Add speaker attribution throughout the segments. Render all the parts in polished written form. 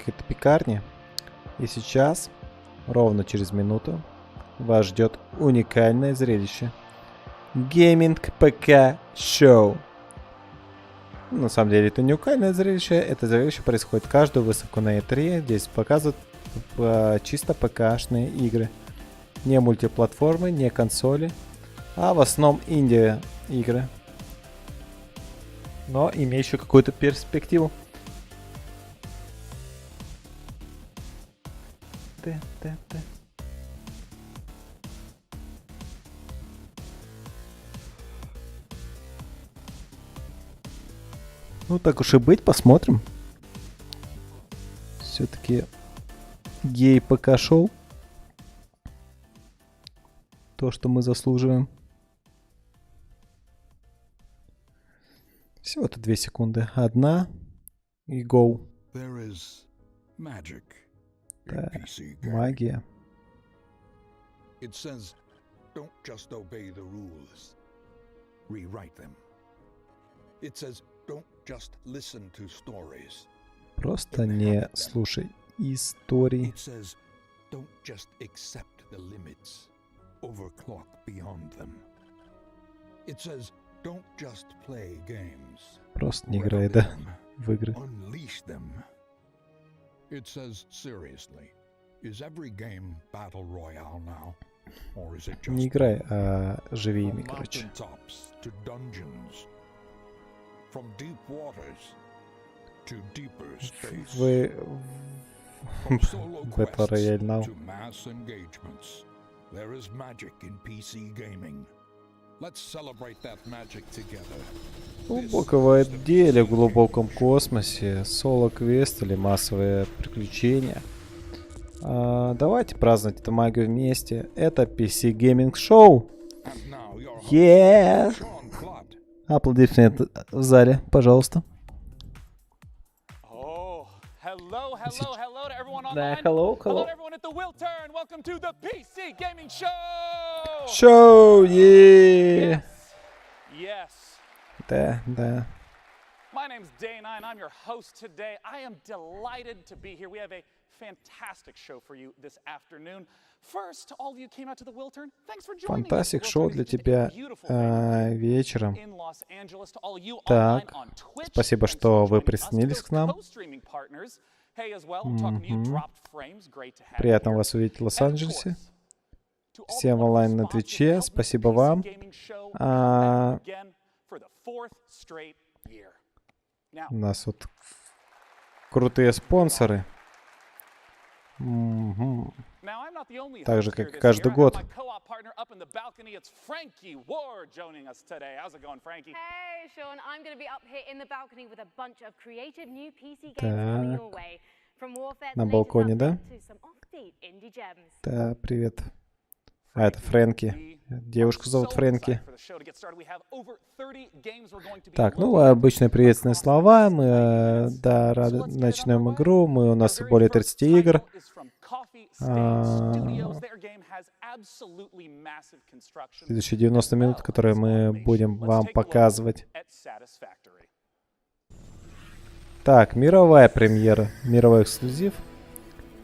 Speaker 1: какой-то пекарни. И сейчас, ровно через минуту, вас ждет уникальное зрелище. Гейминг ПК Шоу. На самом деле это не уникальное зрелище. Это зрелище происходит каждую выставку на E3. Здесь показывают чисто ПК-шные игры. Не мультиплатформы, не консоли, а в основном инди-игры. Но имеющие какую-то перспективу. Ну так уж и быть, посмотрим. Все-таки гей-ПК-шоу. То, что мы заслуживаем. Всего-то 2 секунды. 1 и go. Да, магия.
Speaker 2: It says, don't just obey the rules. Rewrite them. It says, don't just listen to stories.
Speaker 1: Просто не слушай истории.
Speaker 2: It says, don't just accept the limits. Overclock beyond them. It says, don't just play games.
Speaker 1: Просто не играй, да, в игры.
Speaker 2: Unleash them. It says, seriously, is every game battle royale now? Or is it just
Speaker 1: Не играй, а живи ими,
Speaker 2: from
Speaker 1: короче.
Speaker 2: mountaintops to dungeons, from deep waters to deeper space,
Speaker 1: Вы
Speaker 2: from solo
Speaker 1: Battle Royale now.
Speaker 2: quests to mass engagements, there is magic in PC gaming. Let's celebrate that magic together.
Speaker 1: Глубокого отделе в глубоком космосе, соло-квест или массовые приключения. Давайте праздновать эту магию вместе. Это PC Gaming Show.
Speaker 2: And now your host,
Speaker 1: Yeah!
Speaker 2: Sean Platt.
Speaker 1: Аплодисменты в зале, пожалуйста.
Speaker 3: Oh, hello to everyone
Speaker 1: Да,
Speaker 3: online.
Speaker 1: hello.
Speaker 3: Hello to everyone at the Will Turn. Welcome to the PC Gaming Show.
Speaker 1: Шоу, yeah!
Speaker 3: Yes.
Speaker 1: Да.
Speaker 3: My name's Dana, and I'm your host today. I am delighted to be here. We have a fantastic show for you this afternoon. First, all of you came out to the Will Turn. Thanks for joining us.
Speaker 1: Фантастик
Speaker 3: Will
Speaker 1: шоу
Speaker 3: Turn is
Speaker 1: для
Speaker 3: just a
Speaker 1: тебя
Speaker 3: beautiful venue
Speaker 1: вечером.
Speaker 3: in Los Angeles. To all of you
Speaker 1: Так,
Speaker 3: online on Twitch,
Speaker 1: спасибо,
Speaker 3: thanks
Speaker 1: что
Speaker 3: for
Speaker 1: вы
Speaker 3: joining us. To
Speaker 1: присоединились
Speaker 3: those
Speaker 1: к нам.
Speaker 3: co-streaming partners, hey as well, I'm talking to you, dropped frames. Great to have you
Speaker 1: Приятно
Speaker 3: here.
Speaker 1: вас увидеть в
Speaker 3: And of
Speaker 1: Лос-Анджелесе.
Speaker 3: course, to all the
Speaker 1: Всем
Speaker 3: wonderful
Speaker 1: онлайн на
Speaker 3: sponsors
Speaker 1: Твиче,
Speaker 3: that help make
Speaker 1: спасибо
Speaker 3: the PC
Speaker 1: вам.
Speaker 3: Gaming Show come back again for the 4th straight year. Now,
Speaker 1: У нас вот крутые спонсоры. Мгм.
Speaker 3: now I'm not the only
Speaker 1: Так же,
Speaker 3: host
Speaker 1: как
Speaker 3: here
Speaker 1: и
Speaker 3: this
Speaker 1: каждый
Speaker 3: year. I have
Speaker 1: год.
Speaker 3: my co-op partner up in the balcony. It's Frankie Ward joining us today. How's it going, Frankie?
Speaker 4: Hey, Sean, I'm going to be up here in the balcony with a bunch of creative new PC games coming your way. From Warfare's
Speaker 1: На
Speaker 4: latest
Speaker 1: балконе, да?
Speaker 4: update to some offbeat indie gems.
Speaker 1: Да, привет. А, это Фрэнки. Девушку зовут Фрэнки. Так, ну, обычные приветственные слова. Мы, да, рады начнем игру. У нас более 30 игр. Следующие 90 минут, которые мы будем вам показывать. Так, мировая премьера, мировой эксклюзив.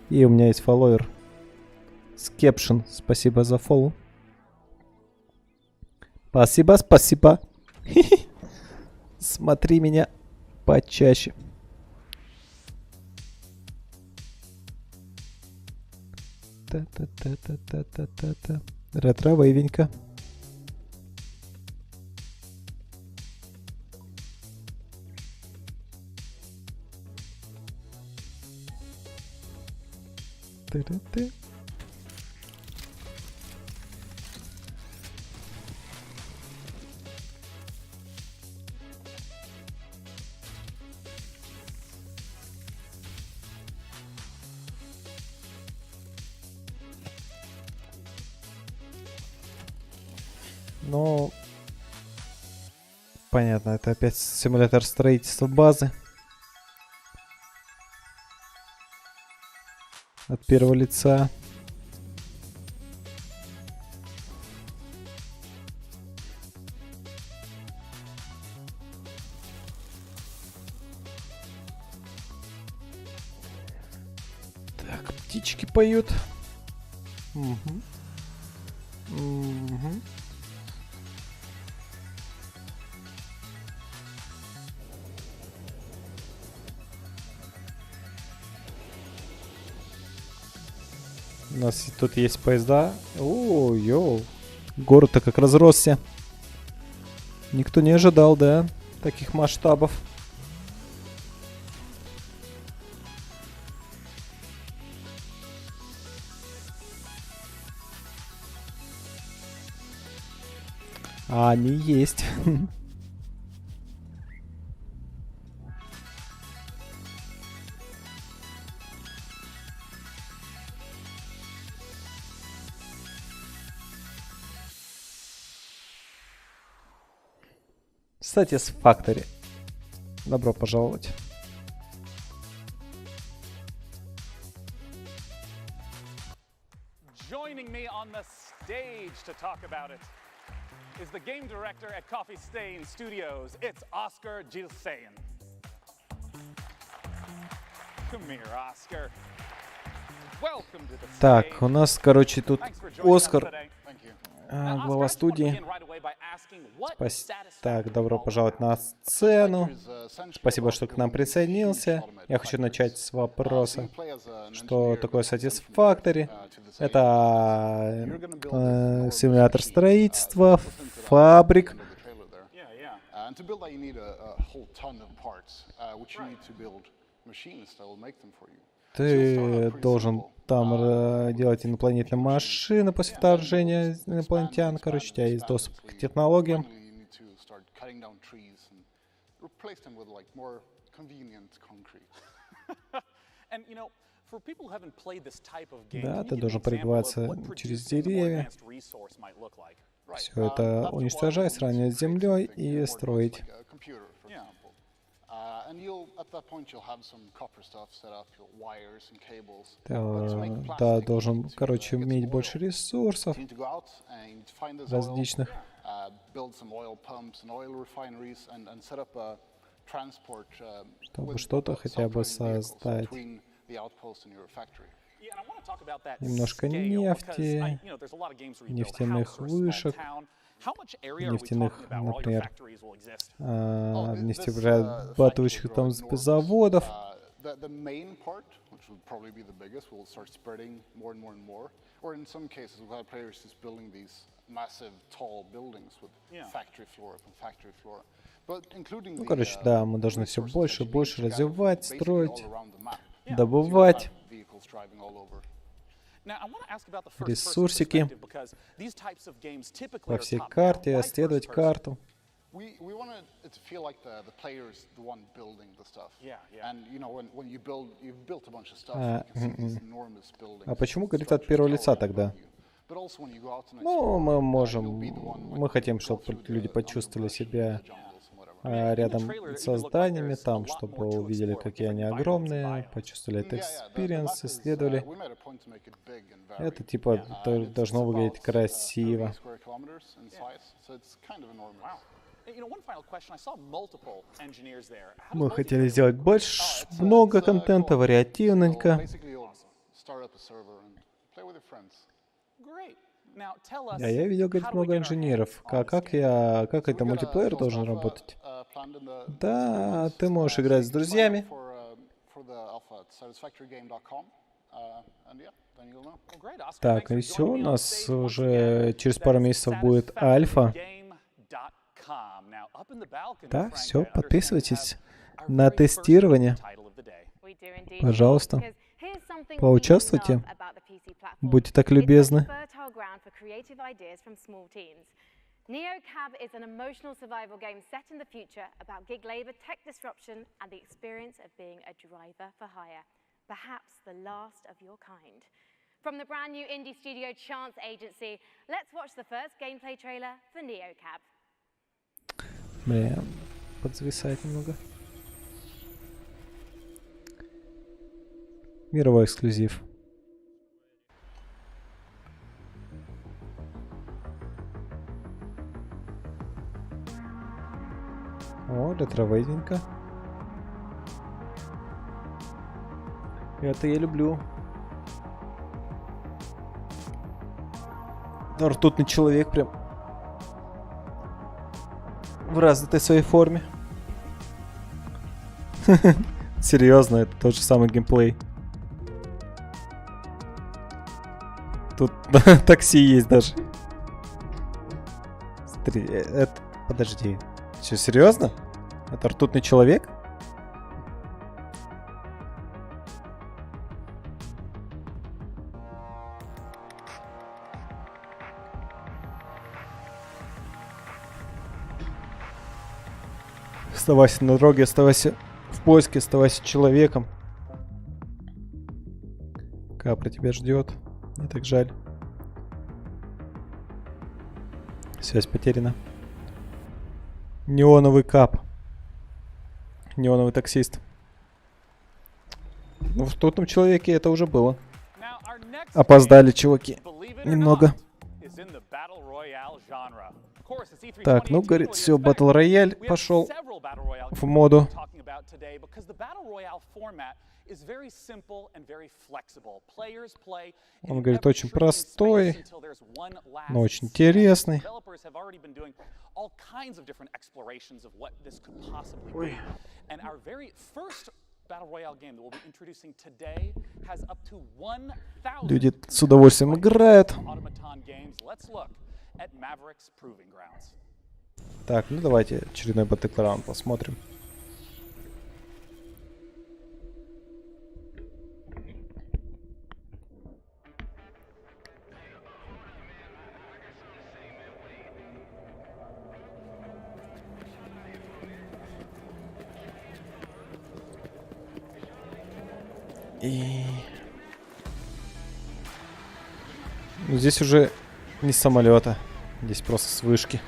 Speaker 1: И у меня есть фолловер. Скепшн, спасибо за фоллоу. Спасибо. Смотри меня почаще. Та-та-та-та-та-та-та. Ретро-вейвенько. Ты-ты-ты. Ну, понятно, это опять симулятор строительства базы. От первого лица. Птички поют. Угу. Угу. У нас тут есть поезда. О, йоу. Город-то как разросся. Никто не ожидал, да, таких масштабов. А они есть. Satisfactory. Добро пожаловать.
Speaker 3: Joining me on the stage to talk about it is the game director at Coffee Stain Studios. It's Oscar Gilsayan. Come here, Oscar. Welcome to the stage.
Speaker 1: Так, у нас, короче, тут
Speaker 3: Thanks for joining us
Speaker 1: Оскар,
Speaker 3: today. Thank you.
Speaker 1: глава студии. Так, добро пожаловать на сцену. Спасибо, что к нам присоединился. Я хочу начать с вопроса, что такое Satisfactory. Это симулятор строительства, фабрик. Ты должен там делать инопланетные машины после вторжения инопланетян. Короче, у тебя есть доступ к технологиям. Да, ты должен пробиваться через деревья. Все это уничтожать, сравнивать с землей и строить. Да, должен, короче, иметь больше ресурсов различных. Чтобы что-то хотя бы создать. Немножко нефти, нефтяных вышек, нефтяных, например, нефтеперерабатывающих там заводов. Ну, короче, да, мы должны все больше и больше развивать, строить, добывать ресурсики по всей карте, исследовать карту. А почему говорит от первого лица тогда? Ну, мы хотим, чтобы люди почувствовали себя рядом со зданиями, там, чтобы увидели, какие они огромные, почувствовали этот экспириенс, исследовали. Это типа должно выглядеть красиво. Мы хотели сделать больше, много контента, вариативненько. Да, я видел, говорит, много инженеров. Как это мультиплеер должен работать? Да, ты можешь играть с друзьями. Так, и все, у нас уже через пару месяцев будет альфа. Да, все, подписывайтесь на тестирование. Пожалуйста, поучаствуйте. Будьте так любезны.
Speaker 4: NeoCab is an emotional survival game set in the future about gig labor, tech disruption, and the experience of being a driver for hire. Perhaps the last of your kind. From the brand new indie studio Chance Agency, let's watch the first gameplay trailer for NeoCab.
Speaker 1: Бля, подзависает немного. Мировой эксклюзив. О, ретровейдинка. Это я люблю. Ртутный человек прям в развитой своей форме. Серьезно, это тот же самый геймплей. Тут такси есть даже. Смотри, это... Подожди. Все, серьезно? Это ртутный человек? Оставайся на дороге, оставайся в поиске, оставайся человеком. Капра тебя ждет. Мне так жаль. Связь потеряна. Неоновый кап. Неоновый таксист. Ну, в тотном человеке это уже было. Опоздали, чуваки. Немного. Так, ну, говорит, все, Battle Royale пошел в моду. Он говорит, очень простой, но очень интересный. Ой. Люди с удовольствием играют. Так, ну давайте очередной батл-раунд посмотрим. И... Ну, здесь уже не с самолета, здесь просто с вышки.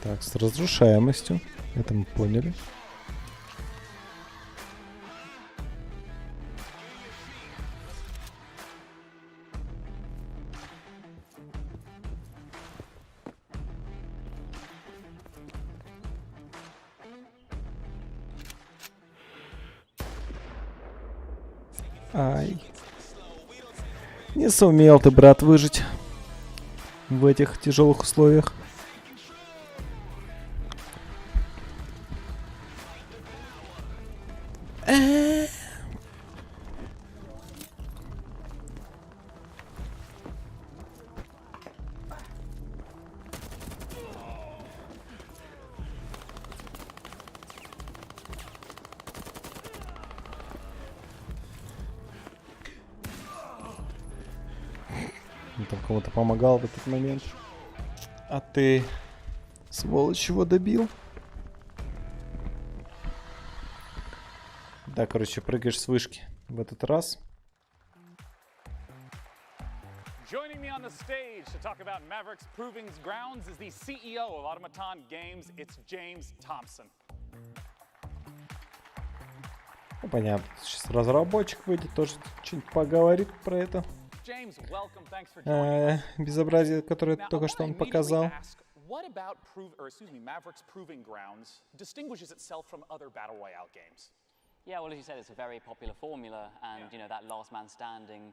Speaker 1: Так, с разрушаемостью, это мы поняли. Ай. Не сумел ты, брат, выжить в этих тяжелых условиях. Он там кому-то помогал в этот момент. А ты, сволочь, его добил? Да, короче, прыгаешь с вышки в этот раз.
Speaker 3: Joining me on the stage to talk about Maverick's Proving Grounds is the CEO of Automaton Games. It's James Thompson.
Speaker 1: Ну, понятно. Сейчас разработчик выйдет, тоже что-нибудь поговорит про это.
Speaker 3: James, welcome. Thanks for joining us.
Speaker 1: Безобразие, которое только что он показал.
Speaker 3: What about Maverick's Proving Grounds distinguishes itself from other battle royale games?
Speaker 5: Yeah, well, as you said, it's a very popular formula, and you know that last man standing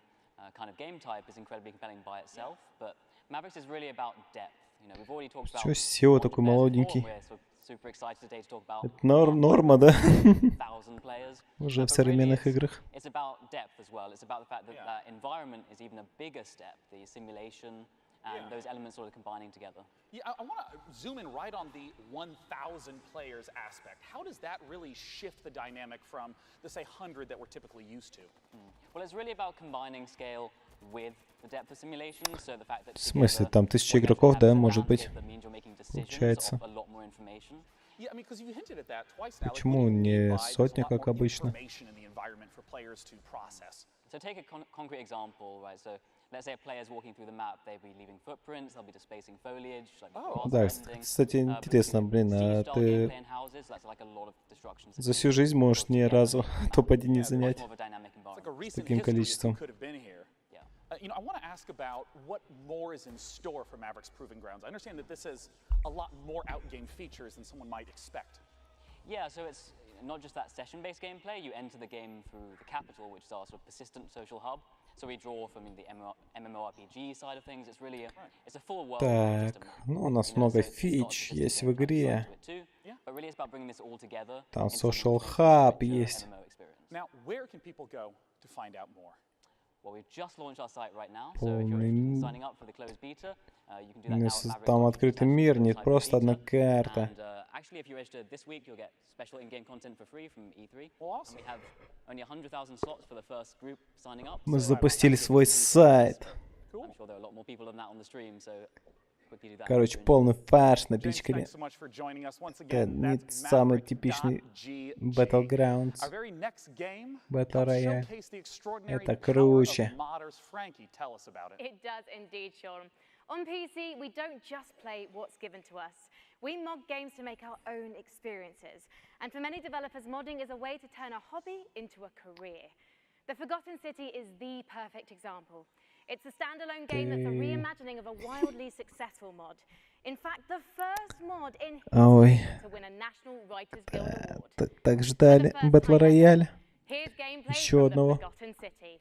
Speaker 5: kind of game type is incredibly compelling by itself. But Mavericks is really about depth. You know, we've already talked about.
Speaker 1: Что SEO такой молоденький?
Speaker 5: Super excited today to talk about.
Speaker 1: Это норма, да?
Speaker 5: 1,000 players.
Speaker 1: Уже в современных играх.
Speaker 5: It's about depth as well. It's about the fact that that environment is even a bigger step. The simulation and those elements sort of combining together.
Speaker 3: Yeah, I want to zoom in right on the 1,000 players aspect. How does that really shift the dynamic from the, say, 100 that we're typically used to?
Speaker 5: Well, it's really about combining scale with the depth of simulation. So the fact that
Speaker 1: В смысле, там 1000 игроков, да, может быть? Получается. Почему не сотня, как обычно?
Speaker 5: So take a concrete example, right? So let's say a player is walking through the map, they'll be leaving footprints, they'll be displacing foliage, like
Speaker 1: Да, кстати, интересно, блин, а ты за всю жизнь можешь ни разу топ-1 не занять с таким количеством?
Speaker 3: I want to ask about what more is in store for Maverick's Proving Grounds. I understand that this has a lot more out-game features than someone might expect.
Speaker 5: Yeah, so it's not just that session-based gameplay. You enter the game through the capital, which is our sort of persistent social hub. So we draw from the MMORPG side of things. It's really it's a full world.
Speaker 1: Так, ну у нас много фич есть в игре. Там social hub есть.
Speaker 3: Now, where can people go to find out more?
Speaker 5: Well, we've just launched our site right now, so if you're signing up for the closed beta, you can do that now at
Speaker 1: Там открытый мир, не просто одна карта.
Speaker 5: And actually, if you register this week, you'll get special in-game content for free from E3.
Speaker 3: Awesome.
Speaker 5: And we have only 100,000 slots for the first group signing up.
Speaker 1: Мы запустили свой сайт.
Speaker 5: I'm sure there are a lot more people than that on the stream, so quickly do that.
Speaker 1: Короче, полный фарш напичкали.
Speaker 3: Thanks so much for joining us once
Speaker 1: Это
Speaker 3: again.
Speaker 1: не
Speaker 3: That's
Speaker 1: самый
Speaker 3: Maverick.gg.
Speaker 1: типичный Battlegrounds.
Speaker 3: Our very next game
Speaker 1: Battle
Speaker 3: helps
Speaker 1: Royale.
Speaker 3: showcase the extraordinary
Speaker 1: Это
Speaker 3: power of
Speaker 1: круче.
Speaker 3: modders. Frankie, tell us about it.
Speaker 4: It does indeed, Sean. On PC, we don't just play what's given to us. We mod games to make our own experiences. And for many developers, modding is a way to turn a hobby into a career. The Forgotten City is the perfect example. It's a standalone game that's a reimagining of a wildly successful mod. In fact, the first mod in history to win a National Writers Guild Award.
Speaker 1: Так ждали Battle Royale.
Speaker 4: Here's gameplay
Speaker 1: Еще
Speaker 4: from
Speaker 1: одного.
Speaker 4: the Forgotten City.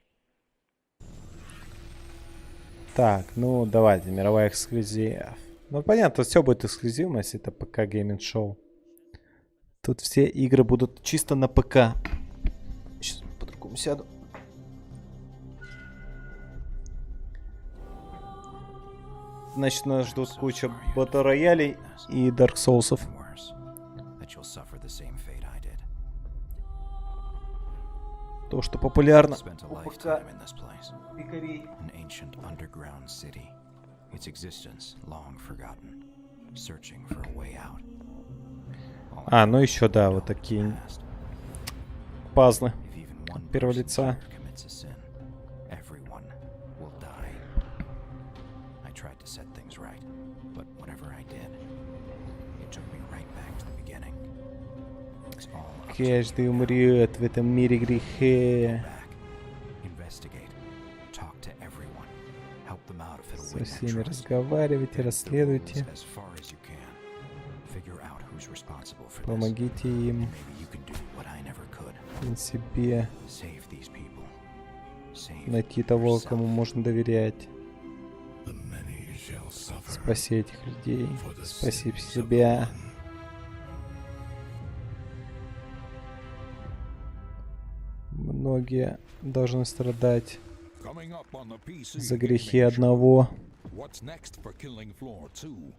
Speaker 1: Так, ну давайте, мировой эксклюзив. Ну понятно, все будет эксклюзивом, если это ПК гейминг шоу. Тут все игры будут чисто на ПК. Сейчас по-другому сяду. Значит, нас ждут куча Battle роялей и Dark Souls'ов. То, что популярно у ПК пикарей. А, ну еще, да, вот такие пазлы от первого лица. Каждый умрет в этом мире греха. Со всеми разговаривайте, расследуйте. Помогите им. И себе. Найти того, кому можно доверять. Спаси этих людей. Спаси себя. Многие должны страдать за грехи одного.
Speaker 2: What's next for Killing Floor 2?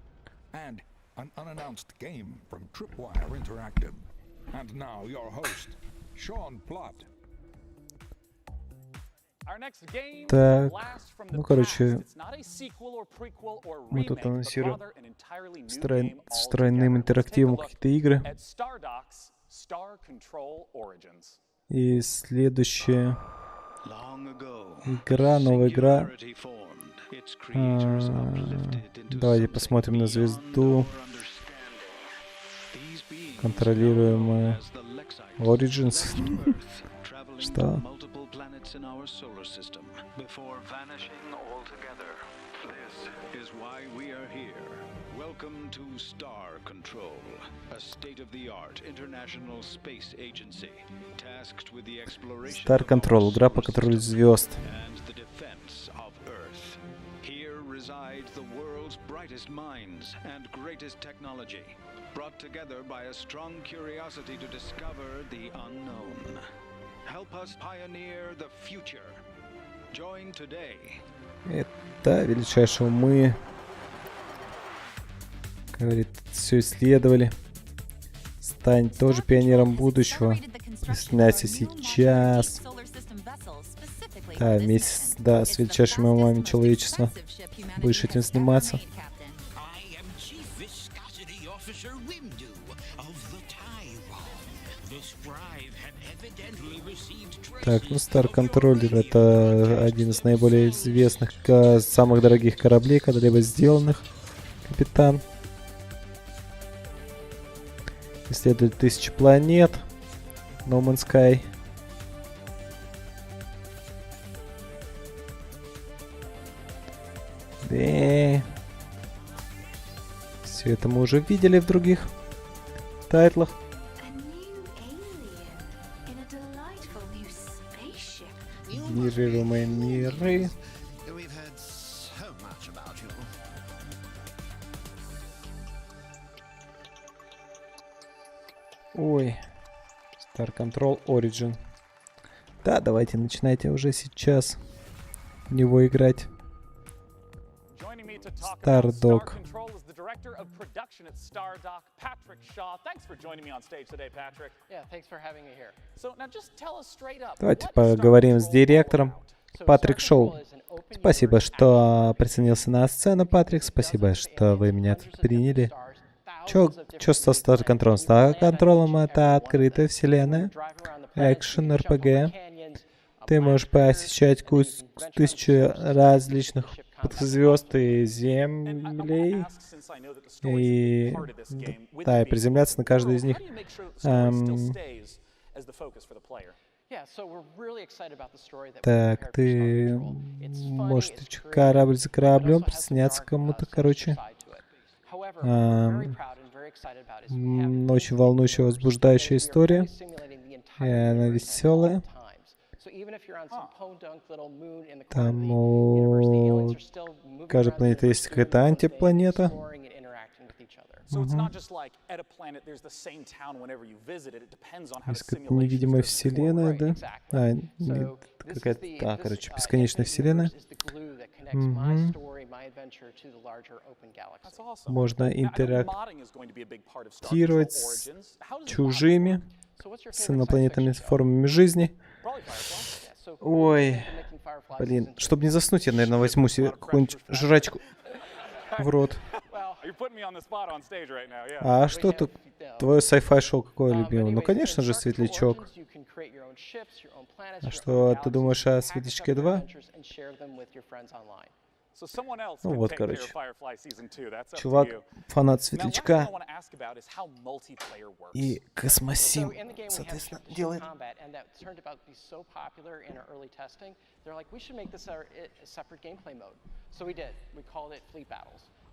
Speaker 2: And an unannounced game from Tripwire Interactive. And now your host, Sean Plott.
Speaker 1: Так, ну короче, мы тут анонсируем с тройным интерактивом какие-то игры. И следующая игра, новая игра. Давайте посмотрим на звезду. Контролируемая Origins. Что?
Speaker 6: Welcome to Star Control, a state-of-the-art international space agency tasked with the exploration
Speaker 1: Star Control, игра по контролю звезд.
Speaker 6: and the defense of Earth. Here reside the world's brightest minds and greatest technology, brought together by a strong curiosity to discover the unknown. Help us pioneer the future. Join today.
Speaker 1: Это величайшие умы. Говорит, все исследовали. Стань тоже пионером будущего. Присоединяйся сейчас. Да, вместе с величайшими умами человечества. Будешь этим заниматься. Так, ну Star Controller — это один из наиболее известных, самых дорогих кораблей, когда-либо сделанных. Капитан. Исследует 1000 планет. No Man's Sky. Все это мы уже видели в других тайтлах. Движимые миры. Ой. Star Control Origin. Да, давайте начинайте уже сейчас в него играть. Stardog.
Speaker 3: Director of Production at Stardock, Patrick Shaw. Thanks for joining me on stage today, Patrick.
Speaker 7: Yeah, thanks for having me here.
Speaker 3: So now just tell us straight up.
Speaker 1: Давайте поговорим с директором. Патрик Шоу. Спасибо, что присоединился на сцену, Патрик. Спасибо, что вы меня тут приняли. Чё со Star Control? Star Control — это открытая вселенная, экшен, РПГ. Ты можешь посещать тысячу различных звезд и землей. И да, и приземляться на каждую из них. Так, ты можешь корабль за кораблем присоединяться к кому-то, короче. Очень волнующая, возбуждающая история. И она веселая. Там у каждой планеты есть какая-то антипланета. Есть какая-то невидимая вселенная, да? Какая-то, короче, бесконечная вселенная. Можно интерактировать с чужими, с инопланетными формами жизни. Ой, блин, чтобы не заснуть, я, наверное, возьму себе какую-нибудь жрачку в рот. А что тут? Твое sci-fi шоу какое любимое? Ну, конечно же, Светлячок. А что ты думаешь о Светлячке 2? Ну вот, короче. Чувак, фанат Светлячка. И Космосим, соответственно, делает.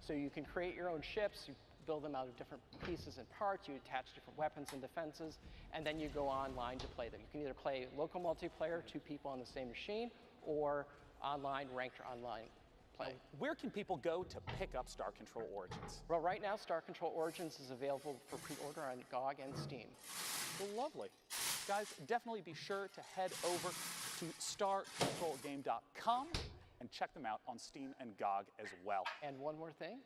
Speaker 7: So you can create your own ships, you build them out of different pieces and parts, you attach different weapons and defenses, and then you go online to play them. You can either play local multiplayer, 2 people on the same machine, or online, ranked online play.
Speaker 3: Where can people go to pick up Star Control Origins?
Speaker 7: Well, right now, Star Control Origins is available for pre-order on GOG and Steam.
Speaker 3: Well, lovely. Guys, definitely be sure to head over to starcontrolgame.com and check them out on Steam and GOG as well.
Speaker 7: And one more thing,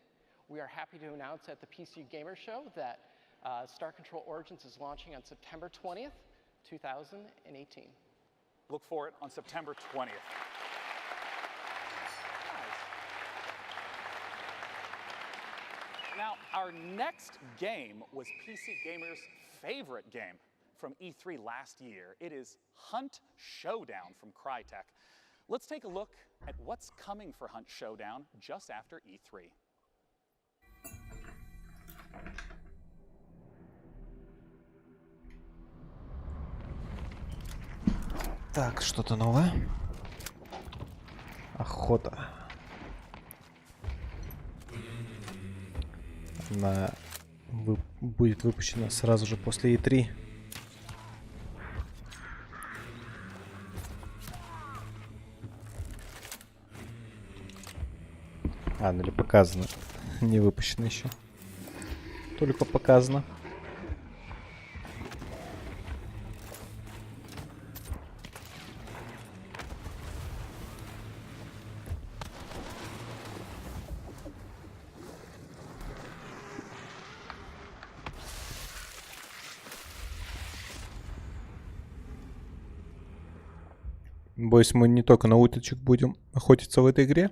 Speaker 7: we are happy to announce at the PC Gamer Show that Star Control Origins is launching on September 20th, 2018.
Speaker 3: Look for it on September 20th. Now, our next game was PC Gamer's favorite game from E3 last year. It is Hunt Showdown from Crytek. Let's take a look at what's coming for Hunt Showdown just after E3.
Speaker 1: Так, что-то новое. Охота. Она будет выпущена сразу же после E3. Ну или показано. Не выпущено еще. Только показано. Боюсь, мы не только на уточек будем охотиться в этой игре.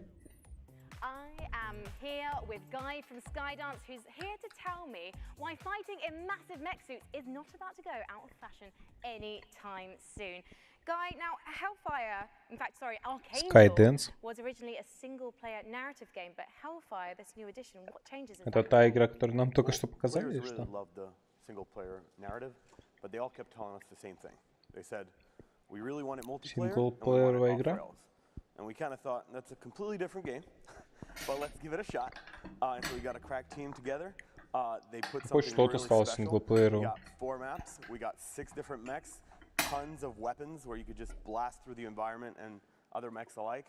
Speaker 4: From Skydance, who's here to tell me why fighting in massive mech suits is not about to go out of fashion anytime soon. Guy, now Hellfire, in fact, sorry, Arcane was originally a single-player narrative game, but Hellfire, this new edition, what changes?
Speaker 1: Это та игра, которую нам только что показали, или что?
Speaker 8: Single-player narrative, but they all kept telling us the same thing. They said, we really wanted multiplayer,
Speaker 1: Single-player игра?
Speaker 8: and we kind of thought that's a completely different game. but let's give it a shot. And so we got a crack team together. They put
Speaker 1: Хоть
Speaker 8: something
Speaker 1: что-то
Speaker 8: really
Speaker 1: стало
Speaker 8: special. We
Speaker 1: синглплеером.
Speaker 8: got 4 maps. We got 6 different mechs. Tons of weapons where you could just blast through the environment and other mechs alike.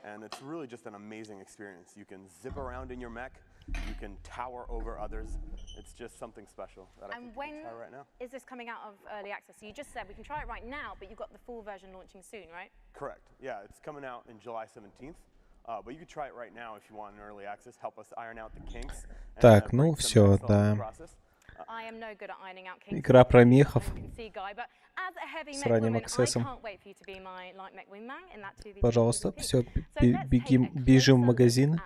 Speaker 8: And it's really just an amazing experience. You can zip around in your mech. You can tower over others. It's just something special that I think you can try right now.
Speaker 4: Is this coming out of early access? So you just said we can try it right now, but you've got the full version launching soon, right?
Speaker 8: Correct. Yeah, it's coming out in July 17th. But you can try it right now if you want an early access. Help us iron out the kinks.
Speaker 1: Так, ну все, да.
Speaker 4: I am no good at ironing out kinks.
Speaker 1: Игра про мехов
Speaker 4: С
Speaker 1: ранним аксессом. Пожалуйста, все, бежим в магазин.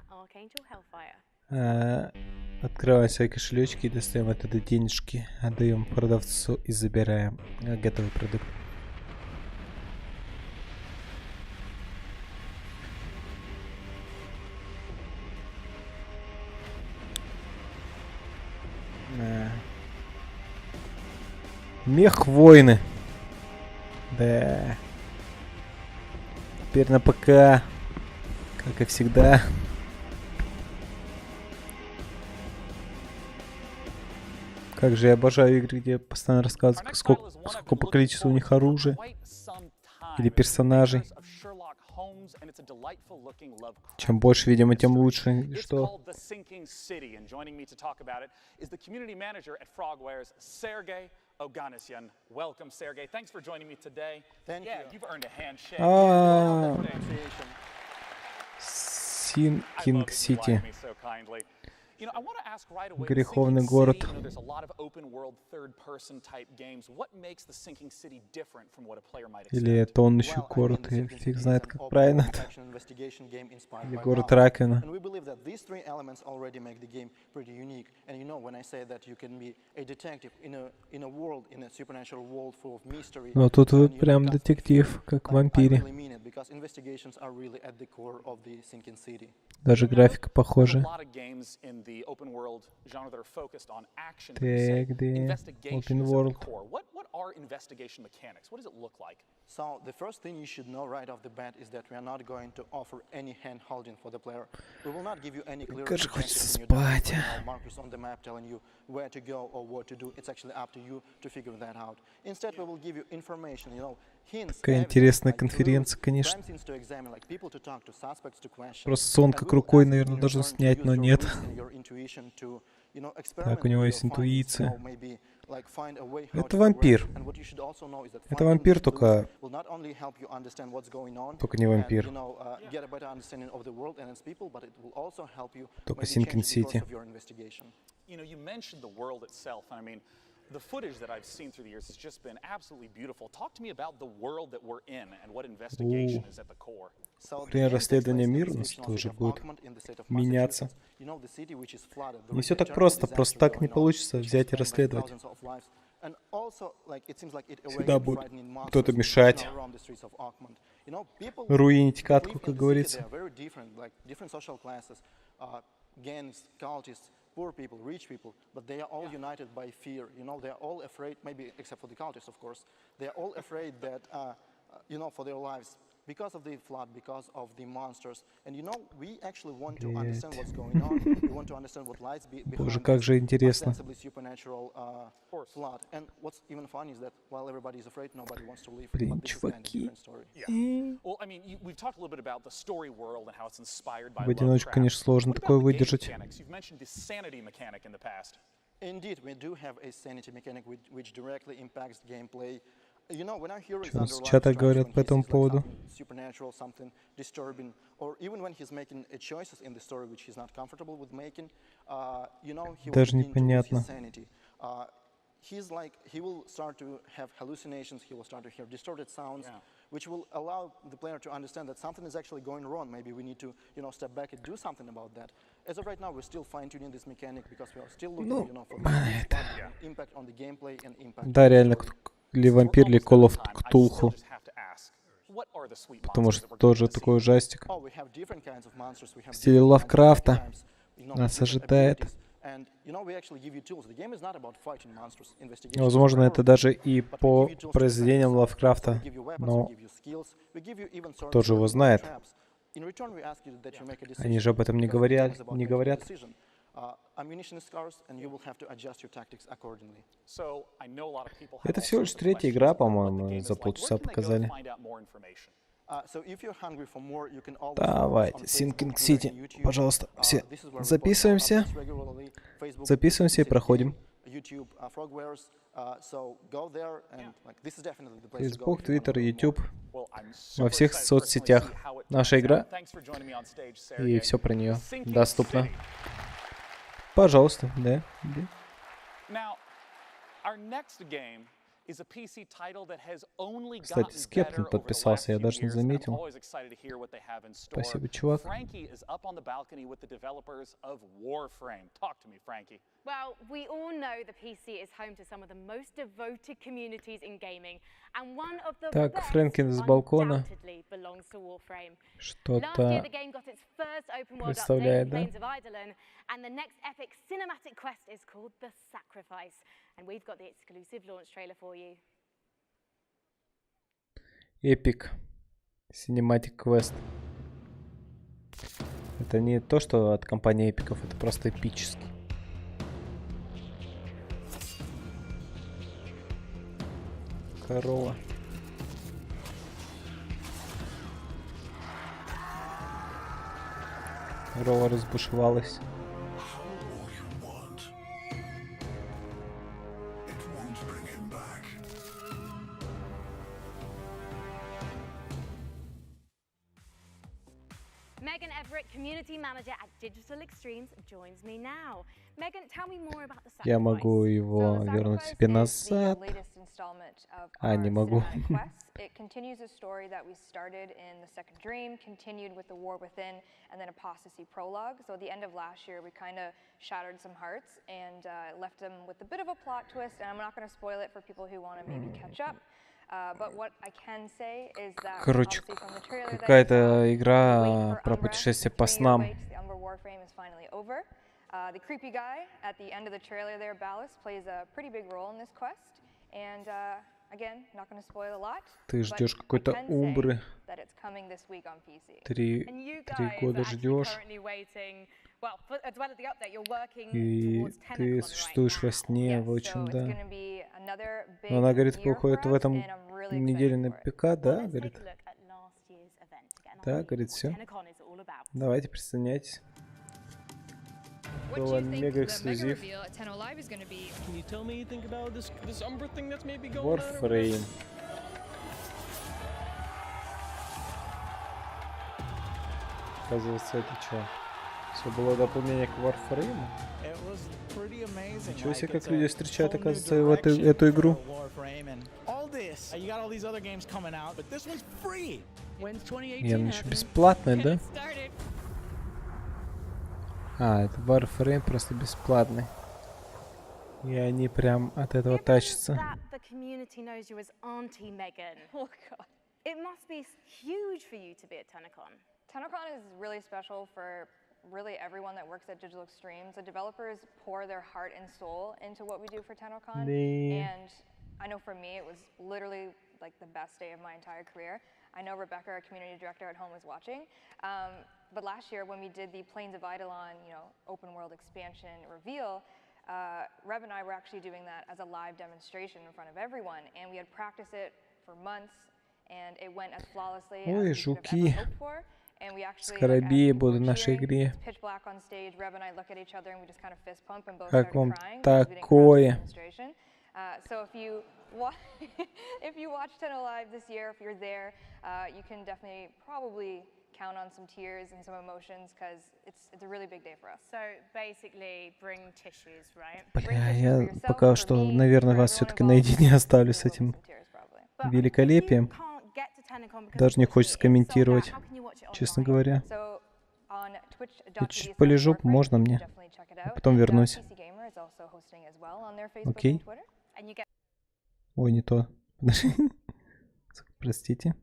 Speaker 1: Открываем свои кошелечки и достаем оттуда денежки. Отдаем продавцу и забираем готовый продукт. Мех войны. Да. Теперь на ПК. Как и всегда. Как же я обожаю игры, где постоянно рассказывают, сколько по количеству у них оружия или персонажей. Чем больше, видимо, тем лучше. Что?
Speaker 3: Welcome, Sergey. Thanks for joining me today.
Speaker 7: Thank you.
Speaker 3: You've earned a handshake.
Speaker 1: Sinking City. Греховный город. Или это он еще город, и фиг знает, как правильно это. Или город Раковина. Но тут вы прям детектив, как в вампире. Даже графика похожа. Open world.
Speaker 3: What are investigation mechanics? What does it look like?
Speaker 9: So the first thing you should know right off the bat is that we are not going to offer any hand holding for the player. We will not give you any clear markers on the map telling you where to go or what to do. It's actually up to you to figure that out. Instead, we will give you information, hints.
Speaker 1: Какая интересная конференция, конечно. Просто сон как рукой, наверное, должен снять, но нет. Так, у него есть интуиция. Это вампир. Это вампир, только не вампир. Только Sinking City.
Speaker 3: The footage that I've seen through the years has just been absolutely beautiful. Talk to me about the world that we're in and what investigation is at the core.
Speaker 1: Время расследования мира у нас тоже будет меняться. Не все так просто так не получится взять и расследовать. Всегда будет кто-то мешать, руинить катку, как говорится.
Speaker 9: Poor people, rich people, but they are all united by fear. They are all afraid, maybe except for the cultists, of course. They are all afraid that, for their lives because of the flood, because of the monsters. And we actually want to understand what's going on. We want to understand what lies behind this ostensibly supernatural flood. And what's even funny is that while everybody is afraid, nobody wants to leave. But this is kind of a different story.
Speaker 3: Yeah. Well, I mean, we've talked a little bit about the story world and how it's inspired by
Speaker 1: В одиночку, конечно, сложно такое выдержать.
Speaker 3: You've mentioned the sanity mechanic in the past.
Speaker 9: Indeed, we do have a sanity mechanic which directly impacts gameplay.
Speaker 1: Что у нас в чатах говорят по этому поводу? Даже непонятно.
Speaker 9: He will start to have hallucinations, he will start to hear distorted sounds, which will allow the player to understand that something is actually going wrong. Maybe we need to, step back and do something about that. As of right now, we're still fine-tuning this mechanic because we are still looking, for the impact on the gameplay and impact.
Speaker 1: Да, реально, или вампир, или Call of Cthulhu. Потому что тоже такой ужастик. В стиле Лавкрафта нас ожидает. Возможно, это даже и по произведениям Лавкрафта, но кто же его знает?
Speaker 9: In return, we ask you that you make a decision.
Speaker 1: Они же об этом не
Speaker 9: because the game
Speaker 1: говорят.
Speaker 9: is about
Speaker 1: Не
Speaker 9: making a
Speaker 1: говорят.
Speaker 9: decision. Ammunition is scarce, and you will have to adjust your tactics accordingly.
Speaker 3: So, I know a lot of people have
Speaker 1: Это
Speaker 3: all
Speaker 1: всего
Speaker 3: sorts
Speaker 1: лишь
Speaker 3: of
Speaker 1: третья
Speaker 3: questions
Speaker 1: игра,
Speaker 3: about what the
Speaker 1: по-моему,
Speaker 3: game is
Speaker 1: за
Speaker 3: like. Where
Speaker 1: полчаса
Speaker 3: can they go to
Speaker 1: показали.
Speaker 3: find out more information?
Speaker 9: So if you're hungry for more, you can always
Speaker 1: Давайте,
Speaker 9: follow us on
Speaker 1: Sinking
Speaker 9: Facebook, Twitter,
Speaker 1: City.
Speaker 9: and YouTube.
Speaker 1: Пожалуйста, все
Speaker 9: This is where we post our
Speaker 1: записываемся.
Speaker 9: updates regularly. Facebook,
Speaker 1: Записываемся и
Speaker 9: Sinking
Speaker 1: проходим.
Speaker 9: City, YouTube, Frogwares. So go there, and like this is definitely the place to go
Speaker 1: Facebook,
Speaker 9: if you wanna
Speaker 1: Twitter,
Speaker 9: learn more.
Speaker 1: YouTube.
Speaker 3: Well, I'm
Speaker 1: Во
Speaker 3: super
Speaker 1: всех
Speaker 3: excited to personally
Speaker 1: соцсетях.
Speaker 3: see how it
Speaker 1: Наша
Speaker 3: turns
Speaker 1: игра.
Speaker 3: out. Thanks for joining me on stage,
Speaker 1: И
Speaker 3: Sergey.
Speaker 1: все про нее
Speaker 3: Sinking
Speaker 1: доступно.
Speaker 3: City.
Speaker 1: Пожалуйста, да.
Speaker 3: Now, our next game is a PC title that has only
Speaker 1: Кстати,
Speaker 3: gotten
Speaker 1: Скептон
Speaker 3: better over the
Speaker 1: подписался,
Speaker 3: last
Speaker 1: я
Speaker 3: few
Speaker 1: даже не
Speaker 3: years, and I'm
Speaker 1: заметил.
Speaker 3: always excited to hear what they have in store.
Speaker 1: Спасибо, чувак.
Speaker 3: Frankie is up on the balcony with the developers of Warframe. Talk to me, Frankie.
Speaker 4: Well, we all know the PC is home to some of the most devoted communities in gaming, and one of the
Speaker 1: Так,
Speaker 4: best
Speaker 1: Фрэнкин с балкона
Speaker 4: undoubtedly belongs to Warframe. Last year,
Speaker 1: что-то
Speaker 4: the game got its first open world update,
Speaker 1: представляет, да?
Speaker 4: Plains of Eidolon, and the next epic cinematic quest is called The Sacrifice, and we've got the exclusive launch trailer for you.
Speaker 1: Epic Cinematic Quest. Это не то, что от компании эпиков, это просто эпический. Корова. Корова разбушевалась.
Speaker 4: Megan Everett, community manager at Digital Extremes, joins me now. Megan, tell me more about the Sacrifice.
Speaker 1: Я могу его вернуть себе назад. А, не могу.
Speaker 10: It continues a story that we started in the Second Dream, continued with the War Within, and then Apostasy Prologue. So at the end of last year, we kind of shattered some hearts and left them with a bit of a plot twist. And I'm not going to spoil it for people who want to maybe catch up. But what I can say is that
Speaker 1: Короче,
Speaker 10: obviously from the trailer that you
Speaker 1: какая-то
Speaker 10: saw,
Speaker 1: игра про путешествие по снам.
Speaker 10: the Umber Warframe is finally over. The creepy guy at the end of the trailer there, Ballast, plays a pretty big role in this quest. And again, not going to spoil a lot.
Speaker 1: Ты ждешь какой-то Умбры.
Speaker 10: That it's coming this week on PC.
Speaker 1: Три года ждешь. И ты существуешь во сне, в общем, да. Но она, говорит, выходит в этом неделе на ПК, да, говорит? Да, говорит, все. Давайте, присоединяйтесь. Было мега эксклюзив. Warframe. Оказывается, это что? Все было дополнение к Warframe? Ничего себе, как люди встречают, оказывается, эту игру. И она еще бесплатная, да? А, это Warframe просто бесплатный. И они прям от этого тащатся.
Speaker 4: It must be huge for you to be at TennoCon.
Speaker 10: TennoCon is really special for really everyone that works at Digital Extremes. The developers pour their heart and soul into what we do for TennoCon. And I know for me, it was literally like the best day of my entire career. I know Rebecca, our community director at home, is watching. But last year, when we did the Plains of Eidolon, open world expansion reveal, Reb and I were actually doing that as a live demonstration in front of everyone. And we had practiced it for months. And it went as flawlessly as we could have ever hoped for. And we actually,
Speaker 1: Скоробеи будут в нашей игре.
Speaker 10: pitch black on stage. Reb and I look at each other and we just kind of fist pump and both
Speaker 1: Как
Speaker 10: started
Speaker 1: вам
Speaker 10: crying because we didn't crash the
Speaker 1: такое?
Speaker 10: demonstration. So if you watch Tenno Live this year, if you're there, you can definitely probably count on some tears and some emotions because it's a really big day for us.
Speaker 4: So basically, bring tissues, right?
Speaker 1: Бля, я пока что, наверное, вас все-таки наедине оставлю с этим великолепием. Даже не хочется комментировать, честно говоря. Я чуть полежу, можно мне? А потом вернусь. Окей. Ой, не то. Простите.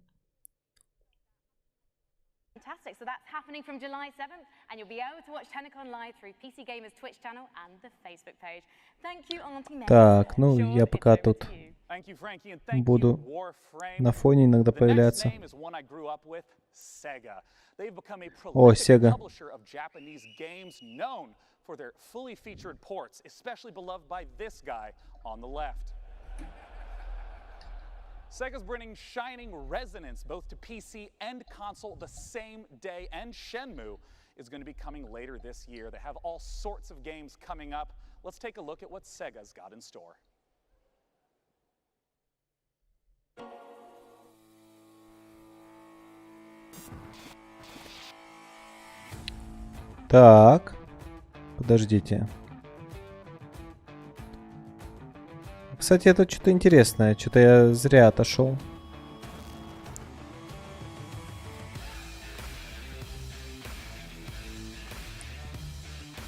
Speaker 4: Fantastic. So that's happening from July 7th, and you'll be able to watch TennoCon live through PC Gamer's Twitch channel and the Facebook page. Thank you, Auntie Mary.
Speaker 1: Так, ну
Speaker 4: Sean,
Speaker 1: я
Speaker 4: it's
Speaker 1: пока
Speaker 4: over
Speaker 1: тут
Speaker 4: to you.
Speaker 3: Thank you, Frankie, and thank
Speaker 1: буду
Speaker 3: you, Warframe.
Speaker 1: на фоне иногда
Speaker 3: The next
Speaker 1: появляться.
Speaker 3: name is one I grew up with, Sega. They've become a
Speaker 1: О,
Speaker 3: prolific
Speaker 1: Sega.
Speaker 3: publisher of Japanese games known for their fully featured ports, especially beloved by this guy on the left. Sega's bringing shining resonance both to PC and console the same day, and Shenmue is going to be coming later this year. They have all sorts of games coming up. Let's take a look at what Sega's got in store.
Speaker 1: Так, подождите. Кстати, это что-то интересное. Что-то я зря отошел.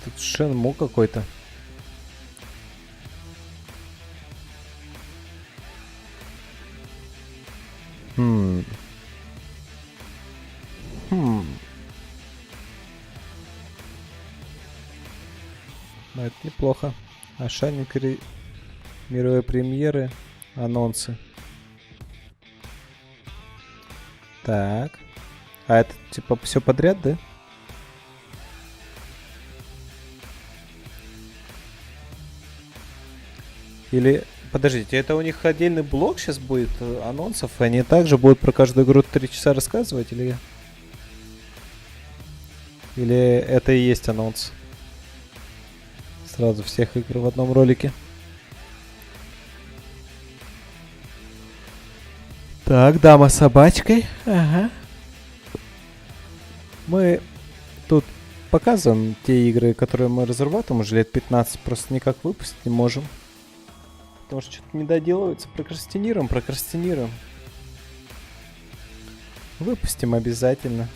Speaker 1: Тут Shenmue какой-то. Хм. Ну, это неплохо. Ошейник мировые премьеры, анонсы. Так. А это типа все подряд, да? Или... Подождите, это у них отдельный блок сейчас будет анонсов, и они также будут про каждую игру 3 часа рассказывать, или... Или это и есть анонс? Сразу всех игр в одном ролике. Так, дама с собачкой. Ага. Мы тут показываем те игры, которые мы разрабатываем уже лет 15, просто никак выпустить не можем. Потому что что-то не доделывается. Прокрастинируем. Выпустим обязательно.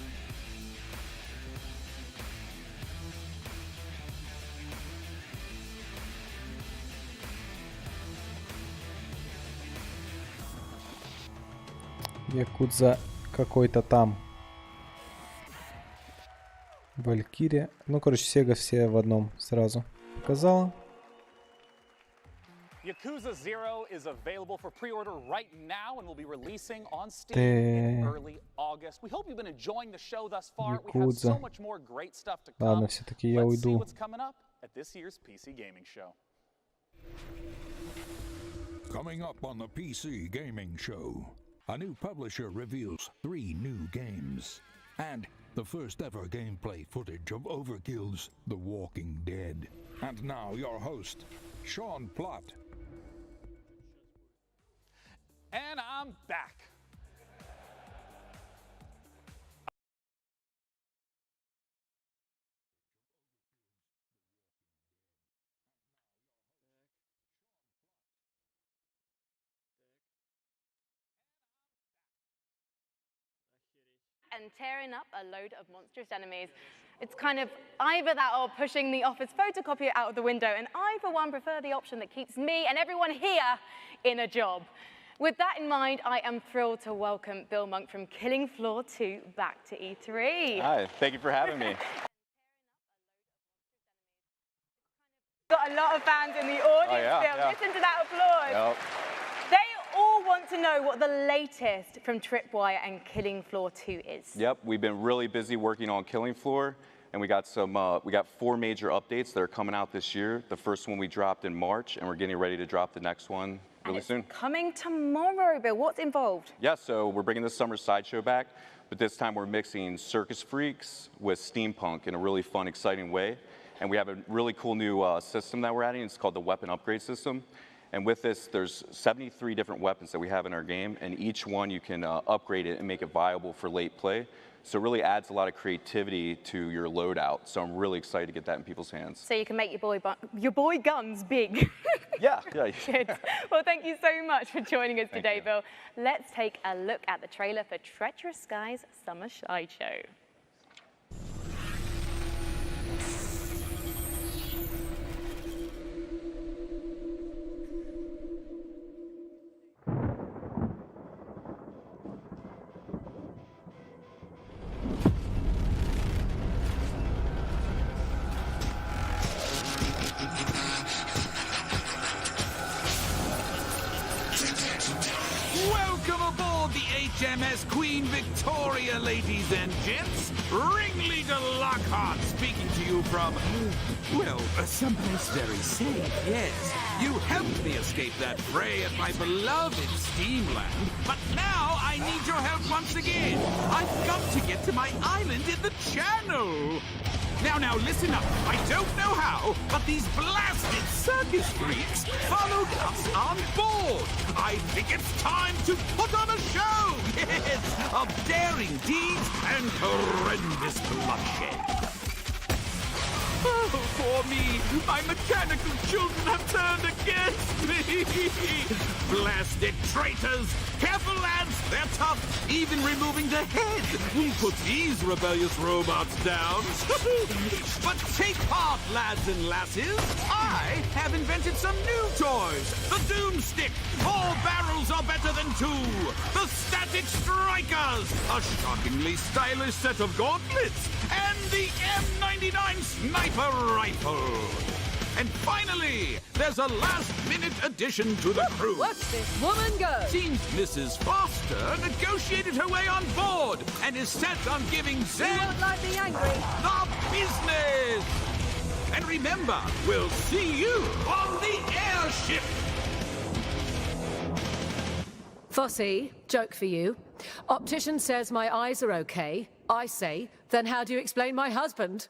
Speaker 1: Якудза какой-то там. Валькирия. Ну, короче, Sega все в одном сразу показала.
Speaker 3: Yakuza 0 is available for pre-order right now and will be releasing on Steam in early August. We hope you've been enjoying the show thus far. We have so much more great stuff to come.
Speaker 1: Ладно, все-таки я
Speaker 3: Let's see
Speaker 1: уйду.
Speaker 3: what's coming up at this year's PC Gaming Show.
Speaker 2: Coming up on the PC Gaming Show, a new publisher reveals 3 new games, and the first ever gameplay footage of Overkill's The Walking Dead. And now your host, Sean Plott.
Speaker 3: And I'm back.
Speaker 4: And tearing up a load of monstrous enemies. It's kind of either that or pushing the office photocopier out of the window, and I, for one, prefer the option that keeps me and everyone here in a job. With that in mind, I am thrilled to welcome Bill Monk from Killing Floor 2 back to E3.
Speaker 11: Hi, thank you for having me.
Speaker 4: Got a lot of fans in the audience, Bill. Listen to that applause.
Speaker 11: Yep.
Speaker 4: They all want to know what the latest from Tripwire and Killing Floor 2 is.
Speaker 11: Yep, we've been really busy working on Killing Floor, and we got 4 major updates that are coming out this year. The first one we dropped in March, and we're getting ready to drop the next one really soon.
Speaker 4: Coming tomorrow, Bill. What's involved?
Speaker 11: Yeah, so we're bringing this summer's sideshow back, but this time we're mixing circus freaks with steampunk in a really fun, exciting way. And we have a really cool new system that we're adding. It's called the Weapon Upgrade System. And with this, there's 73 different weapons that we have in our game, and each one you can upgrade it and make it viable for late play. So it really adds a lot of creativity to your loadout. So I'm really excited to get that in people's hands.
Speaker 4: So you can make your boy guns big.
Speaker 11: Yeah.
Speaker 4: Good. Well, thank you so much for joining us today, Bill. Let's take a look at the trailer for Treacherous Skies Summer Sideshow.
Speaker 12: HMS Queen Victoria, ladies and gents. Ringleader Lockhart speaking to you from, well, someplace very safe, yes. You helped me escape that fray at my beloved Steamland, but now I need your help once again. I've got to get to my island in the channel. Now, listen up. I don't know how, but these blasted circus freaks followed us on board. I think it's time to put on a show. Yes, of daring deeds and horrendous bloodshed. Oh, poor me. My mechanical children have turned against me. Blasted traitors. Careful, lads. They're tough. Even removing the head will put these rebellious robots down. But take heart, lads and lasses. I have invented some new toys. The Doomstick. 4 barrels are better than 2. The Static Strikers. A shockingly stylish set of gauntlets. And the M99 Sniper Rifle. And finally, there's a last-minute addition to the crew.
Speaker 13: Watch this woman go.
Speaker 12: Seems Mrs. Foster negotiated her way on board and is set on giving Zed
Speaker 13: You won't like me angry.
Speaker 12: the business. And remember, we'll see you on the airship.
Speaker 13: Fossey, joke for you. Optician says my eyes are okay. I say, then how do you explain my husband?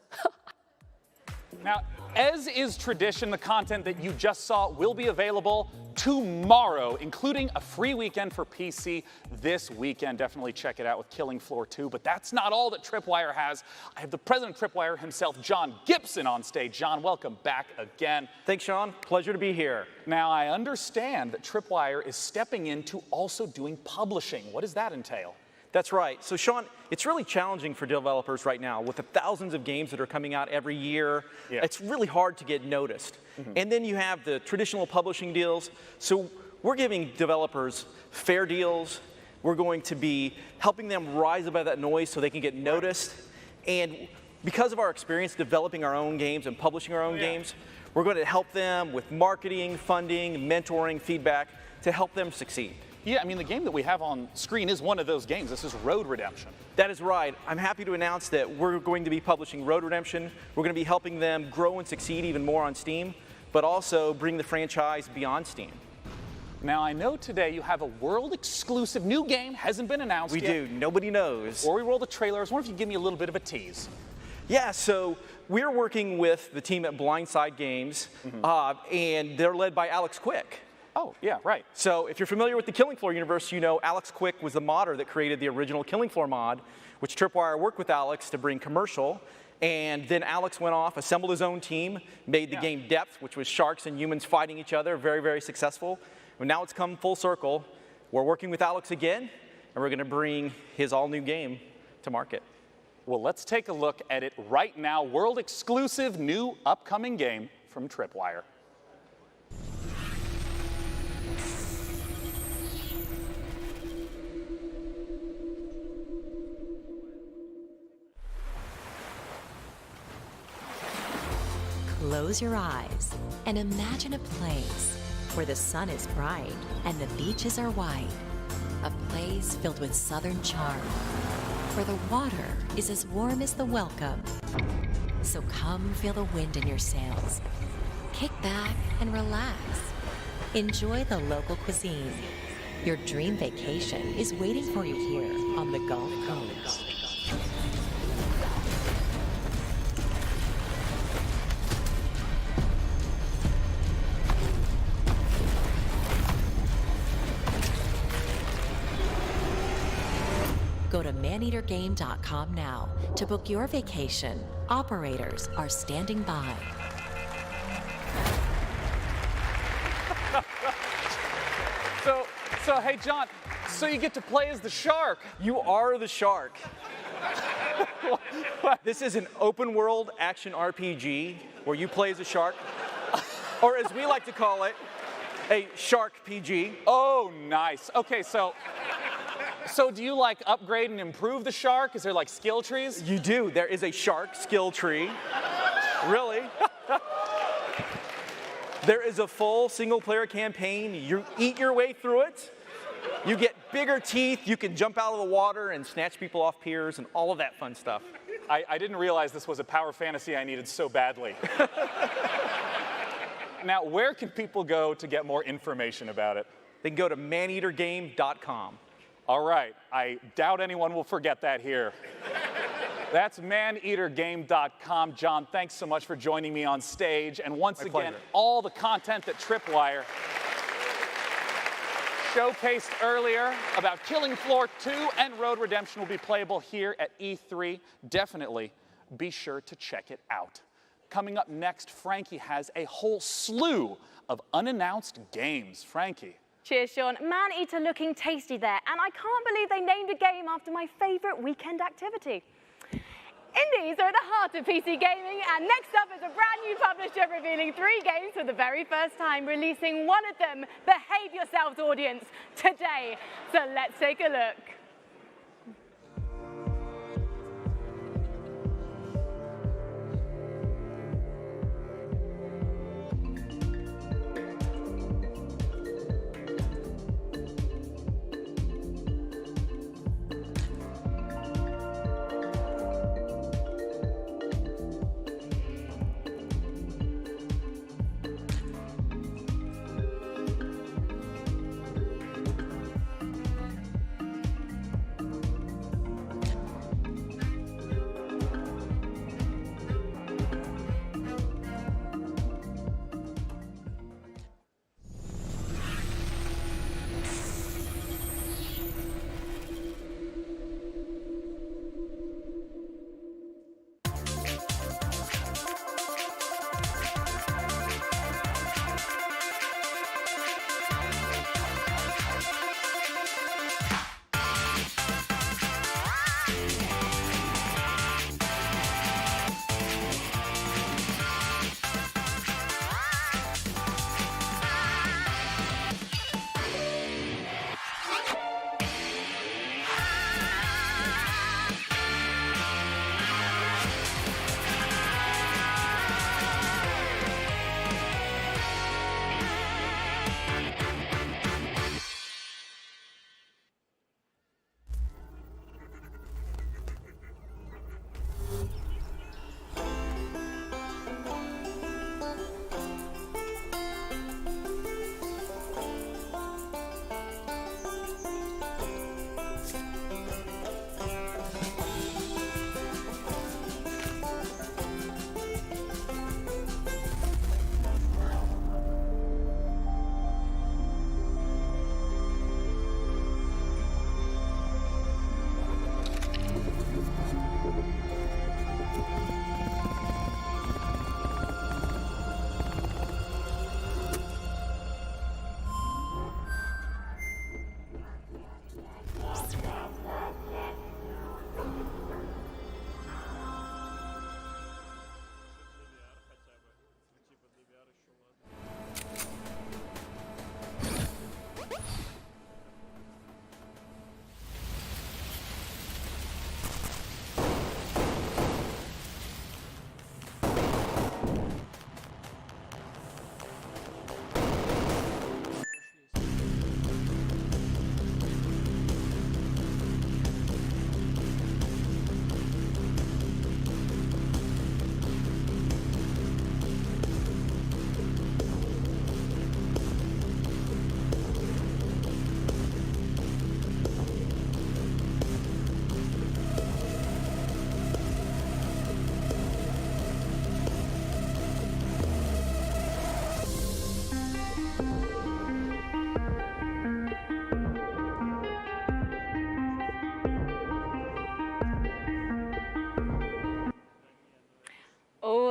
Speaker 3: Now, as is tradition, the content that you just saw will be available tomorrow, including a free weekend for PC this weekend. Definitely check it out with Killing Floor 2. But that's not all that Tripwire has. I have the president of Tripwire himself, John Gibson, on stage. John, welcome back again.
Speaker 14: Thanks, Sean. Pleasure to be here.
Speaker 3: Now, I understand that Tripwire is stepping into also doing publishing. What does that entail?
Speaker 14: That's right. So, Sean, it's really challenging for developers right now with the thousands of games that are coming out every year.
Speaker 3: Yeah.
Speaker 14: It's really hard to get noticed. And then you have the traditional publishing deals. So we're giving developers fair deals. We're going to be helping them rise above that noise so they can get noticed. And because of our experience developing our own games and publishing our own games, we're going to help them with marketing, funding, mentoring, feedback to help them succeed.
Speaker 3: Yeah, I mean, the game that we have on screen is one of those games. This is Road Redemption.
Speaker 14: That is right. I'm happy to announce that we're going to be publishing Road Redemption. We're going to be helping them grow and succeed even more on Steam, but also bring the franchise beyond Steam.
Speaker 3: Now, I know today you have a world-exclusive new game, hasn't been announced yet.
Speaker 14: We do. Nobody knows.
Speaker 3: Before we roll the trailers, I wonder if you could give me a little bit of a tease.
Speaker 14: Yeah, so we're working with the team at Blindside Games, and they're led by Alex Quick.
Speaker 3: Oh, yeah, right.
Speaker 14: So if you're familiar with the Killing Floor universe, you know Alex Quick was the modder that created the original Killing Floor mod, which Tripwire worked with Alex to bring commercial. And then Alex went off, assembled his own team, made the game Depth, which was sharks and humans fighting each other, very, very successful. And now it's come full circle. We're working with Alex again, and we're going to bring his all-new game to market.
Speaker 3: Well, let's take a look at it right now. World-exclusive new upcoming game from Tripwire.
Speaker 15: Close your eyes and imagine a place where the sun is bright and the beaches are white. A place filled with southern charm, where the water is as warm as the welcome. So come feel the wind in your sails. Kick back and relax. Enjoy the local cuisine. Your dream vacation is waiting for you here on the Gulf Coast. Go to maneatergame.com now to book your vacation. Operators are standing by.
Speaker 3: So hey, John, so you get to play as the shark.
Speaker 14: You are the shark. This is an open world action RPG where you play as a shark, or as we like to call it, a shark PG.
Speaker 3: Oh, nice. Okay, so do you like upgrade and improve the shark? Is there like skill trees?
Speaker 14: You do. There is a shark skill tree. Really? There is a full single player campaign. You eat your way through it. You get bigger teeth. You can jump out of the water and snatch people off piers and all of that fun stuff.
Speaker 3: I didn't realize this was a power fantasy I needed so badly. Now, where can people go to get more information about it?
Speaker 14: They can go to maneatergame.com.
Speaker 3: All right, I doubt anyone will forget that here. That's maneatergame.com. John, thanks so much for joining me on stage. And once
Speaker 14: My
Speaker 3: again,
Speaker 14: pleasure.
Speaker 3: all the content that Tripwire showcased earlier about Killing Floor 2 and Road Redemption will be playable here at E3. Definitely be sure to check it out. Coming up next, Frankie has a whole slew of unannounced games. Frankie.
Speaker 4: Cheers, Sean. Man-eater looking tasty there. And I can't believe they named a game after my favorite weekend activity. Indies are at the heart of PC gaming, and next up is a brand new publisher revealing 3 games for the very first time, releasing one of them, Behave Yourselves audience, today. So let's take a look.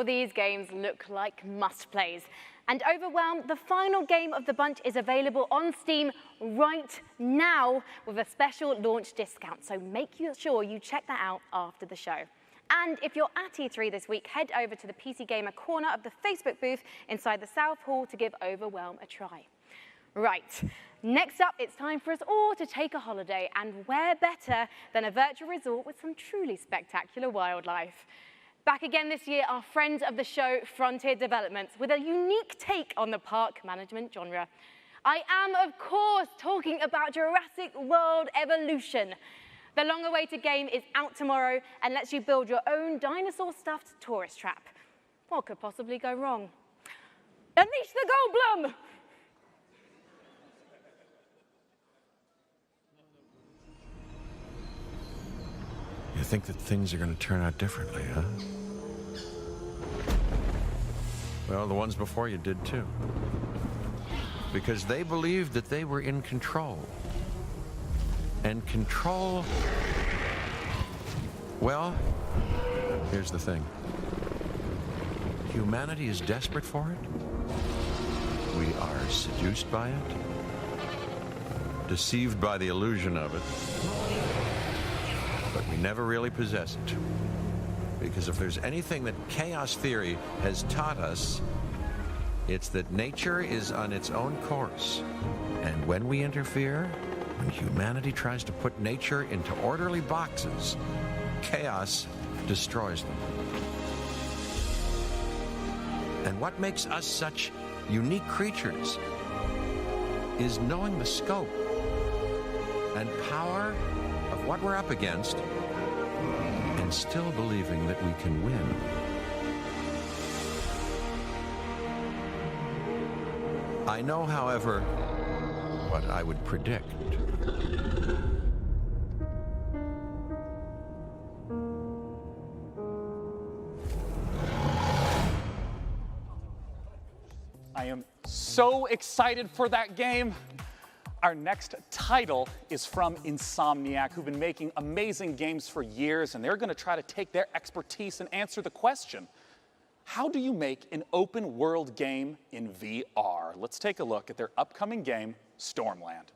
Speaker 4: These games look like must-plays. And Overwhelmed, the final game of the bunch, is available on Steam right now with a special launch discount. So make sure you check that out after the show. And if you're at E3 this week, head over to the PC Gamer corner of the Facebook booth inside the South Hall to give Overwhelmed a try. Right, next up, it's time for us all to take a holiday, and where better than a virtual resort with some truly spectacular wildlife. Back again this year, our friends of the show, Frontier Developments, with a unique take on the park management genre. I am, of course, talking about Jurassic World Evolution. The long-awaited game is out tomorrow and lets you build your own dinosaur-stuffed tourist trap. What could possibly go wrong? Unleash the Goldblum!
Speaker 16: You think that things are going to turn out differently, huh? Well, the ones before you did too. Because they believed that they were in control. And control, well, here's the thing. Humanity is desperate for it. We are seduced by it, deceived by the illusion of it, but we never really possess it. Because if there's anything that chaos theory has taught us, it's that nature is on its own course. And when we interfere, when humanity tries to put nature into orderly boxes, chaos destroys them. And what makes us such unique creatures is knowing the scope and power of what we're up against and still believing that we can win. I know, however, what I would predict.
Speaker 3: I am so excited for that game. Our next title is from Insomniac, who've been making amazing games for years, and they're going to try to take their expertise and answer the question, how do you make an open world game in VR? Let's take a look at their upcoming game, Stormland.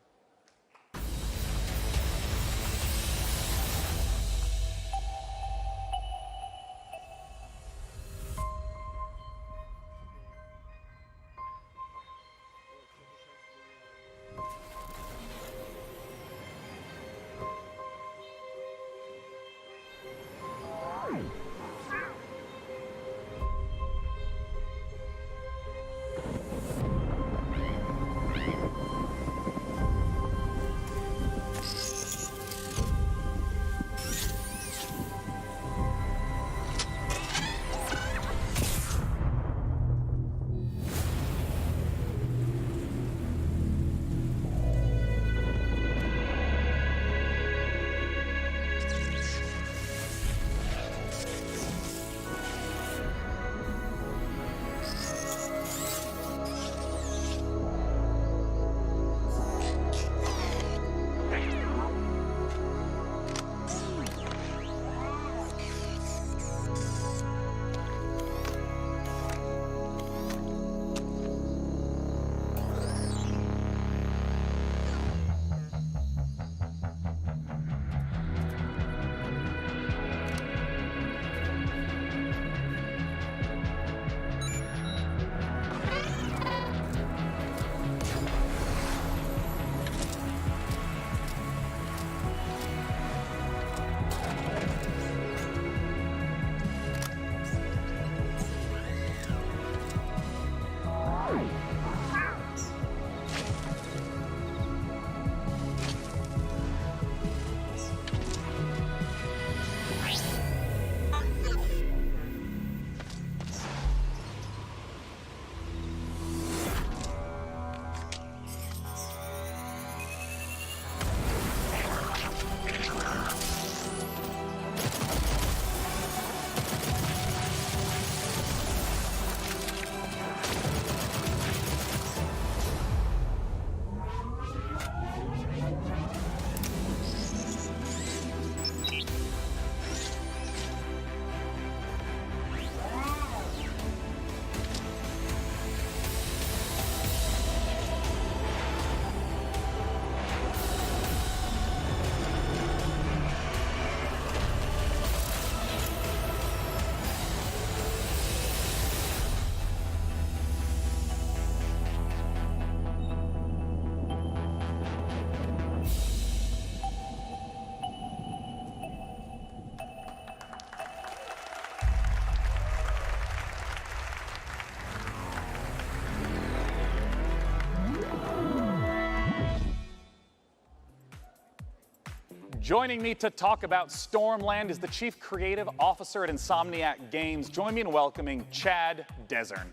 Speaker 3: Joining me to talk about Stormland is the Chief Creative Officer at Insomniac Games. Join me in welcoming Chad Desern.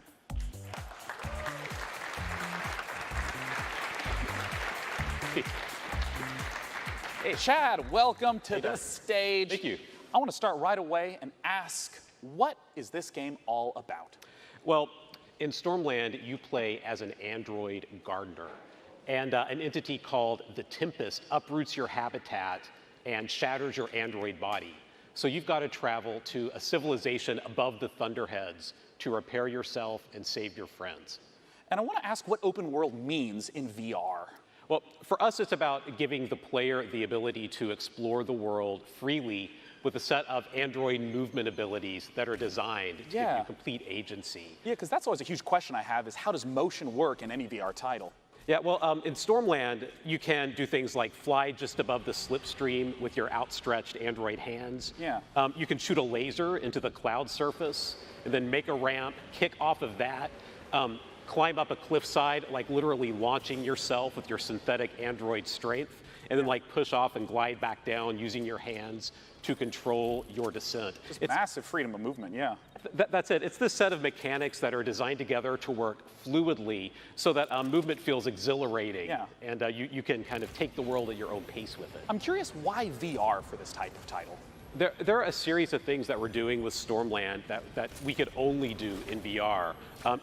Speaker 3: Hey, Chad, welcome to the stage.
Speaker 17: Thank you.
Speaker 3: I want to start right away and ask, what is this game all about?
Speaker 17: Well, in Stormland, you play as an android gardener, and an entity called the Tempest uproots your habitat and shatters your android body. So you've got to travel to a civilization above the Thunderheads to repair yourself and save your friends.
Speaker 3: And I want to ask what open world means in VR.
Speaker 17: Well, for us, it's about giving the player the ability to explore the world freely with a set of android movement abilities that are designed to give you complete agency.
Speaker 3: Yeah, because that's always a huge question I have is how does motion work in any VR title?
Speaker 17: Yeah, well, in Stormland, you can do things like fly just above the slipstream with your outstretched android hands.
Speaker 3: Yeah.
Speaker 17: You can shoot a laser into the cloud surface and then make a ramp, kick off of that, climb up a cliffside, like literally launching yourself with your synthetic android strength, and then like push off and glide back down using your hands to control your descent.
Speaker 3: It's massive freedom of movement, yeah.
Speaker 17: That's it. It's this set of mechanics that are designed together to work fluidly so that movement feels exhilarating, and you can kind of take the world at your own pace with it.
Speaker 3: I'm curious why VR for this type of title?
Speaker 17: There are a series of things that we're doing with Stormland that we could only do in VR.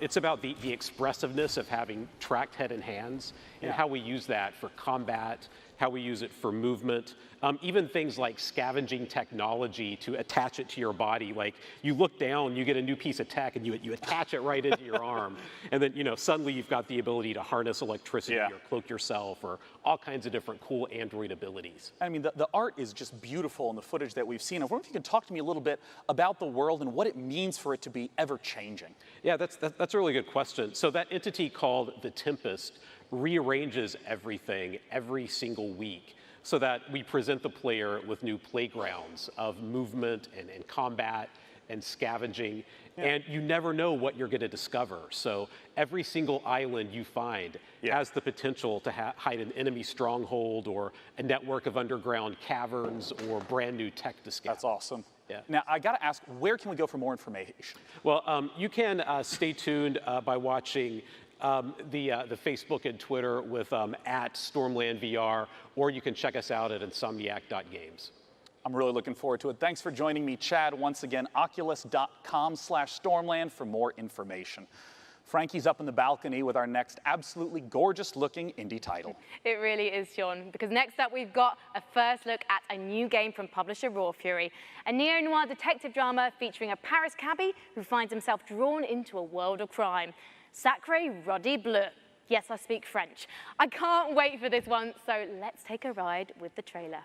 Speaker 17: It's about the expressiveness of having tracked head and hands and how we use that for combat, how we use it for movement, even things like scavenging technology to attach it to your body. Like you look down, you get a new piece of tech and you attach it right into your arm. And then, suddenly you've got the ability to harness electricity or cloak yourself or all kinds of different cool android abilities.
Speaker 3: I mean, the art is just beautiful in the footage that we've seen. I wonder if you can talk to me a little bit about the world and what it means for it to be ever changing.
Speaker 17: Yeah, that's a really good question. So that entity called the Tempest rearranges everything every single week so that we present the player with new playgrounds of movement and combat and scavenging, and you never know what you're going to discover. So every single island you find has the potential to hide an enemy stronghold or a network of underground caverns or brand new tech to scout.
Speaker 3: That's awesome.
Speaker 17: Yeah.
Speaker 3: Now, I got to ask, where can we go for more information?
Speaker 17: Well, you can stay tuned by watching the Facebook and Twitter with at Stormland VR, or you can check us out at insomniac.games.
Speaker 3: I'm really looking forward to it. Thanks for joining me, Chad. Once again, oculus.com/Stormland for more information. Frankie's up in the balcony with our next absolutely gorgeous-looking indie title.
Speaker 4: It really is, Sean, because next up we've got a first look at a new game from publisher Raw Fury, a neo-noir detective drama featuring a Paris cabbie who finds himself drawn into a world of crime. Sacré Ruddy Bleu. Yes, I speak French. I can't wait for this one, so let's take a ride with the trailer.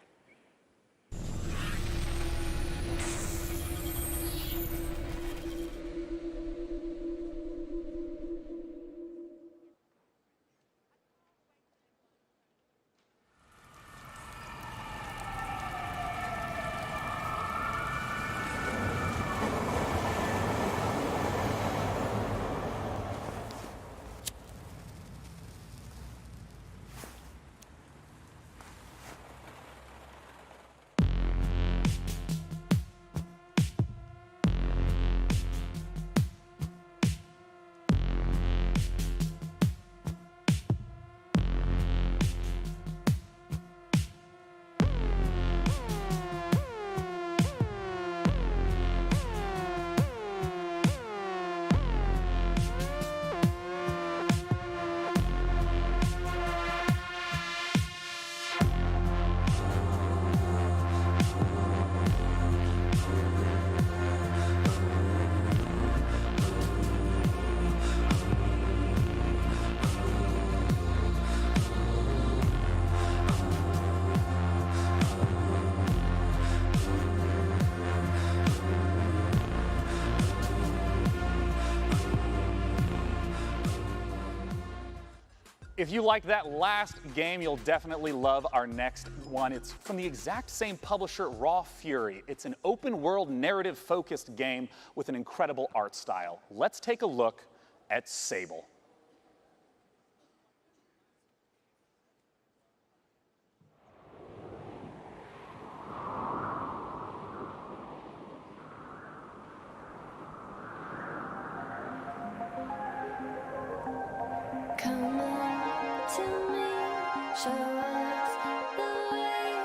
Speaker 3: If you like that last game, you'll definitely love our next one. It's from the exact same publisher, Raw Fury. It's an open-world, narrative-focused game with an incredible art style. Let's take a look at Sable.
Speaker 18: towards the way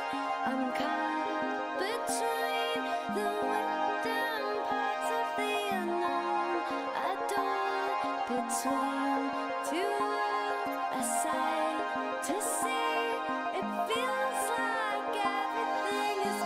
Speaker 18: I'm caught between the winding parts of the unknown. A door between two worlds, a sight to see. It feels like everything is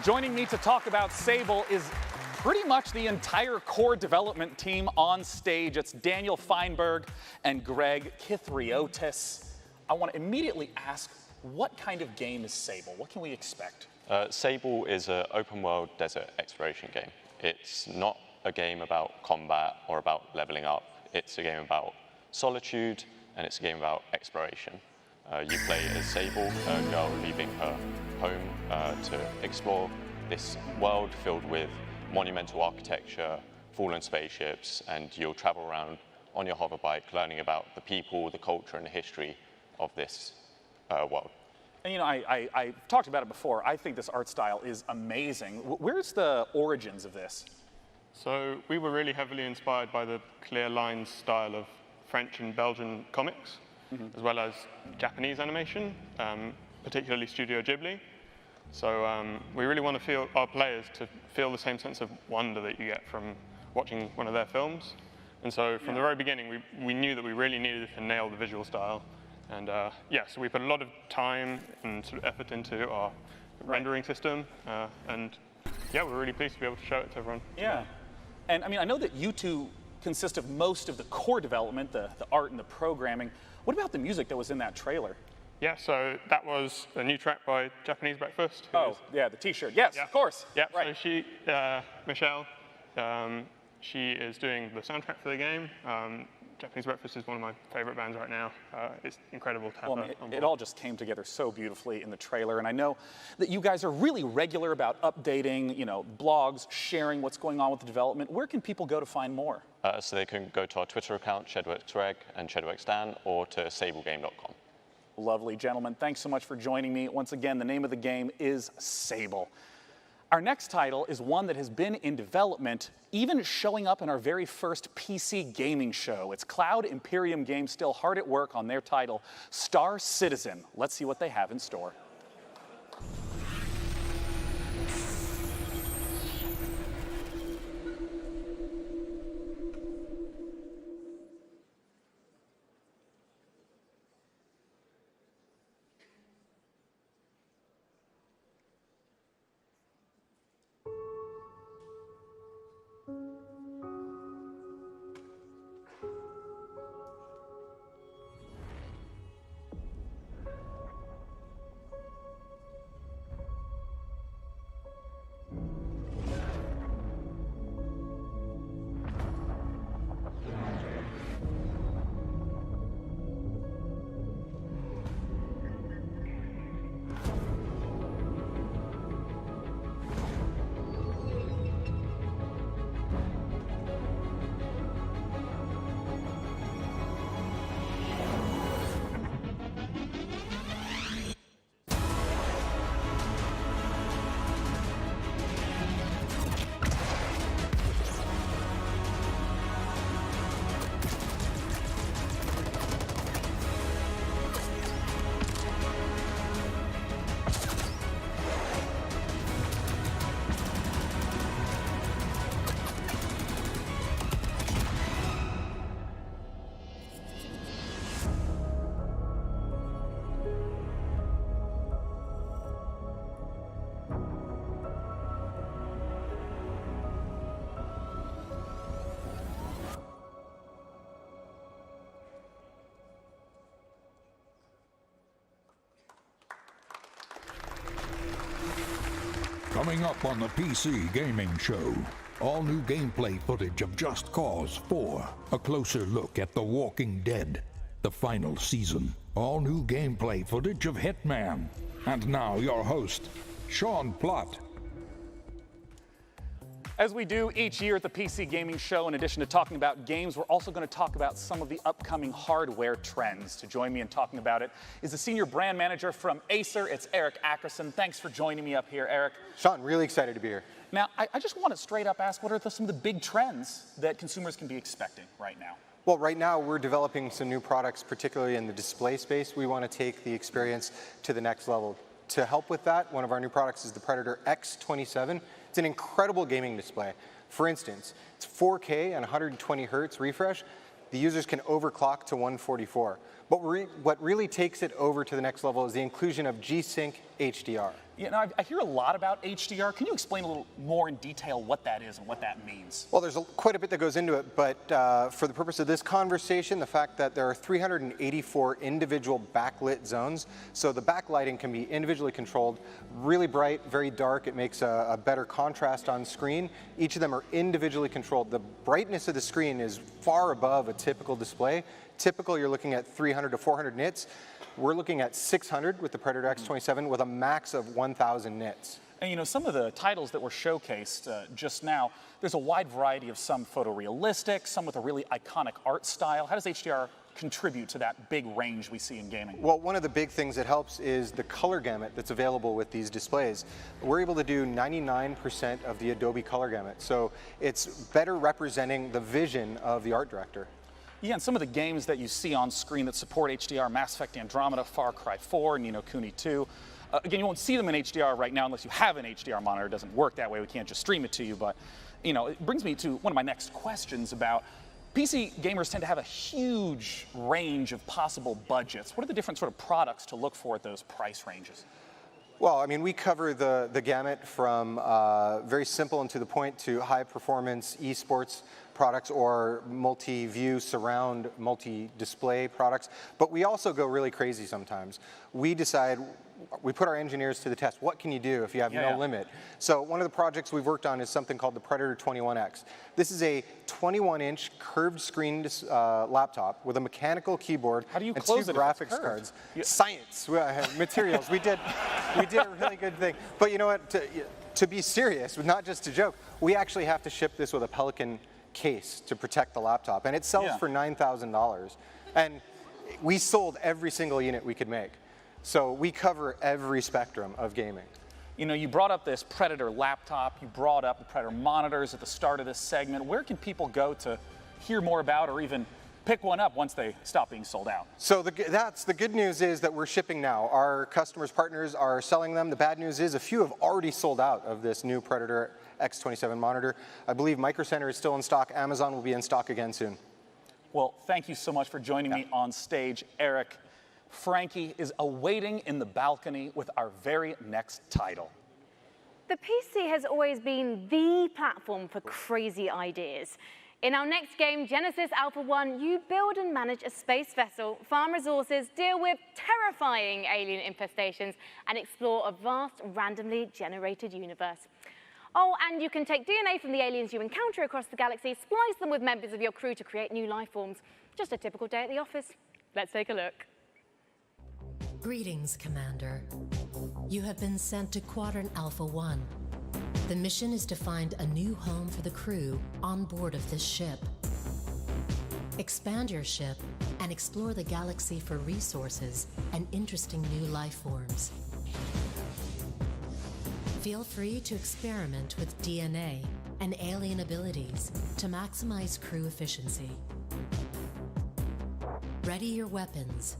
Speaker 3: Joining me to talk about Sable is pretty much the entire core development team on stage. It's Daniel Feinberg and Greg Kithriotis. I want to immediately ask, what kind of game is Sable? What can we expect?
Speaker 19: Sable is an open world desert exploration game. It's not a game about combat or about leveling up. It's a game about solitude, and it's a game about exploration. You play as Sable, a girl leaving her home to explore this world filled with monumental architecture, fallen spaceships, and you'll travel around on your hover bike learning about the people, the culture, and the history of this world.
Speaker 3: And you know, I talked about it before. I think this art style is amazing. Where's the origins of this?
Speaker 20: So we were really heavily inspired by the clear lines style of French and Belgian comics, as well as Japanese animation, particularly Studio Ghibli. So we really want to feel our players to feel the same sense of wonder that you get from watching one of their films. And so from the very beginning, we knew that we really needed to nail the visual style. And yeah, so we put a lot of time and sort of effort into our rendering system. And yeah, we're really pleased to be able to show it to everyone.
Speaker 3: Yeah. And I mean, I know that you two consist of most of the core development, the art and the programming. What about the music that was in that trailer?
Speaker 20: Yeah, so that was a new track by Japanese Breakfast.
Speaker 3: Oh, yeah, the T-shirt. Yes, of course.
Speaker 20: Yeah, right. So she, Michelle, she is doing the soundtrack for the game. Japanese Breakfast is one of my favorite bands right now. It's incredible to have her on board.
Speaker 3: It all just came together so beautifully in the trailer, and I know that you guys are really regular about updating, you know, blogs, sharing what's going on with the development. Where can people go to find more?
Speaker 19: So they can go to our Twitter account, ShedWorksReg and ShedWorksDan, or to sablegame.com.
Speaker 3: Lovely, gentlemen. Thanks so much for joining me. Once again, the name of the game is Sable. Our next title is one that has been in development, even showing up in our very first PC gaming show. It's Cloud Imperium Games still hard at work on their title, Star Citizen. Let's see what they have in store.
Speaker 2: Coming up on the PC Gaming Show, all new gameplay footage of Just Cause 4, a closer look at The Walking Dead, the final season, all new gameplay footage of Hitman, and now your host, Sean Plott.
Speaker 3: As we do each year at the PC Gaming Show, in addition to talking about games, we're also going to talk about some of the upcoming hardware trends. To join me in talking about it is the Senior Brand Manager from Acer. It's Eric Ackerson. Thanks for joining me up here, Eric.
Speaker 21: Sean, really excited to be here.
Speaker 3: Now, I just want to straight up ask, what are some of the big trends that consumers can be expecting right now?
Speaker 21: Well, right now we're developing some new products, particularly in the display space. We want to take the experience to the next level. To help with that, one of our new products is the Predator X27. It's an incredible gaming display. For instance, it's 4K and 120 hertz refresh. The users can overclock to 144. But what really takes it over to the next level is the inclusion of G-Sync HDR.
Speaker 3: You know, I hear a lot about HDR. Can you explain a little more in detail what that is and what that means?
Speaker 21: Well, there's quite a bit that goes into it, but for the purpose of this conversation, the fact that there are 384 individual backlit zones, so the backlighting can be individually controlled, really bright, very dark. It makes a better contrast on screen. Each of them are individually controlled. The brightness of the screen is far above a typical display. Typical, you're looking at 300 to 400 nits. We're looking at 600 with the Predator X27 with a max of 1,000 nits.
Speaker 3: And you know, some of the titles that were showcased just now, there's a wide variety of some photorealistic, some with a really iconic art style. How does HDR contribute to that big range we see in gaming?
Speaker 21: Well, one of the big things that helps is the color gamut that's available with these displays. We're able to do 99% of the Adobe color gamut, so it's better representing the vision of the art director.
Speaker 3: Yeah, and some of the games that you see on screen that support HDR, Mass Effect Andromeda, Far Cry 4, Ni no Kuni 2. Again, you won't see them in HDR right now unless you have an HDR monitor. It doesn't work that way. We can't just stream it to you. But, you know, it brings me to one of my next questions about PC gamers tend to have a huge range of possible budgets. What are the different sort of products to look for at those price ranges?
Speaker 21: Well, I mean, we cover the gamut from very simple and to the point to high performance esports products or multi-view surround multi-display products, but we also go really crazy sometimes. We put our engineers to the test. What can you do if you have no limit? So one of the projects we've worked on is something called the Predator 21X. This is a 21-inch curved screen laptop with a mechanical keyboard and two graphics cards. Science, materials. We did a really good thing. But you know what? To be serious, not just to joke, we actually have to ship this with a Pelican case to protect the laptop, and it sells for $9,000. And we sold every single unit we could make. So we cover every spectrum of gaming.
Speaker 3: You know, you brought up this Predator laptop, you brought up the Predator monitors at the start of this segment. Where can people go to hear more about or even pick one up once they stop being sold out?
Speaker 21: So the good news is that we're shipping now. Our customers, partners are selling them. The bad news is a few have already sold out of this new Predator X27 monitor. I believe Micro Center is still in stock. Amazon will be in stock again soon.
Speaker 3: Well, thank you so much for joining me on stage, Eric. Frankie is awaiting in the balcony with our very next title.
Speaker 4: The PC has always been the platform for crazy ideas. In our next game, Genesis Alpha 1, you build and manage a space vessel, farm resources, deal with terrifying alien infestations, and explore a vast, randomly generated universe. Oh, and you can take DNA from the aliens you encounter across the galaxy, splice them with members of your crew to create new life forms. Just a typical day at the office. Let's take a look.
Speaker 22: Greetings, Commander. You have been sent to Quadrant Alpha 1. The mission is to find a new home for the crew on board of this ship. Expand your ship and explore the galaxy for resources and interesting new life forms. Feel free to experiment with DNA and alien abilities to maximize crew efficiency. Ready your weapons.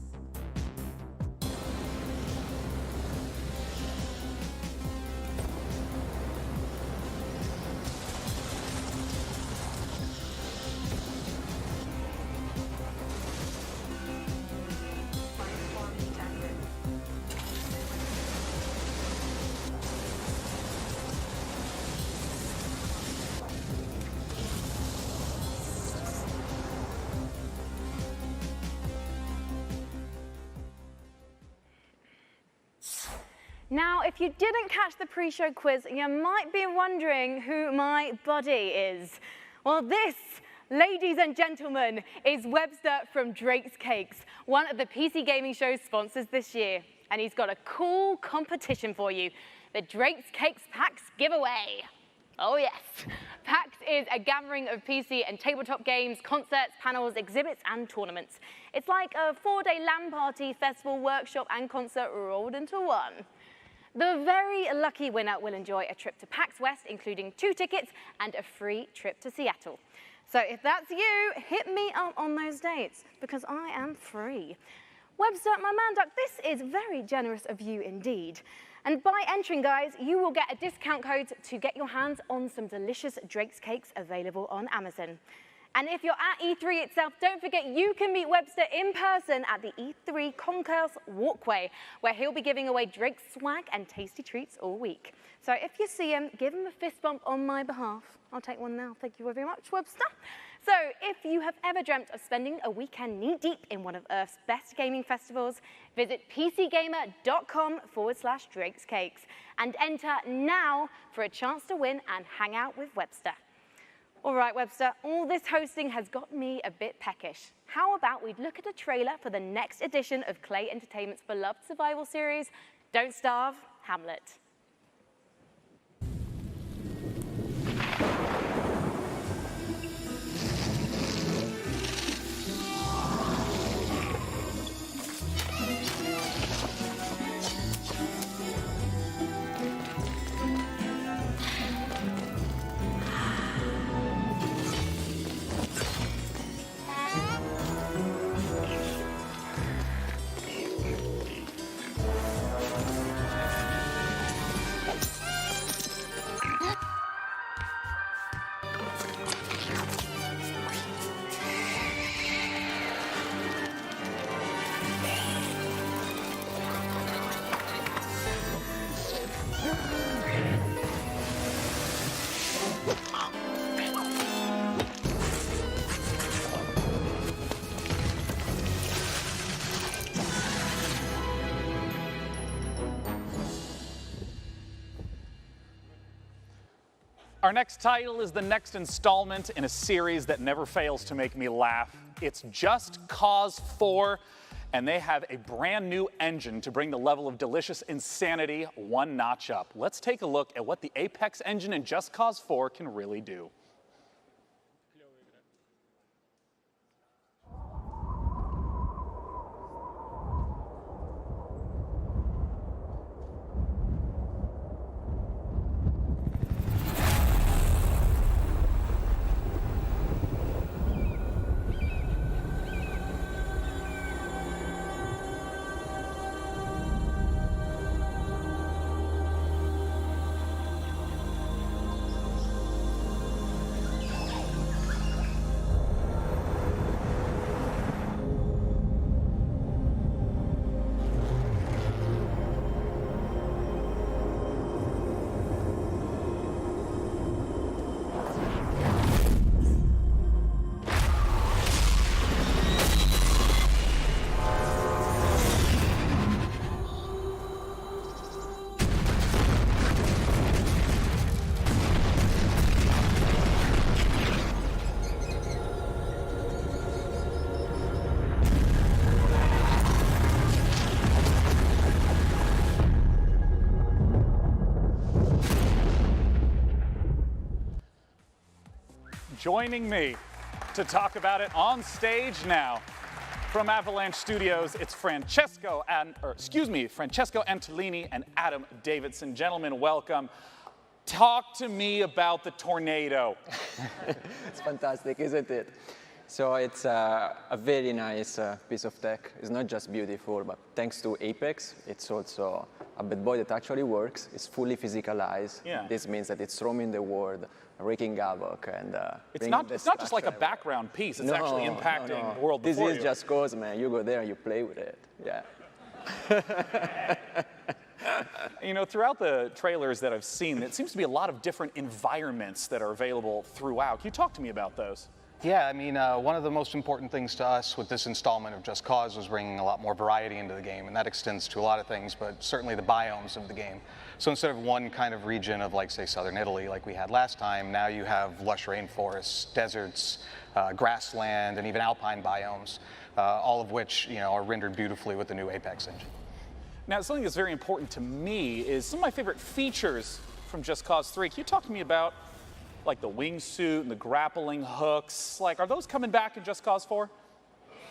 Speaker 4: Now, if you didn't catch the pre-show quiz, you might be wondering who my buddy is. Well, this, ladies and gentlemen, is Webster from Drake's Cakes, one of the PC gaming show's sponsors this year. And he's got a cool competition for you, the Drake's Cakes PAX giveaway. Oh yes, PAX is a gathering of PC and tabletop games, concerts, panels, exhibits, and tournaments. It's like a 4-day LAN party, festival, workshop, and concert rolled into one. The very lucky winner will enjoy a trip to PAX West, including 2 tickets and a free trip to Seattle. So if that's you, hit me up on those dates, because I am free. Webster, my man duck, this is very generous of you indeed. And by entering, guys, you will get a discount code to get your hands on some delicious Drake's Cakes available on Amazon. And if you're at E3 itself, don't forget you can meet Webster in person at the E3 Concourse Walkway, where he'll be giving away Drake's swag and tasty treats all week. So if you see him, give him a fist bump on my behalf. I'll take one now. Thank you very much, Webster. So if you have ever dreamt of spending a weekend knee-deep in one of Earth's best gaming festivals, visit pcgamer.com/Drake's Cakes and enter now for a chance to win and hang out with Webster. All right, Webster, all this hosting has got me a bit peckish. How about we look at a trailer for the next edition of Clay Entertainment's beloved survival series, Don't Starve, Hamlet.
Speaker 3: Our next title is the next installment in a series that never fails to make me laugh. It's Just Cause 4, and they have a brand new engine to bring the level of delicious insanity one notch up. Let's take a look at what the Apex engine in Just Cause 4 can really do. Joining me to talk about it on stage now, from Avalanche Studios, it's Francesco Antolini and Adam Davidson. Gentlemen, welcome. Talk to me about the tornado.
Speaker 5: It's fantastic, isn't it? So it's a very nice piece of tech. It's not just beautiful, but thanks to Apex, it's also a bad boy that actually works. It's fully physicalized.
Speaker 3: Yeah.
Speaker 5: This means that it's roaming the world, wreaking havoc, and
Speaker 3: it's not just like a background piece. It's actually impacting the world before you.
Speaker 5: This is just cause, man. You go there and you play with it. Yeah.
Speaker 3: You know, throughout the trailers that I've seen, it seems to be a lot of different environments that are available throughout. Can you talk to me about those?
Speaker 6: Yeah, I mean, one of the most important things to us with this installment of Just Cause was bringing a lot more variety into the game, and that extends to a lot of things, but certainly the biomes of the game. So instead of one kind of region of, like, say, southern Italy, like we had last time, now you have lush rainforests, deserts, grassland, and even alpine biomes, all of which, you know, are rendered beautifully with the new Apex engine.
Speaker 3: Now, something that's very important to me is some of my favorite features from Just Cause 3. Can you talk to me about, like, the wingsuit and the grappling hooks? Like, are those coming back in Just Cause 4?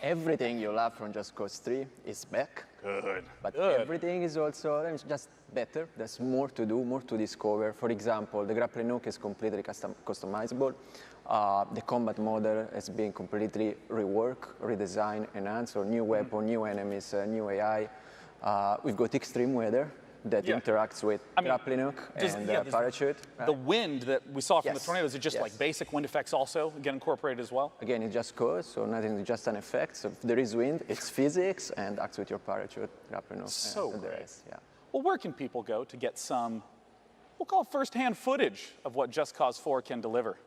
Speaker 5: Everything you love from Just Cause 3 is back.
Speaker 3: Good.
Speaker 5: But
Speaker 3: Good.
Speaker 5: everything is also just better. There's more to do, more to discover. For example, the grappling hook is completely customizable. The combat model has been completely reworked, redesigned, enhanced, so new weapon, new enemies, new AI. We've got extreme weather that interacts with grappling hook and parachute.
Speaker 3: The wind that we saw from the
Speaker 5: Yes,
Speaker 3: tornadoes, is it just like basic wind effects also get incorporated as well?
Speaker 5: Again, it just goes, so nothing, just an effect. So if there is wind, it's physics and acts with your parachute, grappling hook,
Speaker 3: So
Speaker 5: and the
Speaker 3: great.
Speaker 5: rest. Yeah.
Speaker 3: Well, where can people go to get some, we'll call it first-hand footage of what Just Cause 4 can deliver?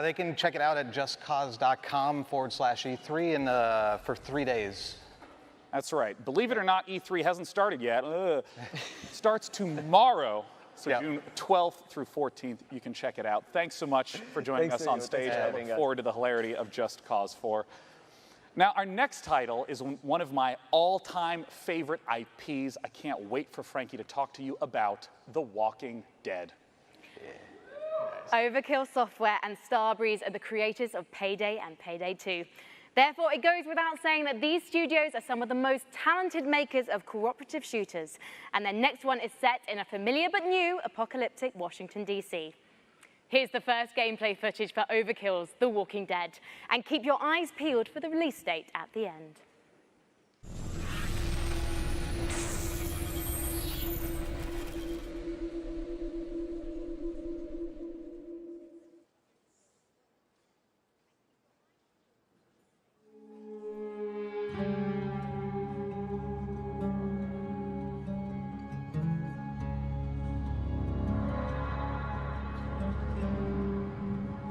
Speaker 6: They can check it out at justcause.com/E3 and for 3 days.
Speaker 3: That's right. Believe it or not, E3 hasn't started yet. Starts tomorrow, so June 12th through 14th. You can check it out. Thanks so much for joining us on stage. I look forward to the hilarity of Just Cause 4. Now, our next title is one of my all-time favorite IPs. I can't wait for Frankie to talk to you about The Walking Dead.
Speaker 4: Overkill Software and Starbreeze are the creators of Payday and Payday 2. Therefore, it goes without saying that these studios are some of the most talented makers of cooperative shooters, and their next one is set in a familiar but new apocalyptic Washington, D.C. Here's the first gameplay footage for Overkill's The Walking Dead, and keep your eyes peeled for the release date at the end.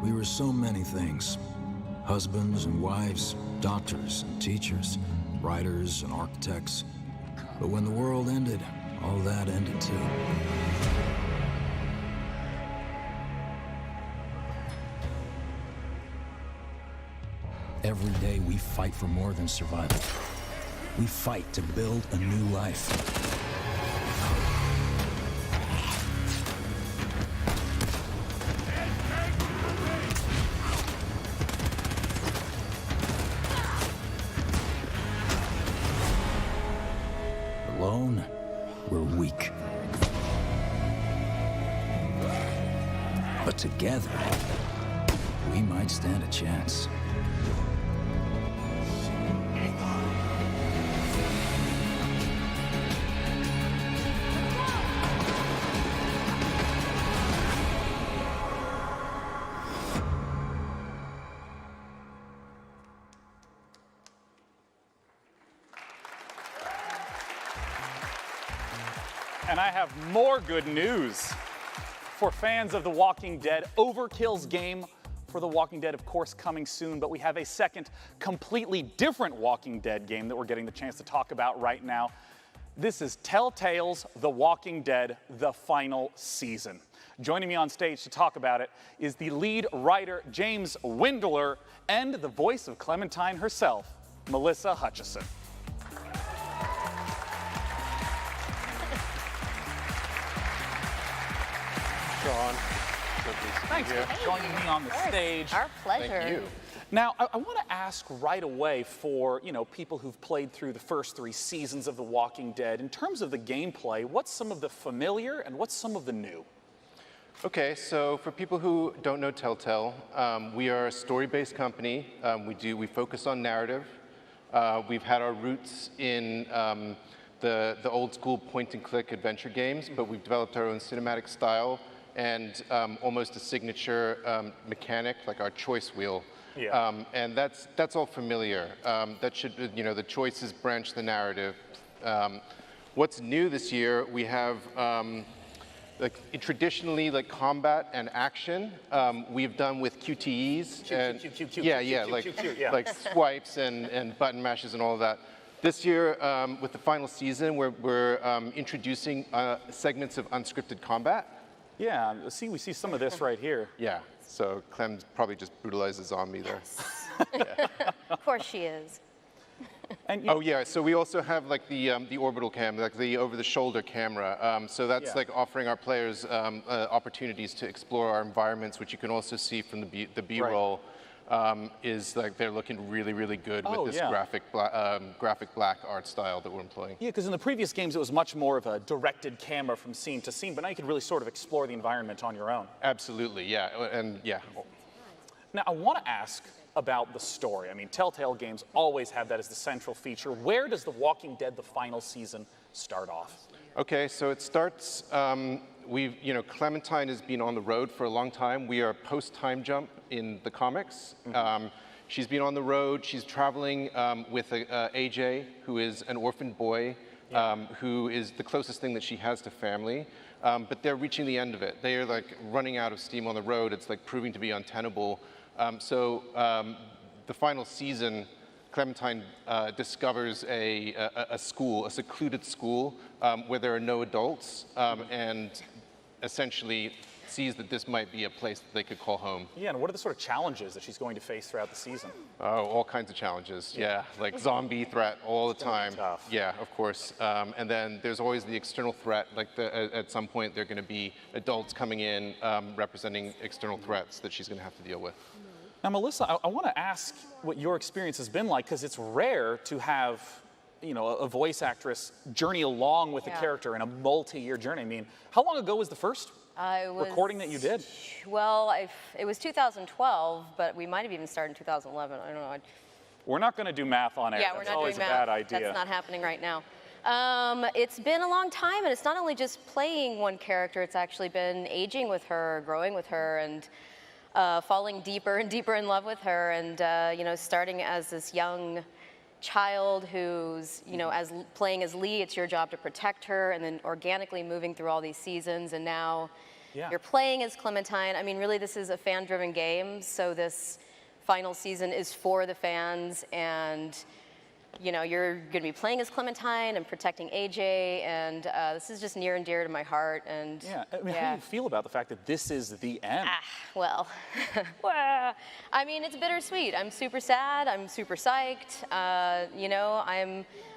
Speaker 8: We were so many things. Husbands and wives, doctors and teachers, writers and architects. But when the world ended, all that ended too. Every day we fight for more than survival. We fight to build a new life. Alone, we're weak. But together, we might stand a chance.
Speaker 3: And I have more good news for fans of The Walking Dead. Overkill's game for The Walking Dead, of course, coming soon, but we have a second completely different Walking Dead game that we're getting the chance to talk about right now. This is Telltale's The Walking Dead, the final season. Joining me on stage to talk about it is the lead writer, James Windler, and the voice of Clementine herself, Melissa Hutchison.
Speaker 20: John.
Speaker 3: Thanks for joining me on the stage.
Speaker 10: Our pleasure.
Speaker 3: Thank you. Now, I want to ask right away for, people who've played through the first 3 seasons of The Walking Dead, in terms of the gameplay, what's some of the familiar and what's some of the new?
Speaker 23: Okay, so for people who don't know Telltale, we are a story-based company. We focus on narrative. We've had our roots in the old school point-and-click adventure games, but we've developed our own cinematic style and almost a signature mechanic, like our choice wheel.
Speaker 3: Yeah.
Speaker 23: And that's all familiar. That should, the choices branch the narrative. What's new this year, we have traditionally like combat and action, we've done with QTEs and like swipes and button mashes and all of that. This year, with the final season, we're introducing segments of unscripted combat.
Speaker 3: Yeah, we see some of this right here.
Speaker 23: Yeah, so Clem probably just brutalized a zombie there.
Speaker 1: Of course she is.
Speaker 23: And oh yeah, so we also have like the orbital cam, like the over-the-shoulder camera. So that's like offering our players opportunities to explore our environments, which you can also see from the B-roll. Is like they're looking really, really good with this graphic black art style that we're employing.
Speaker 3: Yeah, because in the previous games it was much more of a directed camera from scene to scene, but now you can really sort of explore the environment on your own.
Speaker 23: Absolutely, yeah, and yeah.
Speaker 3: Now I want to ask about the story. I mean, Telltale games always have that as the central feature. Where does The Walking Dead, the final season, start off?
Speaker 23: Okay, so it starts, Clementine has been on the road for a long time. We are post-time jump in the comics. She's been on the road. She's traveling with AJ, who is an orphan boy, who is the closest thing that she has to family. But they're reaching the end of it. They are like running out of steam on the road. It's like proving to be untenable. The final season, Clementine discovers a school, a secluded school, where there are no adults, and essentially sees that this might be a place that they could call home.
Speaker 3: Yeah, and what are the sort of challenges that she's going to face throughout the season?
Speaker 23: Oh, all kinds of challenges, yeah. Like zombie threat all the time.
Speaker 3: Tough.
Speaker 23: Yeah, of course. And then there's always the external threat, like at some point there are going to be adults coming in representing external threats that she's going to have to deal with.
Speaker 3: Now, Melissa, I want to ask what your experience has been like, because it's rare to have, a voice actress journey along with a character in a multi-year journey. I mean, how long ago was the first recording that you did?
Speaker 1: Well, it was 2012, but we might have even started in 2011. I don't know.
Speaker 3: We're not going to do math on air.
Speaker 1: Yeah, we're
Speaker 3: That's
Speaker 1: not
Speaker 3: always
Speaker 1: doing
Speaker 3: a
Speaker 1: math.
Speaker 3: bad idea.
Speaker 1: That's not happening right now. It's been a long time, and it's not only just playing one character. It's actually been aging with her, growing with her, and falling deeper and deeper in love with her, and starting as this young child who's, playing as Lee, it's your job to protect her, and then organically moving through all these seasons, and now you're playing as Clementine. I mean, really, this is a fan-driven game, so this final season is for the fans, and you're going to be playing as Clementine and protecting AJ, and this is just near and dear to my heart. And
Speaker 3: how do you feel about the fact that this is the end?
Speaker 1: Well, I mean, it's bittersweet. I'm super sad. I'm super psyched.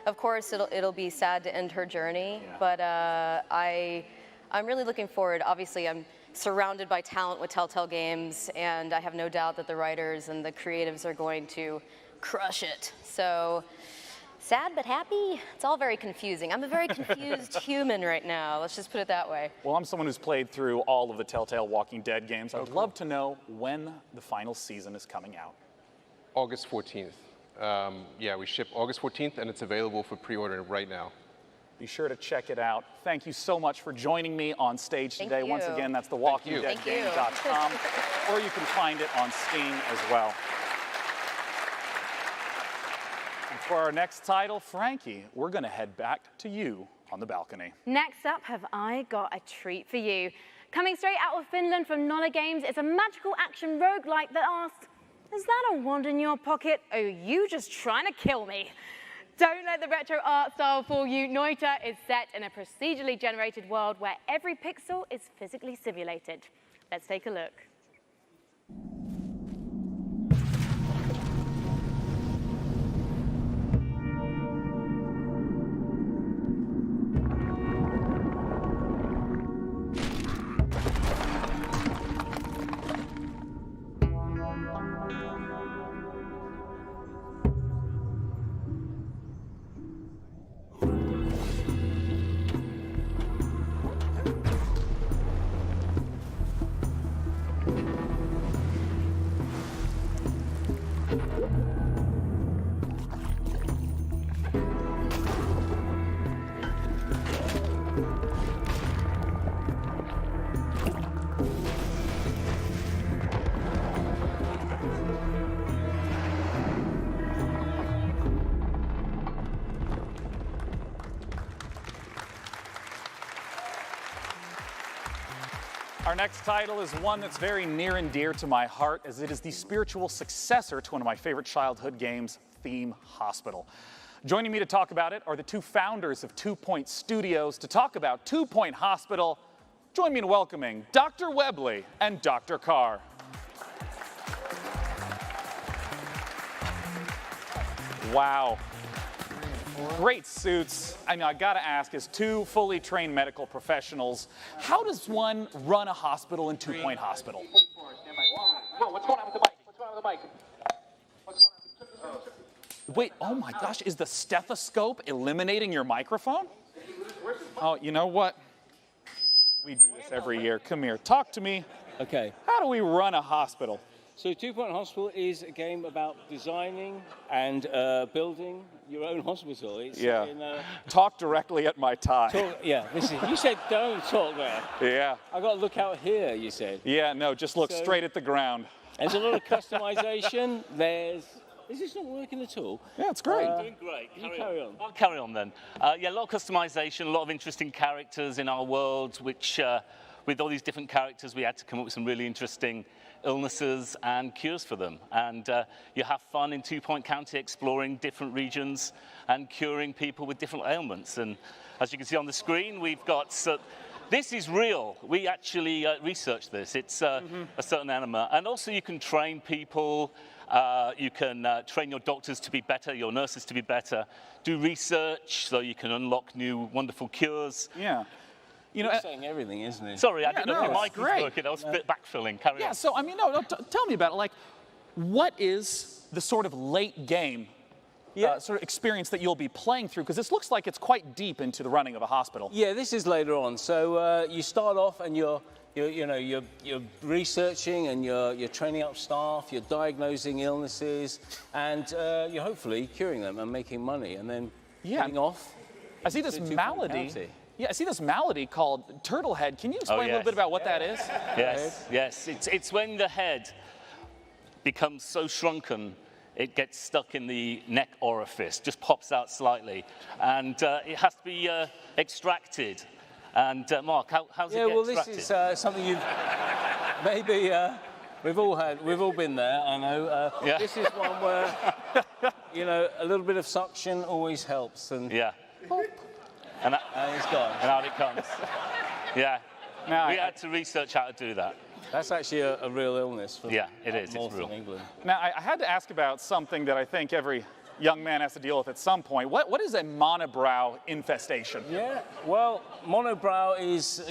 Speaker 1: Of course, it'll be sad to end her journey, but I'm really looking forward. Obviously, I'm surrounded by talent with Telltale Games, and I have no doubt that the writers and the creatives are going to crush it. So sad but happy. It's all very confusing. I'm a very confused human right now. Let's just put it that way.
Speaker 3: Well, I'm someone who's played through all of the Telltale Walking Dead games. I'd love to know when the final season is coming out.
Speaker 23: August 14th. We ship August 14th, and it's available for pre-order right now.
Speaker 3: Be sure to check it out. Thank you so much for joining me on stage today.
Speaker 1: Thank you.
Speaker 3: Once again, that's thewalkingdeadgame.com, or you can find it on Steam as well. And for our next title, Frankie, we're going to head back to you on the balcony.
Speaker 4: Next up, have I got a treat for you. Coming straight out of Finland from Nolla Games, it's a magical action roguelike that asks, is that a wand in your pocket? Or are you just trying to kill me? Don't let the retro art style fool you. Noita is set in a procedurally generated world where every pixel is physically simulated. Let's take a look.
Speaker 3: Our next title is one that's very near and dear to my heart, as it is the spiritual successor to one of my favorite childhood games, Theme Hospital. Joining me to talk about it are the two founders of 2 Point Studios to talk about 2 Point Hospital. Join me in welcoming Dr. Webley and Dr. Carr. Wow. Great suits. I mean, I gotta ask, as two fully trained medical professionals, how does one run a hospital in 2 Point Hospital?
Speaker 7: Whoa, what's going on with the mic? What's going on with the mic?
Speaker 3: Wait, oh my gosh, is the stethoscope eliminating your microphone? Oh, you know what? We do this every year. Come here, talk to me.
Speaker 9: Okay.
Speaker 3: How do we run a hospital?
Speaker 9: So 2 Point Hospital is a game about designing and building your own hospital. It's
Speaker 3: Talk directly at my tie.
Speaker 9: You said don't talk there.
Speaker 3: Yeah.
Speaker 9: I got to look out here, you said.
Speaker 3: Yeah, no, just look straight at the ground.
Speaker 9: There's a lot of customization. Is this not working at all?
Speaker 3: Yeah, it's great.
Speaker 9: Doing great. Carry on.
Speaker 7: I'll carry on then. Yeah, a lot of customization, a lot of interesting characters in our world, which with all these different characters, we had to come up with some really interesting illnesses and cures for them. And you have fun in 2 Point County exploring different regions and curing people with different ailments. And as you can see on the screen, we've got, this is real. We actually researched this. It's a certain enema. And also you can train people, you can train your doctors to be better, your nurses to be better, do research so you can unlock new wonderful cures.
Speaker 3: Yeah. You know,
Speaker 9: saying everything, isn't it?
Speaker 7: Sorry, I didn't know if the mic was working. I was a bit backfilling. Carry on.
Speaker 3: So I mean, tell me about it. Like, what is the sort of late game sort of experience that you'll be playing through? Because this looks like it's quite deep into the running of a hospital.
Speaker 9: Yeah, this is later on. So you start off and you're researching and you're training up staff, you're diagnosing illnesses, and you're hopefully curing them and making money, and then heading off.
Speaker 3: I see this malady. Yeah, I see this malady called turtle head. Can you explain a little bit about what that is?
Speaker 7: Yes. It's when the head becomes so shrunken, it gets stuck in the neck orifice, just pops out slightly, and it has to be extracted. And Mark, how's it get extracted?
Speaker 9: This is something you've maybe we've all been there. I know. This is one where a little bit of suction always helps, and
Speaker 7: and
Speaker 9: it's gone.
Speaker 7: And out it comes. Yeah. We had to research how to do that.
Speaker 9: That's actually a real illness.
Speaker 7: It is. It's real.
Speaker 9: England.
Speaker 3: Now, I had to ask about something that I think every young man has to deal with at some point. What is a monobrow infestation?
Speaker 9: Yeah. Well, monobrow is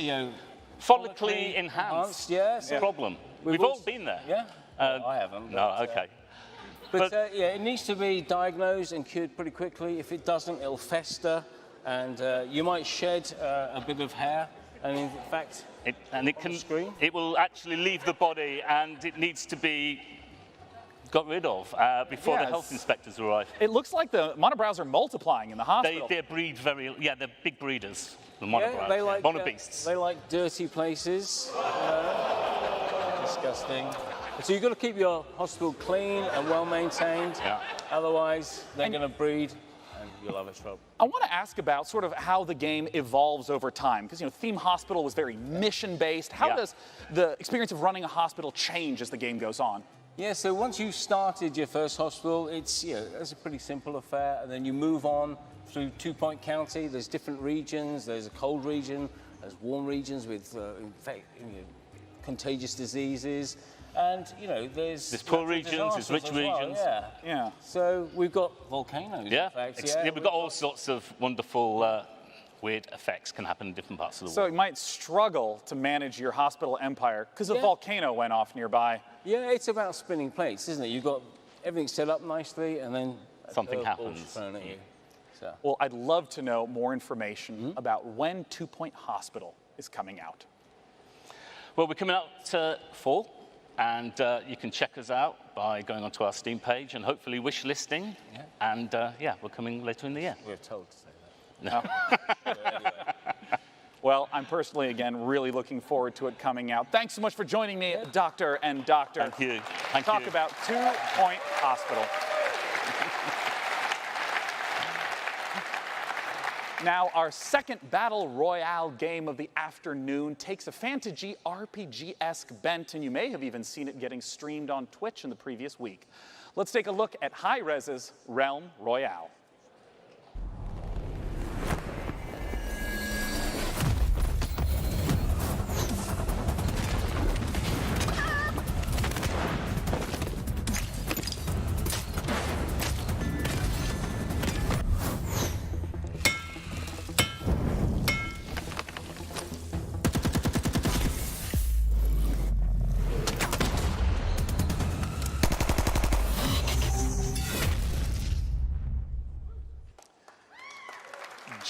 Speaker 7: follically enhanced.
Speaker 9: Yes.
Speaker 7: Problem. We've all been there.
Speaker 9: Yeah. I haven't.
Speaker 7: No. Okay.
Speaker 9: But it needs to be diagnosed and cured pretty quickly. If it doesn't, it'll fester. And you might shed a bit of hair, and in fact,
Speaker 7: it will actually leave the body, and it needs to be got rid of before the health inspectors arrive.
Speaker 3: It looks like the monobrows are multiplying in the hospital.
Speaker 7: They breed they're big breeders. The monobrows,
Speaker 9: they like
Speaker 7: monobeasts.
Speaker 9: They like dirty places. Disgusting. So you've got to keep your hospital clean and well maintained.
Speaker 7: Yeah.
Speaker 9: Otherwise, they're going to breed. You'll have a trouble.
Speaker 3: I want to ask about sort of how the game evolves over time, because Theme Hospital was very mission-based. How does the experience of running a hospital change as the game goes on?
Speaker 9: Yeah, so once you've started your first hospital, it's a pretty simple affair, and then you move on through 2 Point County. There's different regions. There's a cold region. There's warm regions with contagious diseases. And, there's
Speaker 7: poor regions, there's rich regions.
Speaker 9: Yeah. So we've got volcanoes, in fact.
Speaker 7: We've got all sorts of wonderful, weird effects can happen in different parts of the world.
Speaker 3: So you might struggle to manage your hospital empire because a volcano went off nearby.
Speaker 9: Yeah, it's about spinning plates, isn't it? You've got everything set up nicely, and then
Speaker 7: something happens.
Speaker 9: Thrown at you. So.
Speaker 3: Well, I'd love to know more information about when 2 Point Hospital is coming out.
Speaker 7: Well, we're coming out to fall. And you can check us out by going onto our Steam page and hopefully wish listing.
Speaker 9: Yeah.
Speaker 7: And we're coming later in the year.
Speaker 9: We're told to say that.
Speaker 7: No.
Speaker 9: Anyway.
Speaker 3: Well, I'm personally, again, really looking forward to it coming out. Thanks so much for joining me, Doctor and Doctor.
Speaker 7: Thank you.
Speaker 3: Talk about 2 Point Hospital. Now, our second Battle Royale game of the afternoon takes a fantasy RPG-esque bent, and you may have even seen it getting streamed on Twitch in the previous week. Let's take a look at Hi-Rez's Realm Royale.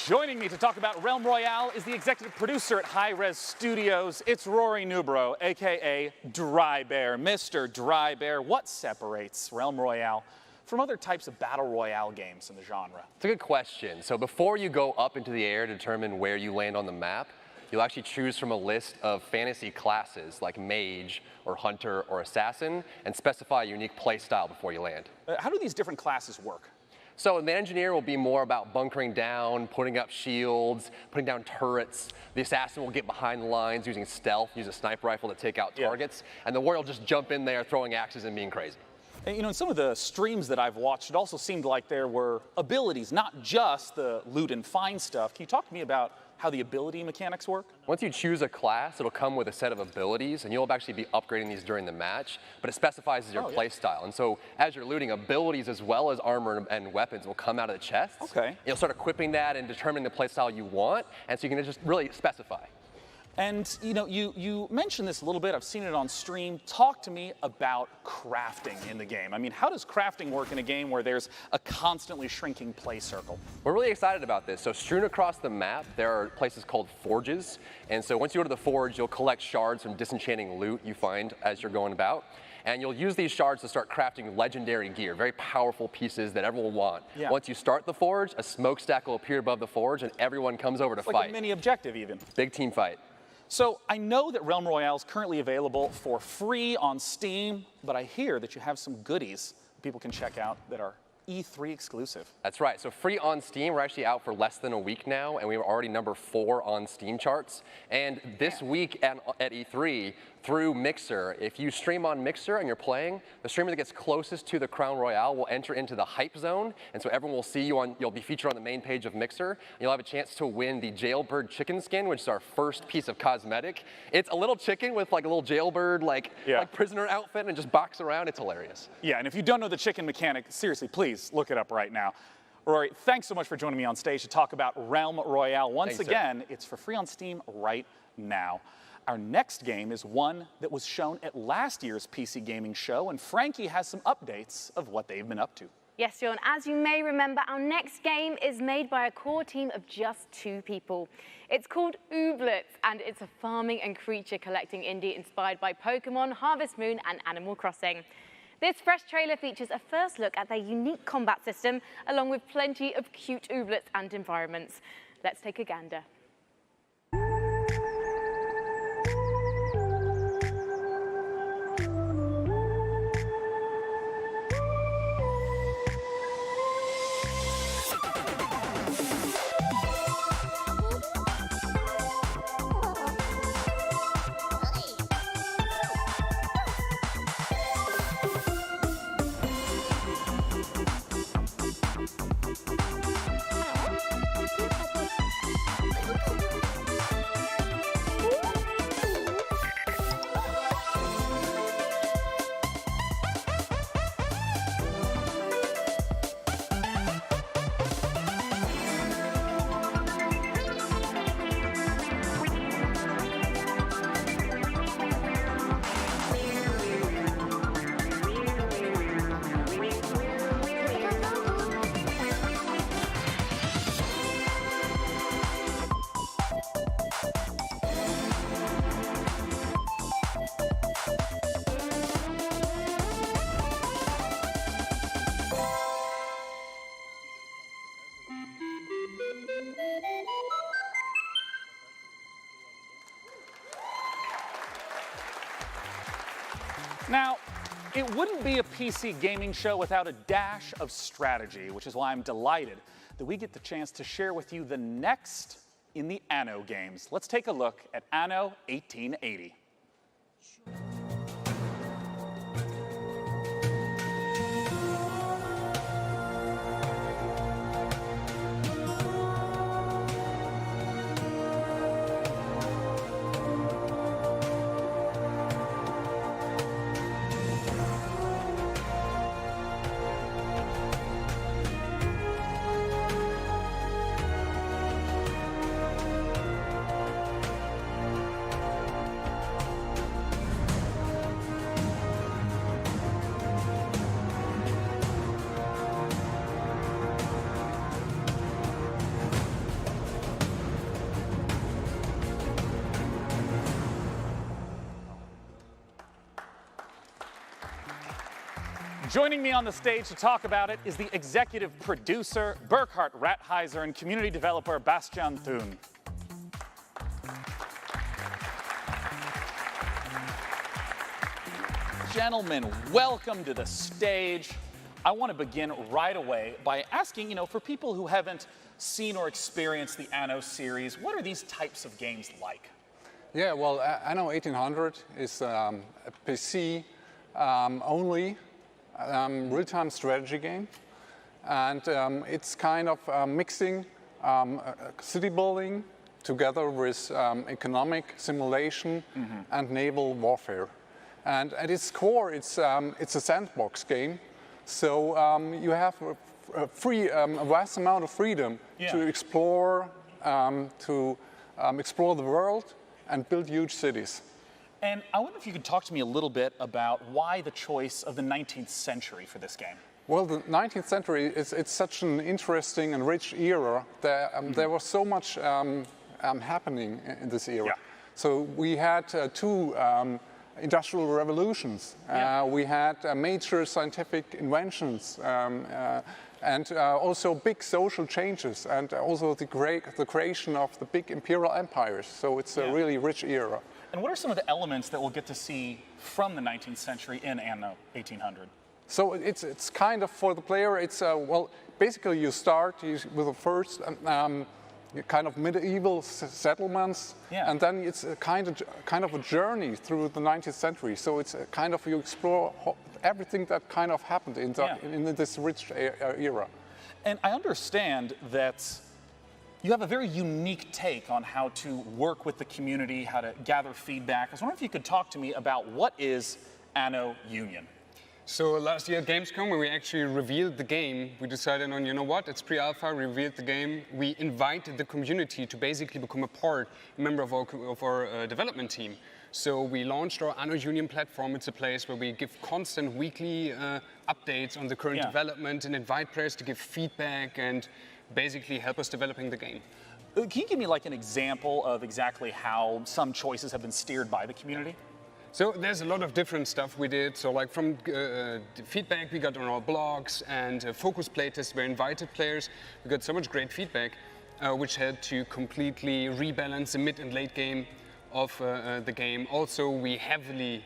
Speaker 3: Joining me to talk about Realm Royale is the executive producer at Hi-Rez Studios. It's Rory Newbrough, aka Dry Bear. Mr. Dry Bear, what separates Realm Royale from other types of battle royale games in the genre?
Speaker 11: It's a good question. So before you go up into the air to determine where you land on the map, you'll actually choose from a list of fantasy classes like mage or hunter or assassin and specify a unique play style before you land.
Speaker 3: How do these different classes work?
Speaker 11: So the engineer will be more about bunkering down, putting up shields, putting down turrets. The assassin will get behind the lines using stealth, use a sniper rifle to take out targets. And the warrior will just jump in there throwing axes and being crazy.
Speaker 3: And, you know, in some of the streams that I've watched, it also seemed like there were abilities, not just the loot and find stuff. Can you talk to me about how the ability mechanics work?
Speaker 11: Once you choose a class, it'll come with a set of abilities, and you'll actually be upgrading these during the match, but it specifies your play style. And so as you're looting, abilities as well as armor and weapons will come out of the chests.
Speaker 3: Okay.
Speaker 11: You'll start equipping that and determining the play style you want, and so you can just really specify.
Speaker 3: And you know, you mentioned this a little bit. I've seen it on stream. Talk to me about crafting in the game. I mean, how does crafting work in a game where there's a constantly shrinking play circle?
Speaker 11: We're really excited about this. So strewn across the map, there are places called forges. And so once you go to the forge, you'll collect shards from disenchanting loot you find as you're going about. And you'll use these shards to start crafting legendary gear, very powerful pieces that everyone will want.
Speaker 3: Yeah.
Speaker 11: Once you start the forge, a smokestack will appear above the forge, and everyone comes over to fight.
Speaker 3: Like a mini objective even.
Speaker 11: Big team fight.
Speaker 3: So I know that Realm Royale is currently available for free on Steam, but I hear that you have some goodies people can check out that are E3 exclusive.
Speaker 11: That's right. So free on Steam, we're actually out for less than a week now, and we were already number 4 on Steam charts. And this week at E3, through Mixer, if you stream on Mixer and you're playing, the streamer that gets closest to the Crown Royale will enter into the hype zone, and so everyone will see you on, you'll be featured on the main page of Mixer, and you'll have a chance to win the Jailbird chicken skin, which is our first piece of cosmetic. It's a little chicken with like a little jailbird, like prisoner outfit, and just box around. It's hilarious.
Speaker 3: Yeah, and if you don't know the chicken mechanic, seriously, please look it up right now. Rory, thanks so much for joining me on stage to talk about Realm Royale. Once again, it's for free on Steam right now. Our next game is one that was shown at last year's PC gaming show, and Frankie has some updates of what they've been up to.
Speaker 4: Yes, John, as you may remember, our next game is made by a core team of just 2 people. It's called Ooblets, and it's a farming and creature collecting indie inspired by Pokemon, Harvest Moon, and Animal Crossing. This fresh trailer features a first look at their unique combat system, along with plenty of cute ooblets and environments. Let's take a gander.
Speaker 3: Now, it wouldn't be a PC gaming show without a dash of strategy, which is why I'm delighted that we get the chance to share with you the next in the Anno games. Let's take a look at Anno 1880. Joining me on the stage to talk about it is the executive producer, Burkhard Rathheiser, and community developer, Bastian Thun. Gentlemen, welcome to the stage. I want to begin right away by asking, for people who haven't seen or experienced the Anno series, what are these types of games like?
Speaker 12: Yeah, well, Anno 1800 is a PC only real-time strategy game, and it's kind of mixing city building together with economic simulation and naval warfare. And at its core, it's a sandbox game, so you have a vast amount of freedom to explore the world and build huge cities.
Speaker 3: And I wonder if you could talk to me a little bit about why the choice of the 19th century for this game.
Speaker 12: Well, the 19th century, it's such an interesting and rich era. There was so much happening in this era. So we had two industrial revolutions. We had major scientific inventions and also big social changes, and also the creation of the big imperial empires. So it's a really rich era.
Speaker 3: And what are some of the elements that we'll get to see from the 19th century in Anno 1800?
Speaker 12: So it's kind of, for the player, it's, well, basically you start with the first kind of medieval settlements, and then it's a kind of a journey through the 19th century. So it's a kind of, you explore everything that kind of happened in this rich era.
Speaker 3: And I understand that you have a very unique take on how to work with the community, how to gather feedback. I was wondering if you could talk to me about what is Anno Union.
Speaker 13: So last year at Gamescom, when we actually revealed the game, we decided on, you know what, it's pre-alpha, we revealed the game. We invited the community to basically become a member of our development team. So we launched our Anno Union platform. It's a place where we give constant weekly updates on the current development and invite players to give feedback and basically help us developing the game.
Speaker 3: Can you give me like an example of exactly how some choices have been steered by the community?
Speaker 13: So there's a lot of different stuff we did. So like from the feedback we got on our blogs and focus playtests where invited players, we got so much great feedback, which helped to completely rebalance the mid and late game of the game. Also, we heavily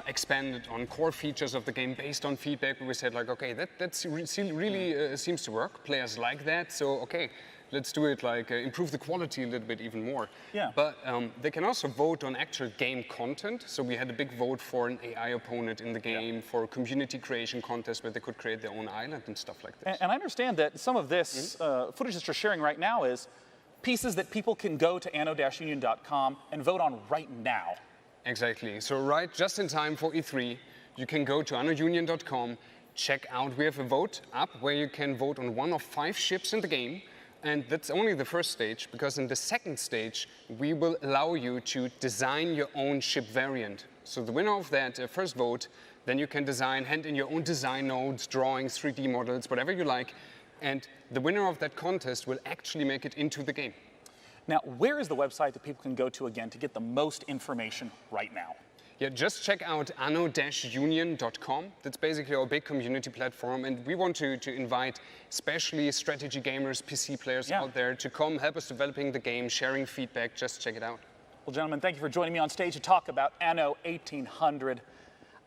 Speaker 13: expanded on core features of the game based on feedback. We said like, okay, that really seems to work. Players like that, so okay, let's do it, like improve the quality a little bit even more.
Speaker 3: Yeah.
Speaker 13: But they can also vote on actual game content. So we had a big vote for an AI opponent in the game, for a community creation contest where they could create their own island and stuff like this.
Speaker 3: And I understand that some of this footage that you're sharing right now is pieces that people can go to anno-union.com and vote on right now.
Speaker 13: Exactly. So right just in time for E3, you can go to anno-union.com, check out, we have a vote up where you can vote on one of 5 ships in the game. And that's only the first stage, because in the second stage, we will allow you to design your own ship variant. So the winner of that first vote, then you can hand in your own design notes, drawings, 3D models, whatever you like. And the winner of that contest will actually make it into the game.
Speaker 3: Now, where is the website that people can go to again to get the most information right now?
Speaker 13: Yeah, just check out anno-union.com. That's basically our big community platform, and we want to invite especially strategy gamers, PC players out there to come help us developing the game, sharing feedback. Just check it out.
Speaker 3: Well, gentlemen, thank you for joining me on stage to talk about Anno 1800.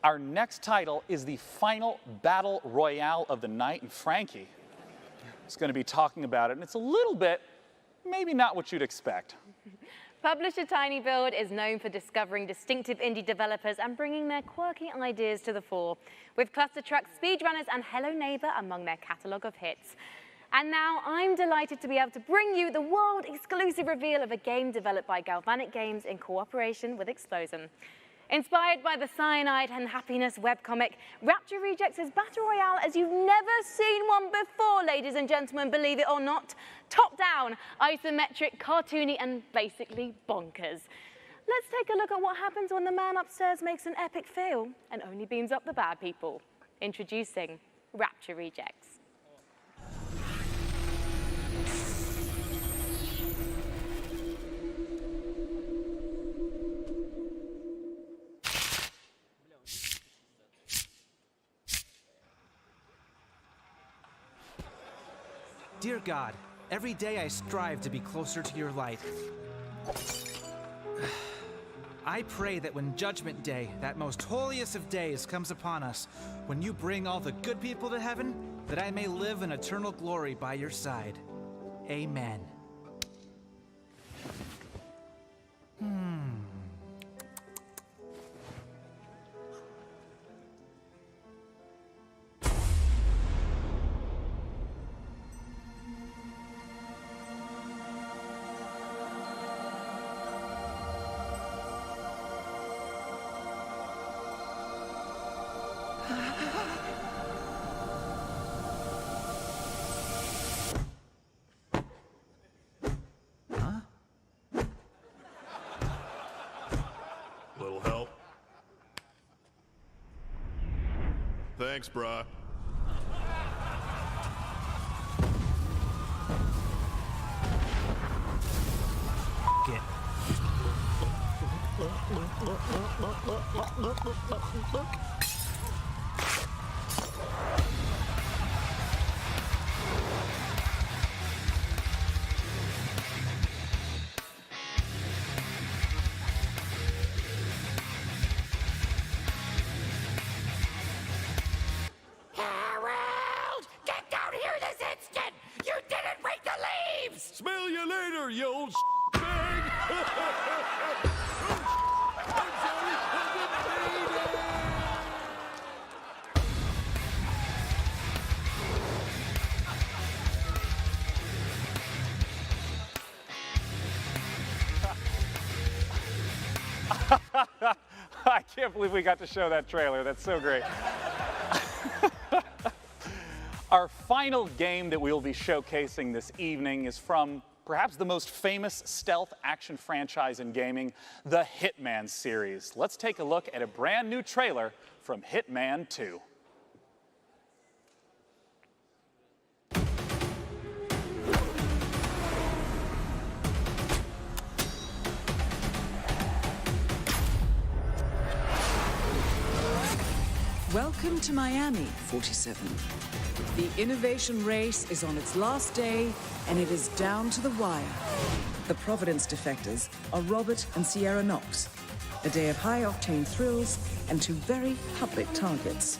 Speaker 3: Our next title is the final battle royale of the night, and Frankie, is going to be talking about it, and it's a little bit, maybe not what you'd expect.
Speaker 4: Publisher TinyBuild is known for discovering distinctive indie developers and bringing their quirky ideas to the fore, with Cluster Truck, Speedrunners, and Hello Neighbor among their catalogue of hits. And now I'm delighted to be able to bring you the world-exclusive reveal of a game developed by Galvanic Games in cooperation with Explosion. Inspired by the Cyanide and Happiness webcomic, Rapture Rejects is Battle Royale as you've never seen one before, ladies and gentlemen, believe it or not. Top-down, isometric, cartoony, and basically bonkers. Let's take a look at what happens when the man upstairs makes an epic fail and only beams up the bad people. Introducing Rapture Rejects.
Speaker 14: Dear God, every day I strive to be closer to your light. I pray that when Judgment Day, that most holiest of days, comes upon us, when you bring all the good people to heaven, that I may live in eternal glory by your side. Amen.
Speaker 15: Little help? Thanks, brah. Smell you later, you old bag!
Speaker 3: I can't believe we got to show that trailer. That's so great. Our final game that we will be showcasing this evening is from perhaps the most famous stealth action franchise in gaming, the Hitman series. Let's take a look at a brand new trailer from Hitman 2.
Speaker 16: Welcome to Miami, 47. The innovation race is on its last day, and it is down to the wire. The Providence defectors are Robert and Sierra Knox. A day of high-octane thrills and two very public targets.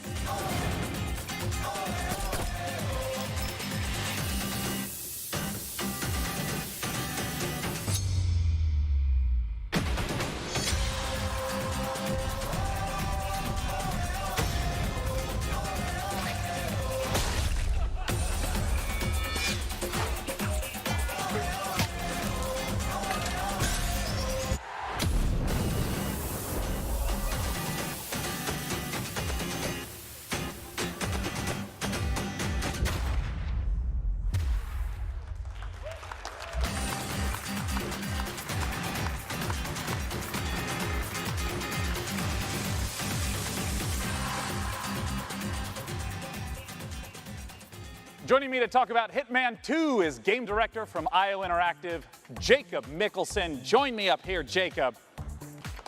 Speaker 3: Joining me to talk about Hitman 2 is game director from IO Interactive, Jacob Mickelson. Join me up here, Jacob.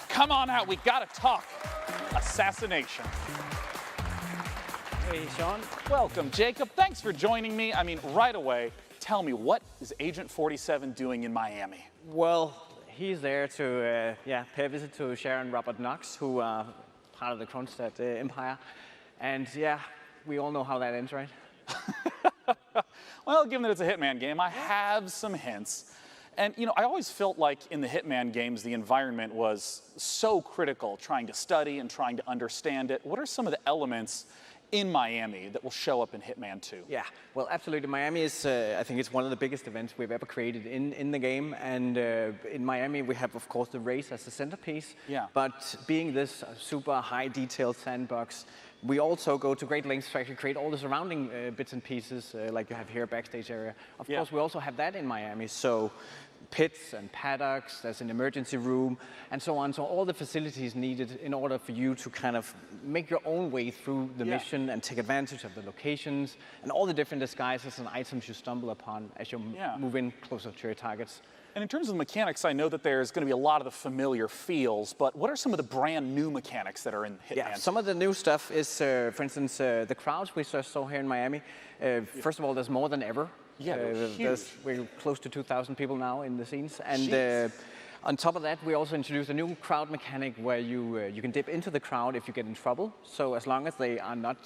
Speaker 3: Come on out, we gotta talk. Assassination.
Speaker 24: Hey, Sean.
Speaker 3: Welcome, Jacob. Thanks for joining me. I mean, right away, tell me, what is Agent 47 doing in Miami?
Speaker 24: Well, he's there to pay a visit to Sharon Robert Knox, who are part of the Kronstadt Empire. And yeah, we all know how that ends, right?
Speaker 3: Well, given that it's a Hitman game, I have some hints. And, you know, I always felt like in the Hitman games, the environment was so critical, trying to study and trying to understand it. What are some of the elements in Miami that will show up in Hitman 2?
Speaker 24: Yeah, well, absolutely. Miami is, I think it's one of the biggest events we've ever created in the game. And in Miami, we have, of course, the race as the centerpiece.
Speaker 3: Yeah.
Speaker 24: But being this super high detailed sandbox, we also go to great lengths to actually create all the surrounding bits and pieces, like you have here, backstage area. Of course, we also have that in Miami. So pits and paddocks, there's an emergency room, and so on. So all the facilities needed in order for you to kind of make your own way through the mission and take advantage of the locations and all the different disguises and items you stumble upon as you move in closer to your targets.
Speaker 3: And in terms of mechanics, I know that there's going to be a lot of the familiar feels, but what are some of the brand new mechanics that are in Hitman?
Speaker 24: Yeah, some of the new stuff is, for instance, the crowds we just saw here in Miami. First of all, there's more than ever.
Speaker 3: Yeah,
Speaker 24: we're close to 2,000 people now in the scenes. And on top of that, we also introduced a new crowd mechanic where you can dip into the crowd if you get in trouble. So as long as they are not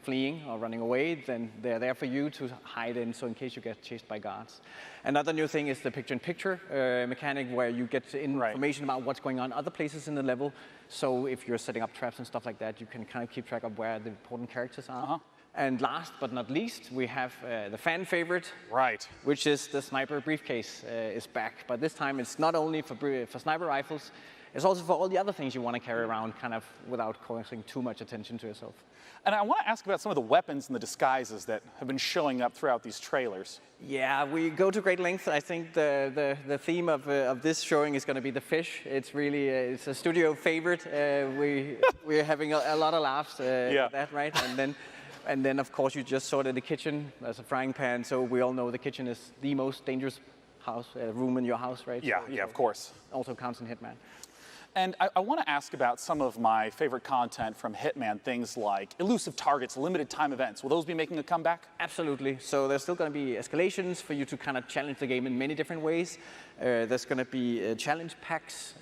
Speaker 24: fleeing or running away, then they're there for you to hide in, so in case you get chased by guards. Another new thing is the picture-in-picture mechanic where you get information about what's going on other places in the level. So if you're setting up traps and stuff like that, you can kind of keep track of where the important characters are. And last but not least, we have the fan favorite, which is the sniper briefcase is back. But this time it's not only for sniper rifles, it's also for all the other things you want to carry around kind of without causing too much attention to yourself.
Speaker 3: And I want to ask about some of the weapons and the disguises that have been showing up throughout these trailers.
Speaker 24: Yeah, we go to great lengths. I think the theme of this showing is going to be the fish. It's really it's a studio favorite. We're having a lot of laughs at that, right? And then, of course, you just saw it in the kitchen as a frying pan. So we all know the kitchen is the most dangerous room in your house, right?
Speaker 3: Yeah, of course.
Speaker 24: Also counts in Hitman.
Speaker 3: And I want to ask about some of my favorite content from Hitman, things like elusive targets, limited time events. Will those be making a comeback?
Speaker 24: Absolutely. So there's still going to be escalations for you to kind of challenge the game in many different ways. There's going to be challenge packs,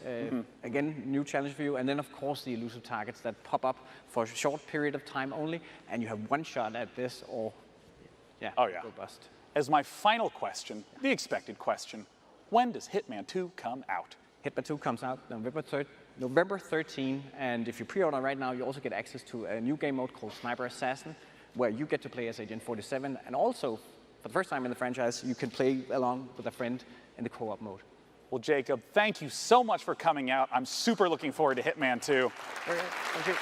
Speaker 24: again, new challenge for you. And then, of course, the elusive targets that pop up for a short period of time only. And you have one shot at this or, go bust.
Speaker 3: As my final question, the expected question, when does Hitman 2 come out?
Speaker 24: Hitman 2 comes out November 13, and if you pre-order right now, you also get access to a new game mode called Sniper Assassin, where you get to play as Agent 47, and also, for the first time in the franchise, you can play along with a friend in the co-op mode.
Speaker 3: Well, Jacob, thank you so much for coming out. I'm super looking forward to Hitman 2.
Speaker 24: Thank you.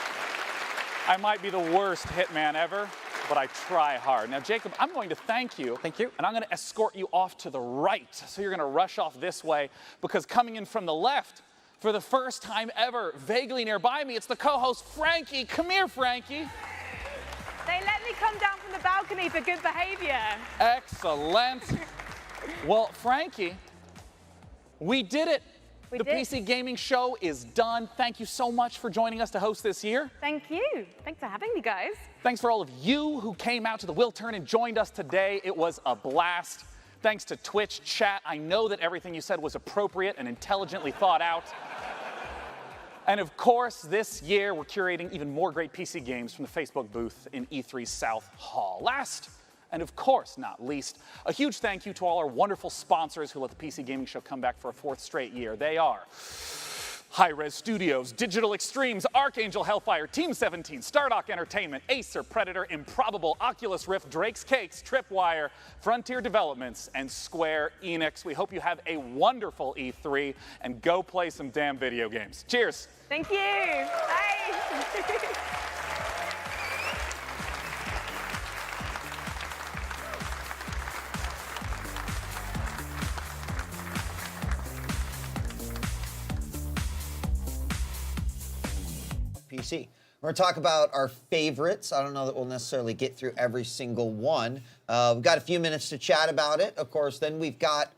Speaker 3: I might be the worst Hitman ever, but I try hard. Now, Jacob, I'm going to thank you.
Speaker 24: Thank you.
Speaker 3: And I'm going to escort you off to the right. So you're going to rush off this way, because coming in from the left, for the first time ever, vaguely nearby me, it's the co-host, Frankie. Come here, Frankie.
Speaker 4: They let me come down from the balcony for good behavior.
Speaker 3: Excellent. Well, Frankie, we did it.
Speaker 4: We
Speaker 3: the
Speaker 4: did.
Speaker 3: PC Gaming Show is done. Thank you so much for joining us to host this year.
Speaker 4: Thank you. Thanks for having me, guys.
Speaker 3: Thanks for all of you who came out to the Will Turn and joined us today. It was a blast. Thanks to Twitch chat. I know that everything you said was appropriate and intelligently thought out. And of course, this year we're curating even more great PC games from the Facebook booth in E3 South Hall. Last, and of course not least, a huge thank you to all our wonderful sponsors who let the PC Gaming Show come back for a 4th straight year. They are Hi-Res Studios, Digital Extremes, Archangel Hellfire, Team 17, Stardock Entertainment, Acer, Predator, Improbable, Oculus Rift, Drake's Cakes, Tripwire, Frontier Developments, and Square Enix. We hope you have a wonderful E3 and go play some damn video games. Cheers.
Speaker 4: Thank you. Bye.
Speaker 2: PC. We're going to talk about our favorites. I don't know that we'll necessarily get through every single one. We've got a few minutes to chat about it. Of course, then we've got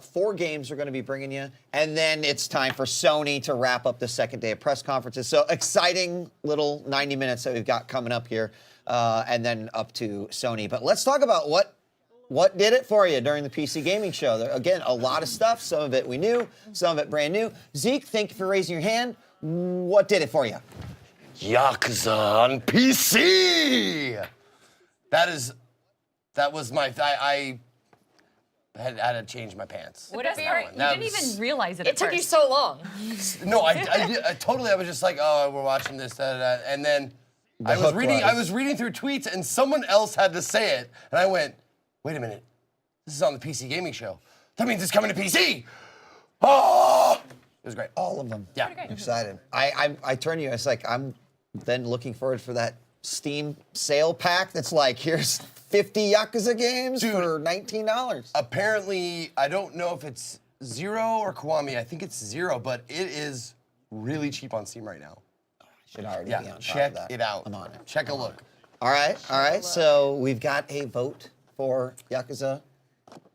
Speaker 2: 4 games we're going to be bringing you. And then it's time for Sony to wrap up the second day of press conferences. So exciting little 90 minutes that we've got coming up here. And then up to Sony. But let's talk about what did it for you during the PC Gaming Show. Again, a lot of stuff. Some of it we knew, some of it brand new. Zeke, thank you for raising your hand. What did it for you?
Speaker 17: Yakuza on PC! That is That was my. I had to change my pants.
Speaker 18: What if you didn't even realize it?
Speaker 19: It took you so long.
Speaker 17: No, I totally. I was just like, oh, we're watching this, and then I was reading through tweets, and someone else had to say it, and I went, wait a minute, this is on the PC Gaming Show. That means it's coming to PC. Oh, it was great.
Speaker 2: All of them.
Speaker 17: Yeah,
Speaker 2: I'm excited. I turn to you. It's like I'm then looking forward for that Steam sale pack. That's like here's 50 Yakuza games for $19.
Speaker 17: Apparently, I don't know if it's Zero or Kiwami. I think it's Zero, but it is really cheap on Steam right now.
Speaker 2: Should already be on top
Speaker 17: check
Speaker 2: of that.
Speaker 17: it out.
Speaker 2: I'm on it.
Speaker 17: Check a look.
Speaker 2: All right. So we've got a vote for Yakuza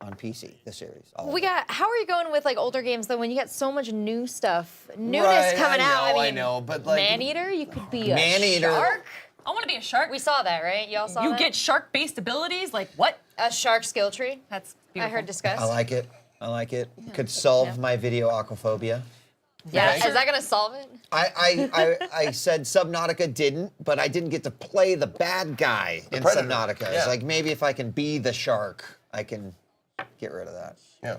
Speaker 2: on PC, the series.
Speaker 19: How are you going with like older games though when you got so much new stuff, newness coming out?
Speaker 17: I know, but like
Speaker 19: Maneater, you could be a
Speaker 2: Maneater.
Speaker 19: shark.
Speaker 18: I want to be a shark.
Speaker 19: We saw that, right? Y'all saw
Speaker 18: You
Speaker 19: that?
Speaker 18: get shark-based abilities? Like what?
Speaker 19: A shark skill tree.
Speaker 18: That's
Speaker 19: I
Speaker 18: beautiful.
Speaker 19: heard discussed.
Speaker 2: I like it. Could solve my video aquaphobia.
Speaker 19: Yeah,
Speaker 2: Okay.
Speaker 19: is that gonna solve it?
Speaker 2: I said Subnautica didn't, but I didn't get to play the bad guy in
Speaker 17: Predator.
Speaker 2: Subnautica.
Speaker 17: Yeah.
Speaker 2: It's like maybe if I can be the shark, I can get rid of that.
Speaker 17: Yeah.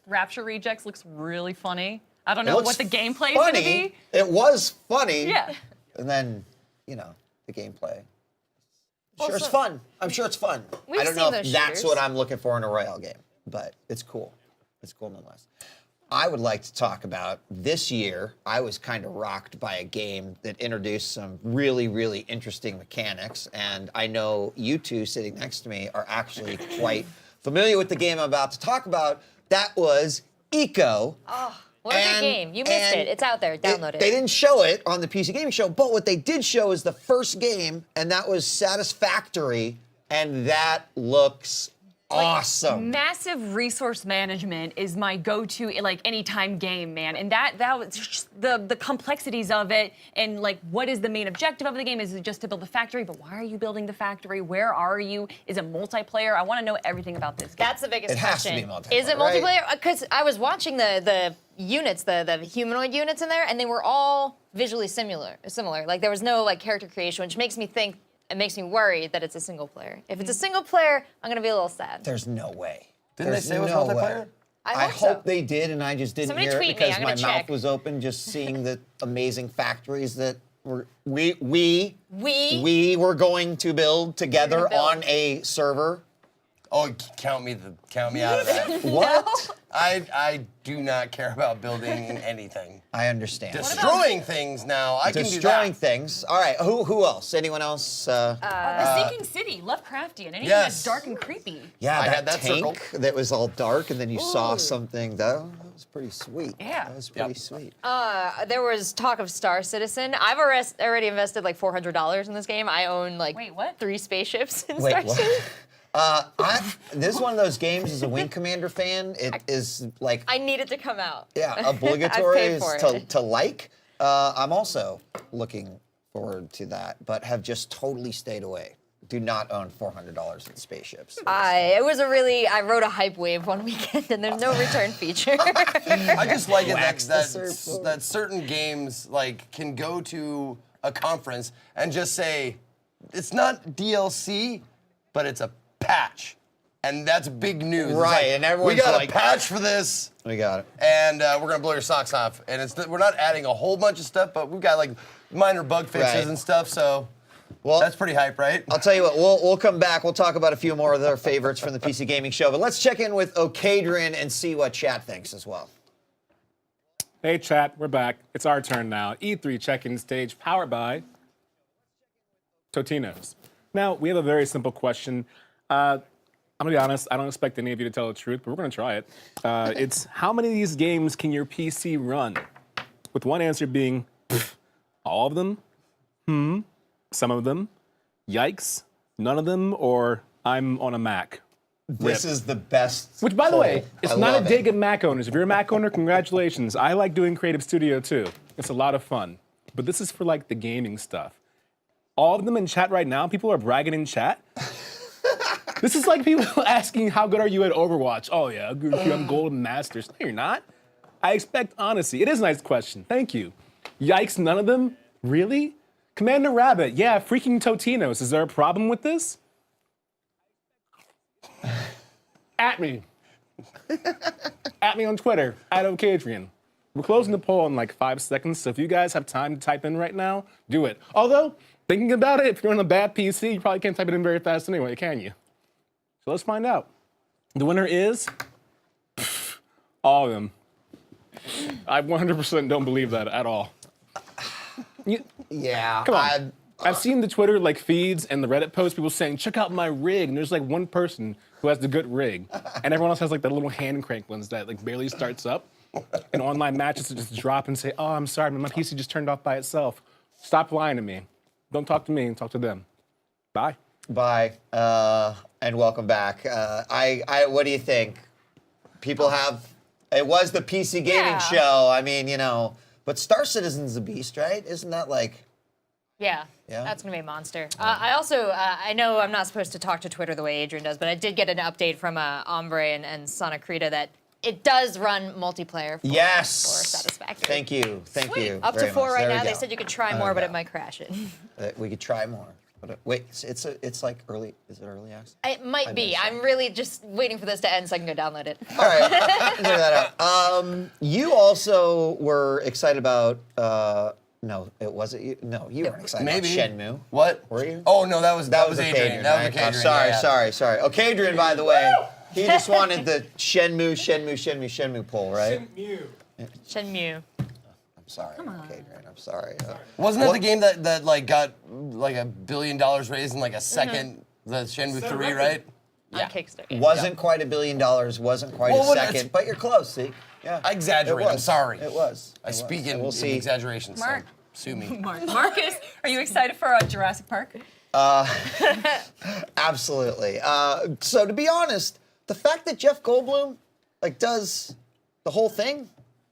Speaker 18: Rapture Rejects looks really funny. I don't
Speaker 2: It
Speaker 18: know
Speaker 2: looks
Speaker 18: what the gameplay is going to
Speaker 2: funny.
Speaker 18: be.
Speaker 2: It was funny.
Speaker 18: Yeah.
Speaker 2: And then, the gameplay.
Speaker 19: Well,
Speaker 2: Sure, it's
Speaker 19: so-
Speaker 2: fun. I'm sure it's fun.
Speaker 19: We've
Speaker 2: I don't
Speaker 19: seen
Speaker 2: know if
Speaker 19: those
Speaker 2: that's
Speaker 19: shooters.
Speaker 2: what I'm looking for in a Royale game, but it's cool. It's cool nonetheless. I would like to talk about this year. I was kind of rocked by a game that introduced some really, really interesting mechanics, and I know you two sitting next to me are actually quite familiar with the game I'm about to talk about. That was Eco.
Speaker 19: Oh, what a good game. You missed it. It's out there. Download it.
Speaker 2: They didn't show it on the PC Gaming Show, but what they did show is the first game, and that was Satisfactory, and that looks awesome.
Speaker 18: Massive resource management is my go-to like anytime game, man. And that was just the complexities of it and like what is the main objective of the game? Is it just to build a factory? But why are you building the factory? Where are you? Is it multiplayer? I want to know everything about this game.
Speaker 19: That's the biggest
Speaker 2: It has to
Speaker 19: question.
Speaker 2: be multiplayer,
Speaker 19: Is it
Speaker 2: right?
Speaker 19: multiplayer? Because I was watching the units, the humanoid units in there, and they were all visually similar. Like there was no like character creation, which makes me think. It makes me worried that it's a single player. If it's a single player, I'm gonna be a little sad.
Speaker 2: There's no way.
Speaker 17: Didn't
Speaker 2: There's
Speaker 17: they say it was
Speaker 2: no
Speaker 17: multiplayer?
Speaker 2: way.
Speaker 19: I
Speaker 2: hope
Speaker 19: hope so.
Speaker 2: they did, and I just didn't
Speaker 19: Somebody
Speaker 2: hear it
Speaker 19: tweet me,
Speaker 2: because
Speaker 19: I'm
Speaker 2: my
Speaker 19: gonna
Speaker 2: mouth
Speaker 19: check.
Speaker 2: was open just seeing the amazing factories that we were going to build together on a server.
Speaker 17: Oh, count me out of that.
Speaker 2: What?
Speaker 17: I do not care about building anything.
Speaker 2: I understand.
Speaker 17: Destroying things now, I can do
Speaker 2: Destroying
Speaker 17: that.
Speaker 2: things. All right. Who else? Anyone else?
Speaker 18: The Sinking City, Lovecraftian, anything
Speaker 2: yes.
Speaker 18: that's dark and creepy.
Speaker 2: Yeah,
Speaker 17: I
Speaker 2: that
Speaker 17: had that
Speaker 2: tank
Speaker 17: circle.
Speaker 2: that was all dark, and then you saw something. That was pretty sweet.
Speaker 18: Yeah.
Speaker 2: That was pretty sweet.
Speaker 19: There was talk of Star Citizen. I've already invested like $400 in this game. I own like 3 spaceships in Star
Speaker 2: what?
Speaker 19: Citizen.
Speaker 2: This is one of those games. As a Wing Commander fan, it is like
Speaker 19: I need it to come out.
Speaker 2: obligatory
Speaker 19: I've paid
Speaker 2: is
Speaker 19: for it.
Speaker 2: to like. I'm also looking forward to that, but have just totally stayed away. Do not own $400 in spaceships.
Speaker 19: I rode a hype wave one weekend, and there's no return feature.
Speaker 17: I just like it
Speaker 2: Wax the
Speaker 17: that
Speaker 2: surfboard.
Speaker 17: that certain games like can go to a conference and just say it's not DLC, but it's a patch, and that's big news. It's
Speaker 2: Right,
Speaker 17: like,
Speaker 2: and everyone's
Speaker 17: we got
Speaker 2: like-
Speaker 17: a patch for this,
Speaker 2: We got it.
Speaker 17: and we're gonna blow your socks off. And we're not adding a whole bunch of stuff, but we've got like minor bug fixes
Speaker 2: Right.
Speaker 17: and stuff. So
Speaker 2: Well,
Speaker 17: that's pretty hype, right?
Speaker 2: I'll tell you what, we'll come back. We'll talk about a few more of their favorites from the PC Gaming Show, but let's check in with Okadrin and see what chat thinks as well.
Speaker 21: Hey, chat, we're back. It's our turn now. E3 check-in stage powered by Totino's. Now, we have a very simple question. I'm gonna be honest, I don't expect any of you to tell the truth, but we're gonna try it. It's how many of these games can your PC run? With one answer being, all of them, some of them, yikes, none of them, or I'm on a Mac.
Speaker 2: This is the best.
Speaker 21: Which, by the way,
Speaker 2: poll.
Speaker 21: it's
Speaker 2: I
Speaker 21: not
Speaker 2: love
Speaker 21: a dig at Mac owners. If you're a Mac owner, congratulations. I like doing Creative Studio too. It's a lot of fun. But this is for like the gaming stuff. All of them in chat right now, people are bragging in chat. This is like people asking, how good are you at Overwatch? Oh yeah, I'm Golden Masters. No, you're not. I expect honesty. It is a nice question. Thank you. Yikes, none of them? Really? Commander Rabbit, yeah, freaking Totinos. Is there a problem with this? at me. At me on Twitter, @OKadrian. We're closing the poll in like 5 seconds, so if you guys have time to type in right now, do it. Although, thinking about it, if you're on a bad PC, you probably can't type it in very fast anyway, can you? So let's find out. The winner is all of them. I 100% don't believe that at all.
Speaker 2: Yeah.
Speaker 21: Come on. I've seen the Twitter like feeds and the Reddit posts, people saying, check out my rig. And there's like one person who has the good rig. And everyone else has like the little hand crank ones that like barely starts up. And online matches to just drop and say, oh, I'm sorry, my PC just turned off by itself. Stop lying to me. Don't talk to me, talk to them. Bye.
Speaker 2: Bye. And welcome back. What do you think? People have, it was the PC gaming show. I mean, you know, but Star Citizen's a beast, right? Isn't that like...
Speaker 19: Yeah, that's gonna be a monster. I also, I know I'm not supposed to talk to Twitter the way Adrian does, but I did get an update from Ombre and Sonic Rita that it does run multiplayer for Satisfactory.
Speaker 2: Thank you. Thank you.
Speaker 19: Up to
Speaker 2: very
Speaker 19: 4
Speaker 2: much.
Speaker 19: right
Speaker 2: There we
Speaker 19: now. They
Speaker 2: go.
Speaker 19: said you could try more, but it might crash it.
Speaker 2: We could try more. But wait, it's like early. Is it early access?
Speaker 19: It might be. I'm really just waiting for this to end so I can go download it.
Speaker 2: All right, check that out. You also were excited about. No, it wasn't you. No, you weren't excited
Speaker 17: Maybe.
Speaker 2: about Shenmue.
Speaker 17: What?
Speaker 2: Were you?
Speaker 17: Oh no, that was Adrian.
Speaker 2: Adrian.
Speaker 17: That
Speaker 2: Right?
Speaker 17: was Adrian.
Speaker 2: Sorry,
Speaker 17: yeah.
Speaker 2: sorry. Okadrian, by the way, he just wanted the Shenmue poll, right?
Speaker 19: Shenmue.
Speaker 2: I'm sorry, Okadrian. I'm sorry.
Speaker 17: Wasn't that the game that like got like $1 billion raised in like a second? The Shenmue 3, right?
Speaker 19: On Kickstarter.
Speaker 2: Wasn't quite $1 billion. Wasn't quite a second, but you're close. See? Yeah.
Speaker 17: I exaggerate. I'm sorry.
Speaker 2: It was.
Speaker 17: I speak in
Speaker 2: We'll see.
Speaker 17: exaggerations.
Speaker 18: Mark.
Speaker 17: So sue me.
Speaker 18: Marcus, are you excited for Jurassic Park?
Speaker 2: Absolutely. So to be honest, the fact that Jeff Goldblum like does the whole thing,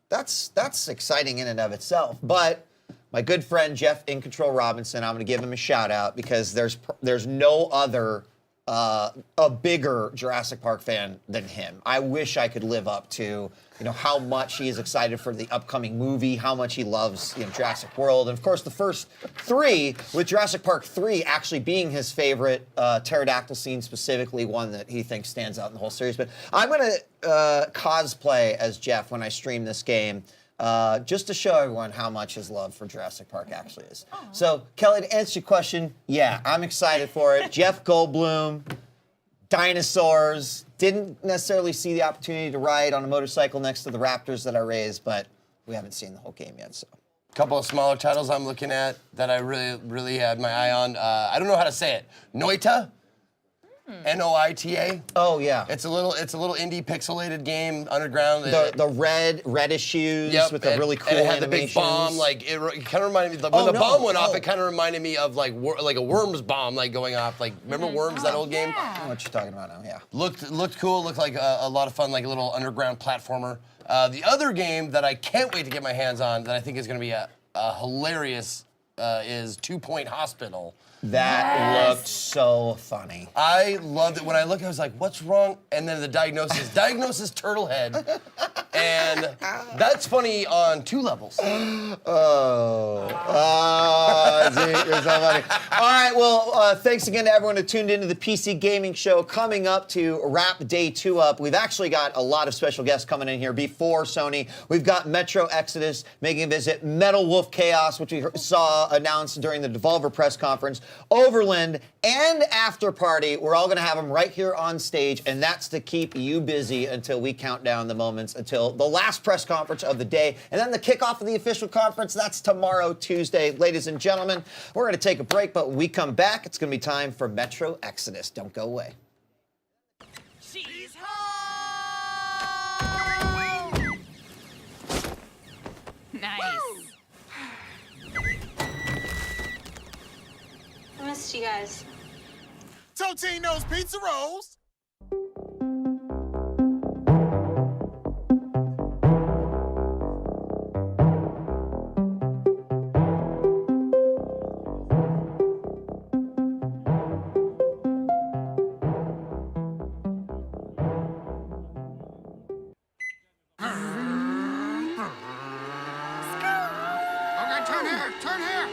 Speaker 2: that's exciting in and of itself. But my good friend Jeff In Control Robinson, I'm going to give him a shout out because there's no other a bigger Jurassic Park fan than him. I wish I could live up to, how much he is excited for the upcoming movie, how much he loves, Jurassic World, and of course the first 3, with Jurassic Park 3 actually being his favorite pterodactyl scene, specifically one that he thinks stands out in the whole series. But I'm gonna cosplay as Jeff when I stream this game. Just to show everyone how much his love for Jurassic Park actually is. So, Kelly, to answer your question, yeah, I'm excited for it. Jeff Goldblum, dinosaurs, didn't necessarily see the opportunity to ride on a motorcycle next to the raptors that I raised, but we haven't seen the whole game yet, so.
Speaker 17: A couple of smaller titles I'm looking at that I really had my eye on. I don't know how to say it. Noita? Noita.
Speaker 2: Oh yeah.
Speaker 17: It's a little indie pixelated game underground.
Speaker 2: The reddish shoes with the really cool
Speaker 17: and it had
Speaker 2: animations.
Speaker 17: the big bomb. Like it kind of reminded me. When the bomb went off, it kind of reminded me of like a Worms bomb like going off. Like remember Worms, that old game?
Speaker 2: I know what you're talking about now. Yeah.
Speaker 17: Looked cool. Looked like a lot of fun. Like a little underground platformer. The other game that I can't wait to get my hands on that I think is going to be a hilarious is 2 Point Hospital.
Speaker 2: That looked so funny.
Speaker 17: I loved it. When I looked, I was like, what's wrong? And then the diagnosis Turtlehead. And that's funny on 2 levels.
Speaker 2: You're so funny. All right, well, thanks again to everyone who tuned into the PC Gaming Show. Coming up to wrap day 2 up, we've actually got a lot of special guests coming in here before Sony. We've got Metro Exodus making a visit, Metal Wolf Chaos, which we saw announced during the Devolver press conference, Overland, and After Party. We're all going to have them right here on stage, and that's to keep you busy until we count down the moments until the last press conference of the day, and then the kickoff of the official conference. That's tomorrow, Tuesday. Ladies and gentlemen, we're going to take a break, but when we come back, it's going to be time for Metro Exodus. Don't go away.
Speaker 5: She's home!
Speaker 6: Nice.
Speaker 5: I missed you guys.
Speaker 15: Totino's Pizza Rolls. Okay, turn here.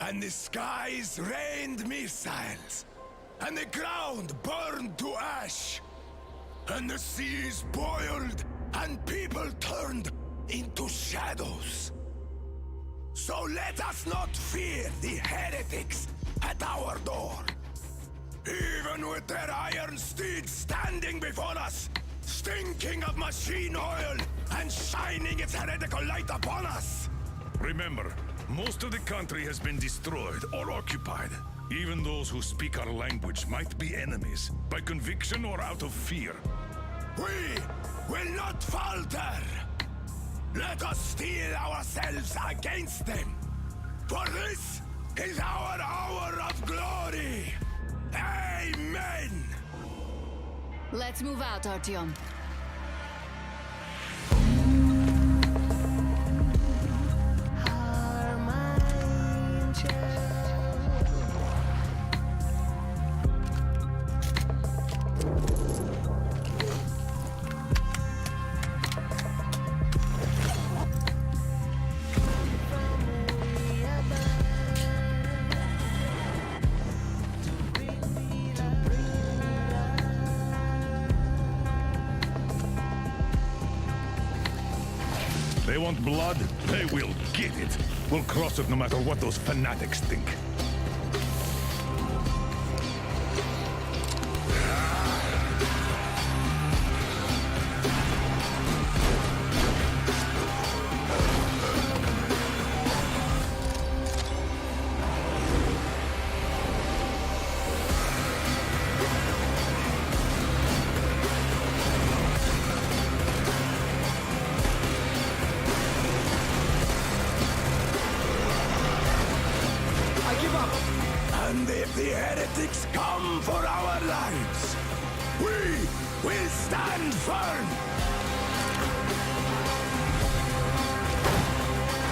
Speaker 15: And the skies rained missiles, and the ground burned to ash, and the seas boiled, and people turned into shadows. So let us not fear the heretics at our door. Even with their iron steeds standing before us, stinking of machine oil and shining its heretical light upon us.
Speaker 6: Remember, most of the country has been destroyed or occupied. Even those who speak our language might be enemies, by conviction or out of fear.
Speaker 15: We will not falter. Let us steel ourselves against them. For this is our hour of glory. Amen.
Speaker 8: Let's move out, Artyom.
Speaker 6: They want blood? They will get it. We'll cross it no matter what those fanatics think.
Speaker 15: And if the heretics come for our lives, we will stand firm.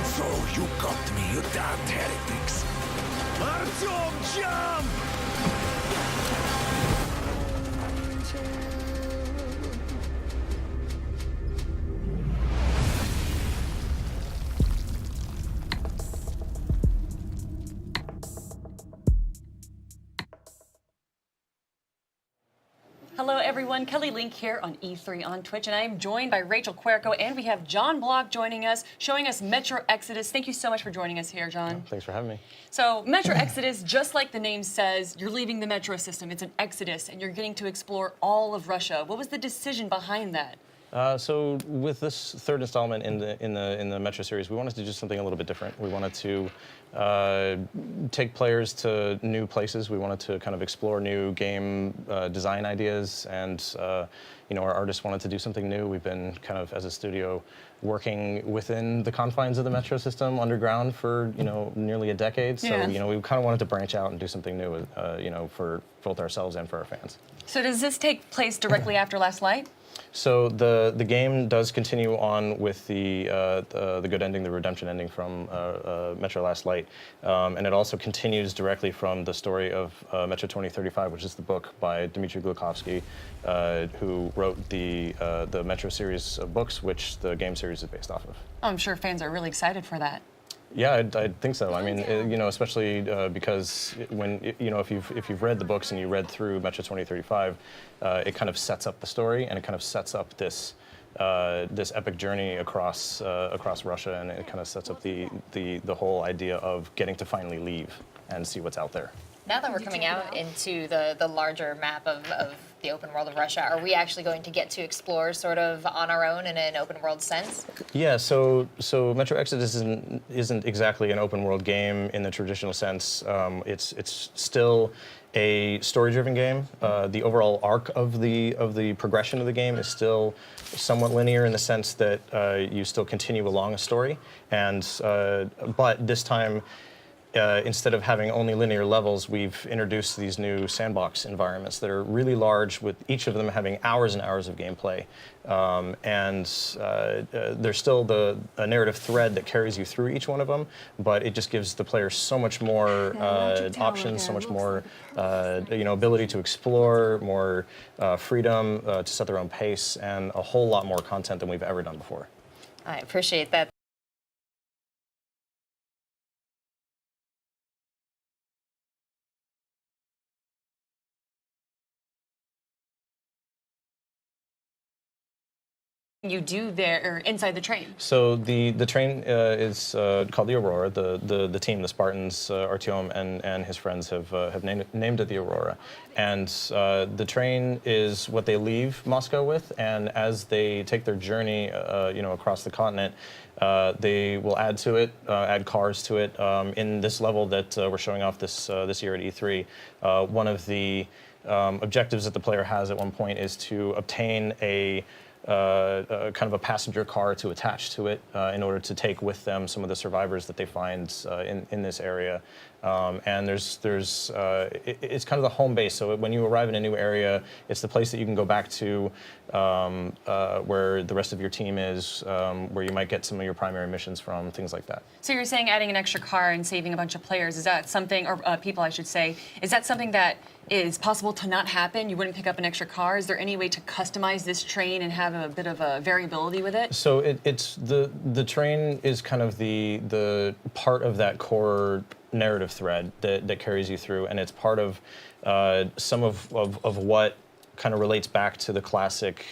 Speaker 15: So you got me, you damned heretics. Artyom, jump!
Speaker 18: Hello, everyone. Kelly Link here on E3 on Twitch, and I am joined by Rachel Cuerco, and we have John Block joining us, showing us Metro Exodus. Thank you so much for joining us here, John.
Speaker 20: Thanks for having me.
Speaker 18: So, Metro Exodus, just like the name says, you're leaving the Metro system. It's an exodus, and you're getting to explore all of Russia. What was the decision behind that?
Speaker 20: So with this third installment in the Metro series, we wanted to do something a little bit different. We wanted to take players to new places. We wanted to kind of explore new game design ideas, and our artists wanted to do something new. We've been kind of, as a studio, working within the confines of the Metro system underground for nearly a decade. So
Speaker 18: Yeah.
Speaker 20: we kind of wanted to branch out and do something new, for both ourselves and for our fans.
Speaker 18: So does this take place directly after Last Light?
Speaker 20: So the game does continue on with the good ending, the redemption ending from Metro Last Light, and it also continues directly from the story of Metro 2035, which is the book by Dmitry Glukhovsky, who wrote the Metro series of books, which the game series is based off of.
Speaker 18: I'm sure fans are really excited for that.
Speaker 20: Yeah, I think so. I mean, especially because if you've read the books and you read through Metro 2035, it kind of sets up the story and it kind of sets up this epic journey across Russia, and it kind of sets up the whole idea of getting to finally leave and see what's out there.
Speaker 19: Now that we're coming out into the larger map of the open world of Russia, are we actually going to get to explore sort of on our own in an open world sense?
Speaker 20: Yeah, so Metro Exodus isn't exactly an open world game in the traditional sense. It's still a story-driven game. The overall arc of the progression of the game is still somewhat linear in the sense that you still continue along a story, but this time, instead of having only linear levels, we've introduced these new sandbox environments that are really large, with each of them having hours and hours of gameplay. There's still a narrative thread that carries you through each one of them, but it just gives the player so much more options, so much more ability to explore, more freedom to set their own pace, and a whole lot more content than we've ever done before.
Speaker 19: I appreciate that.
Speaker 18: You do there or inside the train?
Speaker 20: So the train is called the Aurora. The team, the Spartans, Artyom and his friends have named it the Aurora, and the train is what they leave Moscow with. And as they take their journey, across the continent, they will add to it, add cars to it. In this level that we're showing off this year at E3, one of the objectives that the player has at one point is to obtain kind of a passenger car to attach to it in order to take with them some of the survivors that they find in this area. And it's kind of the home base. So when you arrive in a new area, it's the place that you can go back to where the rest of your team is, where you might get some of your primary missions from, things like that.
Speaker 18: So you're saying adding an extra car and saving a bunch of players, is that something, or people I should say, is that something that is possible to not happen? You wouldn't pick up an extra car? Is there any way to customize this train and have a bit of a variability with it?
Speaker 20: So it's the train is kind of the part of that core narrative thread that carries you through, and it's part of some of what kind of relates back to the classic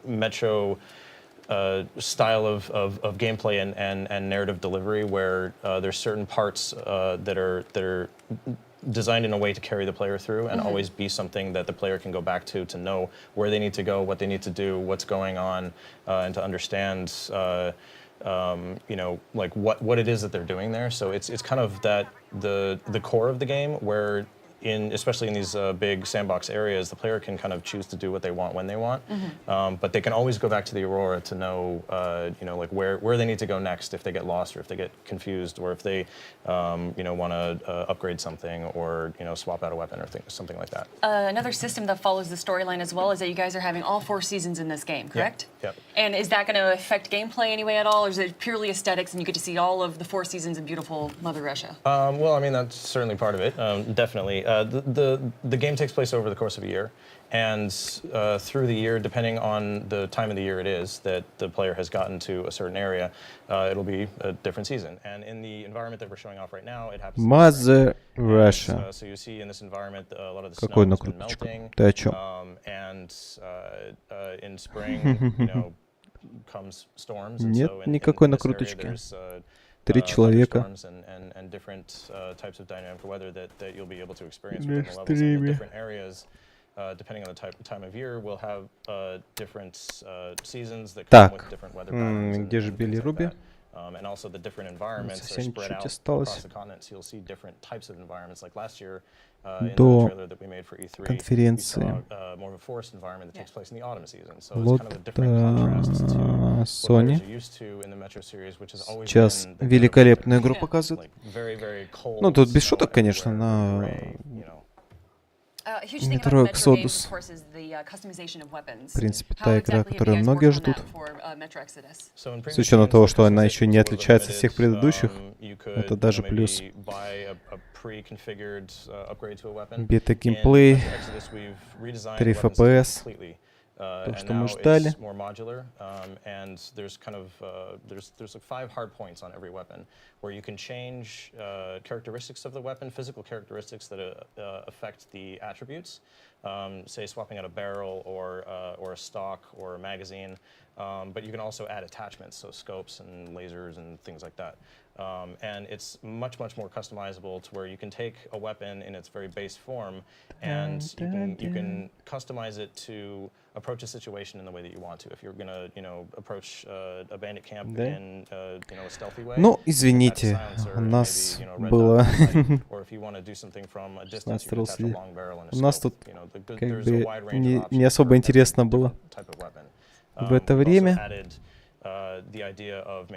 Speaker 20: Metro style of gameplay and narrative delivery, where there's certain parts that are designed in a way to carry the player through and always be something that the player can go back to know where they need to go, what they need to do, what's going on, and to understand like what it is that they're doing there. So it's kind of that the core of the game, where especially in these big sandbox areas, the player can kind of choose to do what they want when they want, but they can always go back to the Aurora to know, like where they need to go next if they get lost or if they get confused or if they, want to upgrade something or swap out a weapon or something like that.
Speaker 18: Another system that follows the storyline as well is that you guys are having all 4 seasons in this game, correct?
Speaker 20: Yep.
Speaker 18: And is that going to affect gameplay anyway at all, or is it purely aesthetics and you get to see all of the 4 seasons in beautiful Mother Russia?
Speaker 20: Well, I mean, that's certainly part of it, definitely. The game takes place over the course of a year, and through the year, depending on the time of the year it is that the player has gotten to a certain area, it'll be a different season. And in the environment that we're showing off right now, it happens.
Speaker 1: Mother Russia.
Speaker 20: So you see in this environment a lot of the snow has been melting. And in spring, comes storms. And
Speaker 1: Нет
Speaker 20: so
Speaker 1: никакой
Speaker 20: in this area,
Speaker 1: накруточки.
Speaker 20: there's
Speaker 1: 3 человека.
Speaker 20: and different types of dynamic weather that you'll be able to experience within the levels. And the different areas, depending on the time of year, will have different seasons that come with different weather patterns.
Speaker 1: Где же Билли Руби?
Speaker 20: And also the different environments are
Speaker 1: Совсем
Speaker 20: spread out
Speaker 1: чуть осталось.
Speaker 20: across the continent, so you'll see different types of environments. Like last year, in the
Speaker 1: До
Speaker 20: trailer that we made for E3, we
Speaker 1: конференции.
Speaker 20: saw more of a forest environment that takes place in the autumn season. So it's kind of a different contrast to what
Speaker 1: Sony.
Speaker 20: players are used to in the Metro series, which has always
Speaker 1: Сейчас
Speaker 20: been the
Speaker 1: великолепную игру показывают.
Speaker 20: very, very cold,
Speaker 1: Ну, тут без
Speaker 20: snow
Speaker 1: шуток, конечно, но Метро Exodus. В принципе, та игра, которую многие ждут. С учетом того, что она еще не отличается от всех предыдущих, это даже плюс. Бета-геймплей, 3 FPS. То, что мы ждали.
Speaker 20: And there's kind of there's like 5 hard points on every weapon where you can change characteristics of the weapon, physical characteristics that affect the attributes. Say swapping out a barrel or a stock or a magazine. But you can also add attachments, so scopes and lasers and things like that. And it's much more customizable to where you can take a weapon in its very base form and you can customize it to approach a situation in the way that you want to. If you're gonna, approach a bandit camp in, a stealthy way.
Speaker 1: Ну, извините, у нас было... У нас тут как бы не особо интересно было в это время.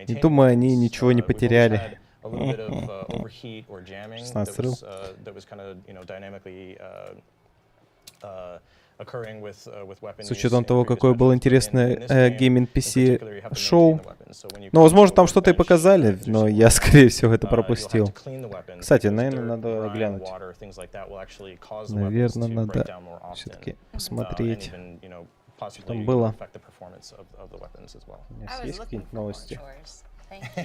Speaker 1: И думаю, они ничего не потеряли. 16 рыл. С учетом того, какое было интересное Gaming PC шоу. Ну, возможно, там что-то и показали, но я, скорее всего, это пропустил. Кстати, наверное, надо глянуть. Наверное, надо все-таки посмотреть, что там было. У нас есть какие-нибудь новости?
Speaker 19: Thank you.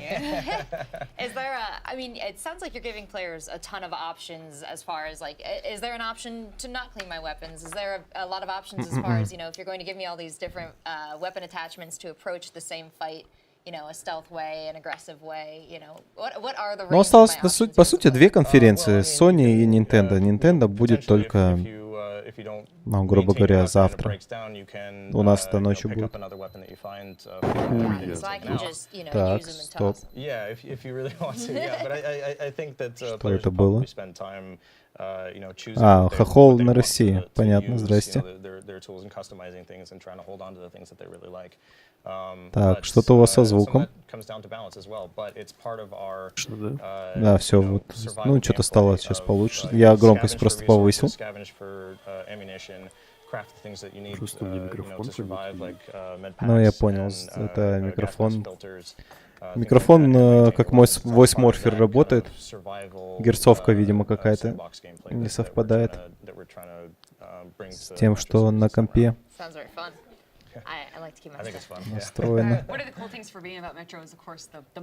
Speaker 19: Is there I mean, it sounds like you're giving players a ton of options as far as like, is there an option to not clean my weapons? Is there a lot of options as far as, if you're going to give me all these different weapon attachments to approach the same fight, a stealth way, an aggressive way, what are the...
Speaker 1: Ну, осталось, по сути, две конференции, Sony и Nintendo. Nintendo будет только, ну, грубо говоря, завтра. У нас это ночью будет. Так, стоп. Что это было? А, хохол на России. Понятно, здрасте. Так, что-то у вас со звуком. Да, все, вот. Ну, что-то стало сейчас получше. Я громкость просто повысил.
Speaker 9: Просто мне микрофон
Speaker 1: Ну, я понял, это микрофон. Микрофон, как мой voice morpher работает. Герцовка, видимо, какая-то не совпадает с тем, что на компе настроено.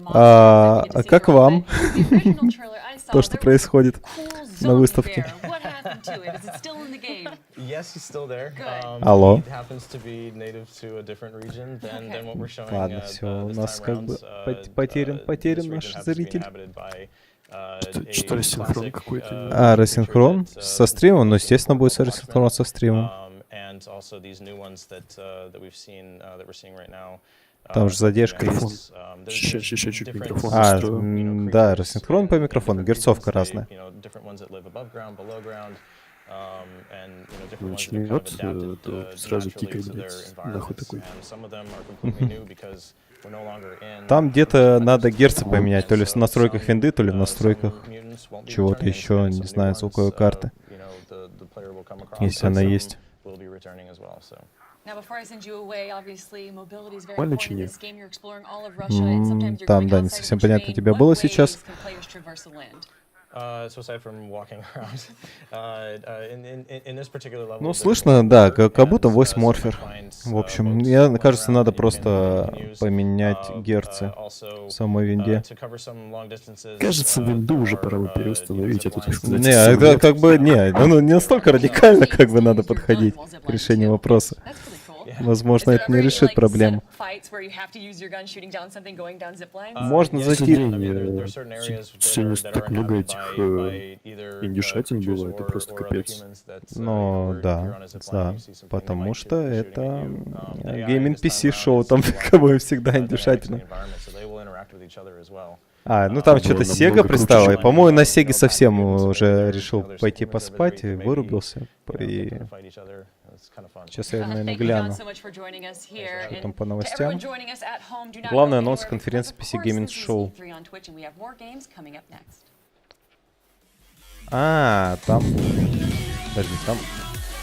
Speaker 1: А как вам то, что происходит на выставке? Алло. Ладно, все, у нас как бы потерян наш зритель.
Speaker 9: Что рассинхрон какой-то?
Speaker 1: А, рассинхрон со стримом? Ну, естественно, будет рассинхрон со стримом. Там же задержка есть.
Speaker 9: Сейчас чуть микрофон
Speaker 1: А,
Speaker 9: настроил.
Speaker 1: да, рассинхрон по микрофону, герцовка разная.
Speaker 9: Начнет, то сразу тикает, блядь, нахуй такой.
Speaker 1: Там где-то надо герцы поменять, то ли в настройках винды, то ли в настройках чего-то еще, не знаю, звуковой карты, если она есть. Там, да, не совсем понятно, у тебя было сейчас. Ну, слышно, да, как будто voice morpher. В общем, мне кажется, надо просто поменять герцы в самой винде.
Speaker 9: Кажется, винду уже пора бы переустановить, а тут, так сказать,
Speaker 1: Не, это как бы, ну, не настолько радикально как бы надо подходить к решению вопроса. Возможно, это не решит проблему. Можно зайти...
Speaker 9: Сегодня так много этих индюшатин было, это просто капец.
Speaker 1: Ну, да, потому что это Gaming PC шоу, там как бы всегда индюшатина. А, ну там что-то Sega представила. По-моему, на Сеге совсем уже решил пойти поспать и вырубился. И... Сейчас я, наверное, гляну, что там по новостям. Главный анонс конференции PC Gaming Show. А, там Подожди, там...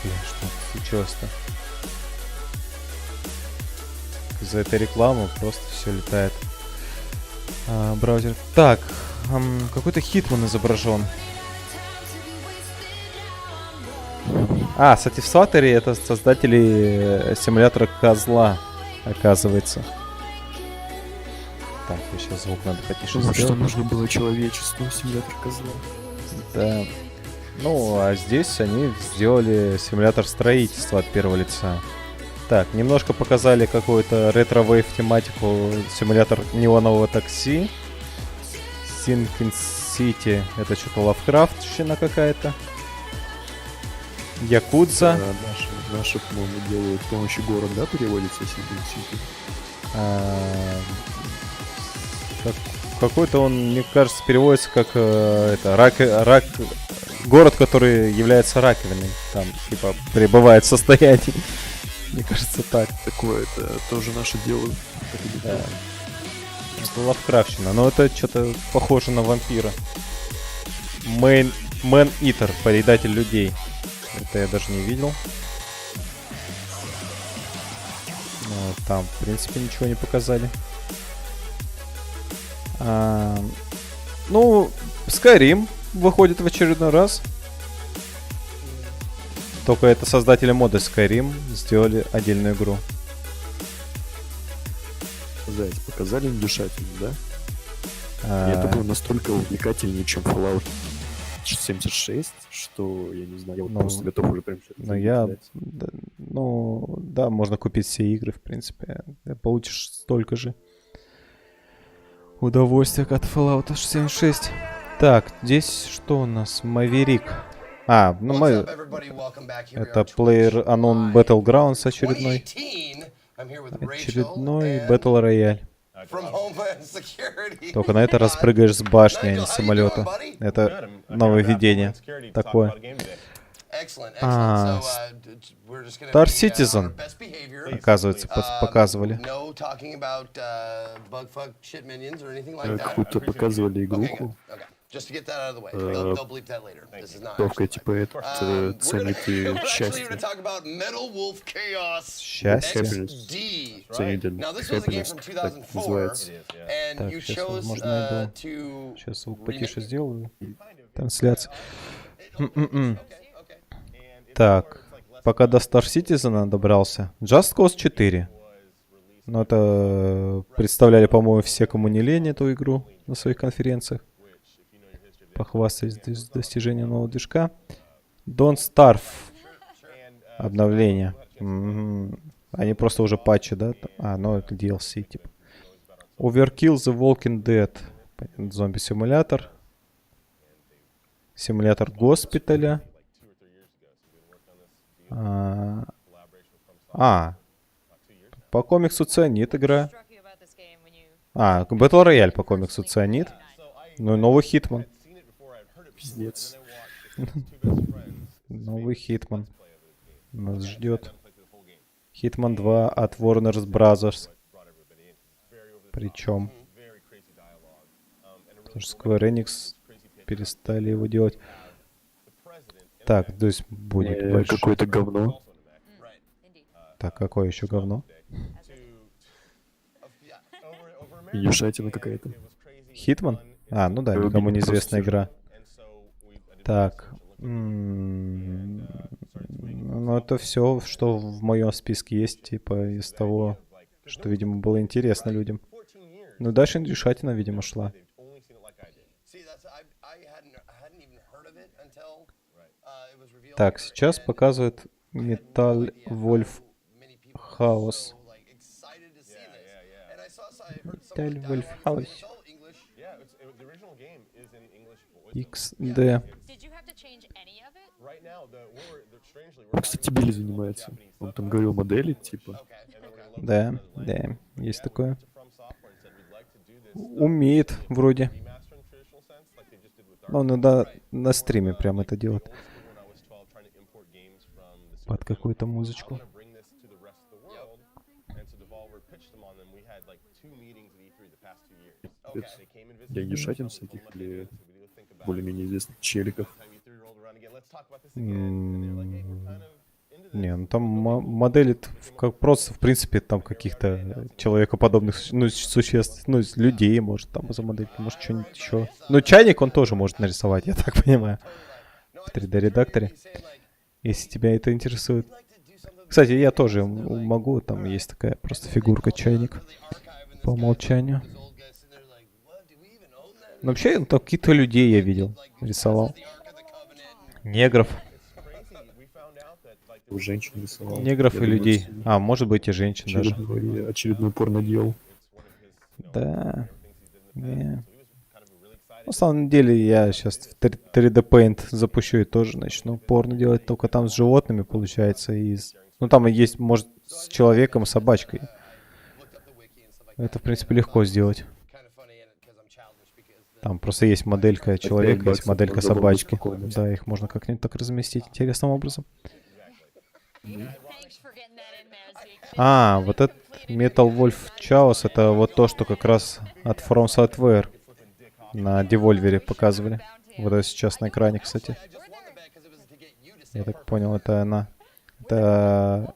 Speaker 1: Бля, что случилось-то? За этой рекламы просто все летает. Браузер. Так, какой-то Хитман изображен. Satisfactory — это создатели симулятора козла, оказывается. Так, сейчас звук надо потише сделать.
Speaker 9: Что нужно было человечеству, симулятор козла.
Speaker 1: Да. Ну, а здесь они сделали симулятор строительства от первого лица. Так, немножко показали какую-то ретро-вейв тематику, симулятор неонового такси. Sinking City — это что-то лавкрафтщина какая-то. Якудза.
Speaker 9: Наши, по-моему, делают с помощью город, да, переводится Sinking City?
Speaker 1: Какой-то он, мне кажется, переводится как город, который является раковиной. Там, типа, пребывает в состоянии. Мне кажется, так.
Speaker 9: Такое, это тоже наши делают.
Speaker 1: Да. Это лавкрафтщина, но это что-то похоже на вампира. Man-Eater, поедатель людей. Это я даже не видел. Но там, в принципе, ничего не показали. Ну, Skyrim выходит в очередной раз. Только это создатели моды Skyrim сделали отдельную игру.
Speaker 9: Зайц, показали индюшатину, да? И это было настолько увлекательнее, чем Fallout 76, что, я не знаю, я вот просто готов уже прям сейчас.
Speaker 1: Да, можно купить все игры, в принципе. Получишь столько же удовольствия от Fallout 76. Так, здесь что у нас? Маверик. Это Player Unknown Battlegrounds очередной. Очередной Battle Royale. Только на это раз прыгаешь с башни, а не с самолета. Это нововведение такое. Star Citizen, оказывается, показывали.
Speaker 9: Какую-то показывали игруху. Только типа этот ценит и счастье.
Speaker 1: Счастье?
Speaker 9: Ценит happiness, так называется.
Speaker 1: Так, сейчас, возможно, найду. Сейчас звук потише сделаю. Трансляция. Так, пока до Star Citizen добрался. Just Cause 4. Ну, это представляли, по-моему, все, кому не лень, эту игру на своих конференциях. Похвастались достижением нового движка. Don't Starve. Обновление. Они просто уже патчи, да? Ну это DLC, типа. Overkill The Walking Dead. Зомби-симулятор. Симулятор госпиталя. По комиксу Цианид игра. Battle Royale по комиксу Цианид. Ну и новый Хитман.
Speaker 9: Пиздец.
Speaker 1: Новый Хитман нас ждет. Хитман 2 от Warner Brothers. Причем потому что Square Enix перестали его делать. Так, то есть будет
Speaker 9: какое-то говно.
Speaker 1: Так, какое еще говно?
Speaker 9: Индюшатина какая-то.
Speaker 1: Хитман? Ну да, никому неизвестная игра. Так. Ну, это все, что в моем списке есть, типа, из того, что, видимо, было интересно людям. Ну, дальше индюшатина, видимо, шла. Так, сейчас показывают Metal Wolf House. Metal Wolf House. XD.
Speaker 9: Кстати, Билли занимается. Он там говорил модели, типа.
Speaker 1: Да, есть такое. Умеет, вроде. Он иногда на стриме прям это делает. Под какую-то музычку.
Speaker 9: Я индюшатин всяких или... более-менее известных челиков.
Speaker 1: Не, ну там модели как просто, в принципе, там каких-то человекоподобных существ, людей, может, там замоделить, может, что-нибудь еще. Ну, чайник он тоже может нарисовать, я так понимаю, в 3D-редакторе, если тебя это интересует. Кстати, я тоже могу, там есть такая просто фигурка чайник по умолчанию. Но вообще, ну, каких-то людей я видел, рисовал. Негров.
Speaker 9: Женщин рисовал.
Speaker 1: Негров и людей. Может быть и женщин даже.
Speaker 9: Очередной порнодел.
Speaker 1: Да. Не. На самом деле я сейчас в 3D Paint запущу и тоже начну порно делать, только там с животными получается. Ну там есть, может, с человеком и собачкой. Это, в принципе, легко сделать. Там просто есть моделька человека, есть моделька собачки. Да, их можно как-нибудь так разместить интересным образом. Вот этот Metal Wolf Chaos, это вот то, что как раз от From Software на Devolver показывали. Вот это сейчас на экране, кстати. Я так понял, это она. Это...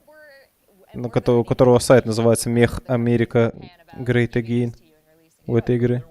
Speaker 1: у которого сайт называется Мех Америка Great Again у этой игры.